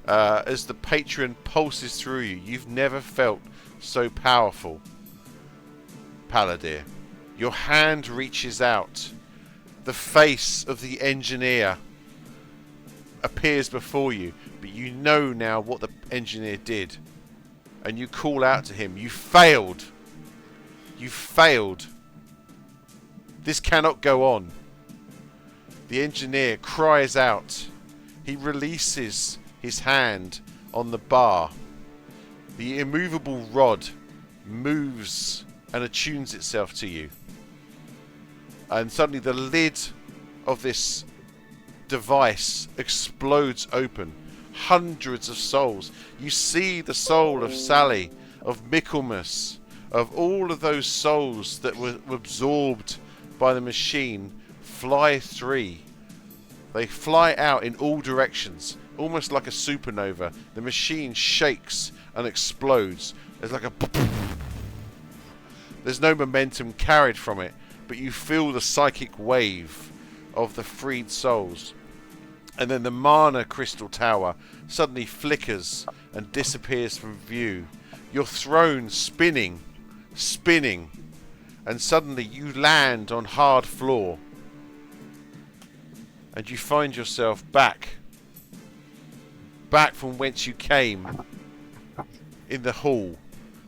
As the patron pulses through you, you've never felt so powerful, Palladir. Your hand reaches out. The face of the engineer appears before you, but you know now what the engineer did. And you call out to him. You failed. You failed. This cannot go on. The engineer cries out. He releases his hand on the bar. The immovable rod moves and attunes itself to you. And suddenly the lid of this device explodes open. Hundreds of souls. You see the soul of Sally, of Michaelmas, of all of those souls that were absorbed by the machine fly free. They fly out in all directions, almost like a supernova. The machine shakes and explodes. There's like a... There's no momentum carried from it, but you feel the psychic wave of the freed souls. And then the mana crystal tower suddenly flickers and disappears from view. Your throne spinning, and suddenly you land on hard floor. And you find yourself back from whence you came, in the hall,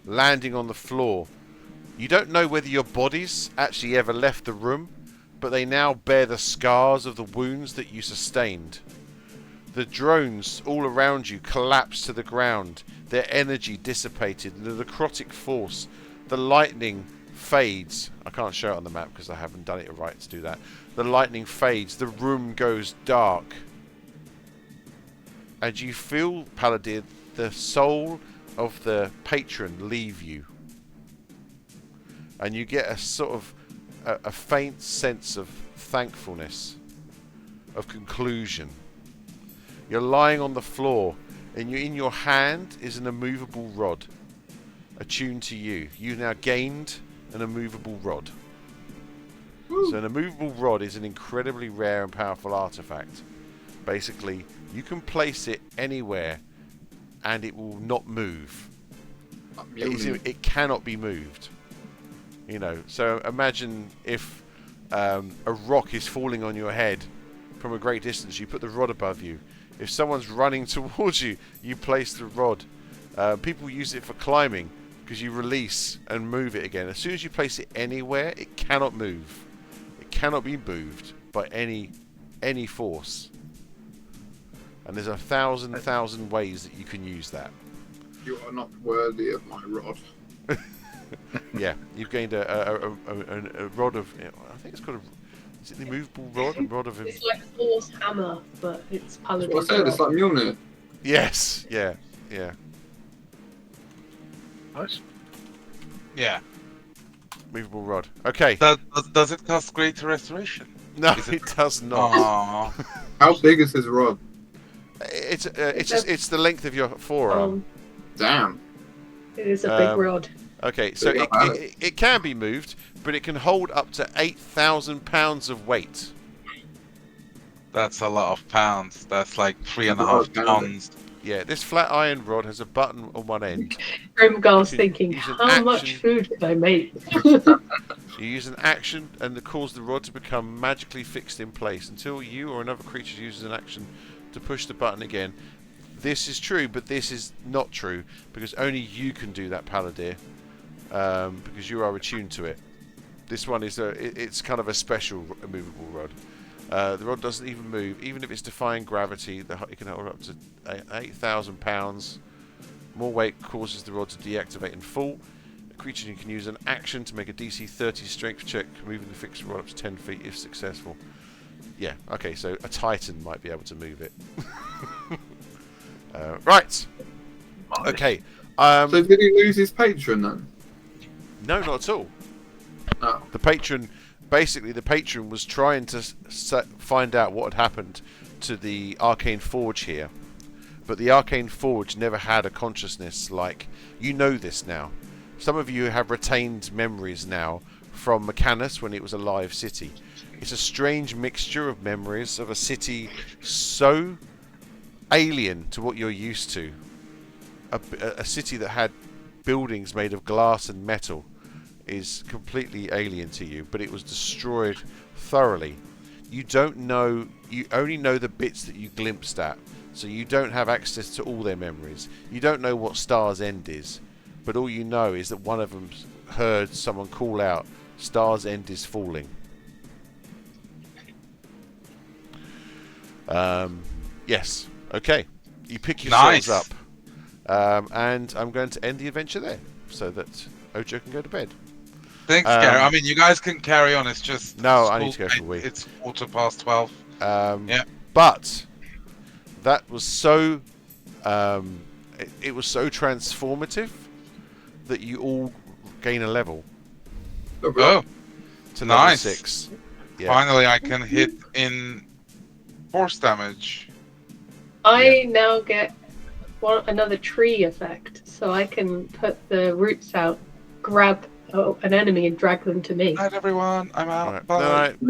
landing on the floor. You don't know whether your bodies actually ever left the room, but they now bear the scars of the wounds that you sustained. The drones all around you collapse to the ground, their energy dissipated, the necrotic force, the lightning fades. I can't show it on the map because I haven't done it right to do that. The lightning fades, the room goes dark. And you feel, Palladir, the soul of the patron leave you. And you get a sort of a faint sense of thankfulness, of conclusion. You're lying on the floor, and in your hand is an immovable rod, attuned to you. You've now gained an immovable rod. Woo. So an immovable rod is an incredibly rare and powerful artifact. Basically, you can place it anywhere, and it will not move. It cannot be moved. You know, so imagine if a rock is falling on your head from a great distance. You put the rod above you. If someone's running towards you, you place the rod. People use it for climbing because you release and move it again. As soon as you place it anywhere, it cannot move. It cannot be moved by any force. And there's 1,000 ways that you can use that. You are not worthy of my rod. Yeah, you've gained a rod of... I think it's called a... Is it the immovable rod? A rod of... It's like Thor's hammer, but it's Paladin. That's what I said, it's like Mjolnir. Yes, yeah. Nice. Yeah. Movable rod. Okay. Does it cost greater restoration? No, it does not. Aww. How big is his rod? It's the length of your forearm. Damn. It is a big rod. Okay, so it can be moved, but it can hold up to 8,000 pounds of weight. That's a lot of pounds. That's like 3.5 tons. Yeah, this flat iron rod has a button on one end. Grimgar's You can thinking, use an how much action- food did I make? You use an action and cause the rod to become magically fixed in place until you or another creature uses an action to push the button again. This is true, but this is not true because only you can do that, Palladir, because you are attuned to it. This one is it's kind of a special movable rod. The rod doesn't even move, even if it's defying gravity. It can hold up to 8,000 pounds. More weight causes the rod to deactivate and fall. A creature can use an action to make a DC 30 strength check, moving the fixed rod up to 10 feet if successful. Yeah, okay, so a Titan might be able to move it. Right. Okay. So did he lose his patron then? No, not at all. Oh. The patron was trying to find out what had happened to the Arcane Forge here. But the Arcane Forge never had a consciousness like... You know this now. Some of you have retained memories now from Mechanus when it was a live city. It's a strange mixture of memories of a city so alien to what you're used to. A city that had buildings made of glass and metal is completely alien to you, but it was destroyed thoroughly. You don't know, you only know the bits that you glimpsed at, so you don't have access to all their memories. You don't know what Star's End is, but all you know is that one of them heard someone call out, Star's End is falling. Yes, okay. You pick yourselves up. And I'm going to end the adventure there, so that Ojo can go to bed. Thanks, Gary. I mean, you guys can carry on. It's just... No, I need to go for a wee. It's 12:15. Yeah. But that was so... it was so transformative that you all gain a level Oh, to level nice. 6. Yeah. Finally, I can hit in force damage. I now get another tree effect, so I can put the roots out, grab an enemy and drag them to me. Night, everyone. I'm out. Right. Bye. Night.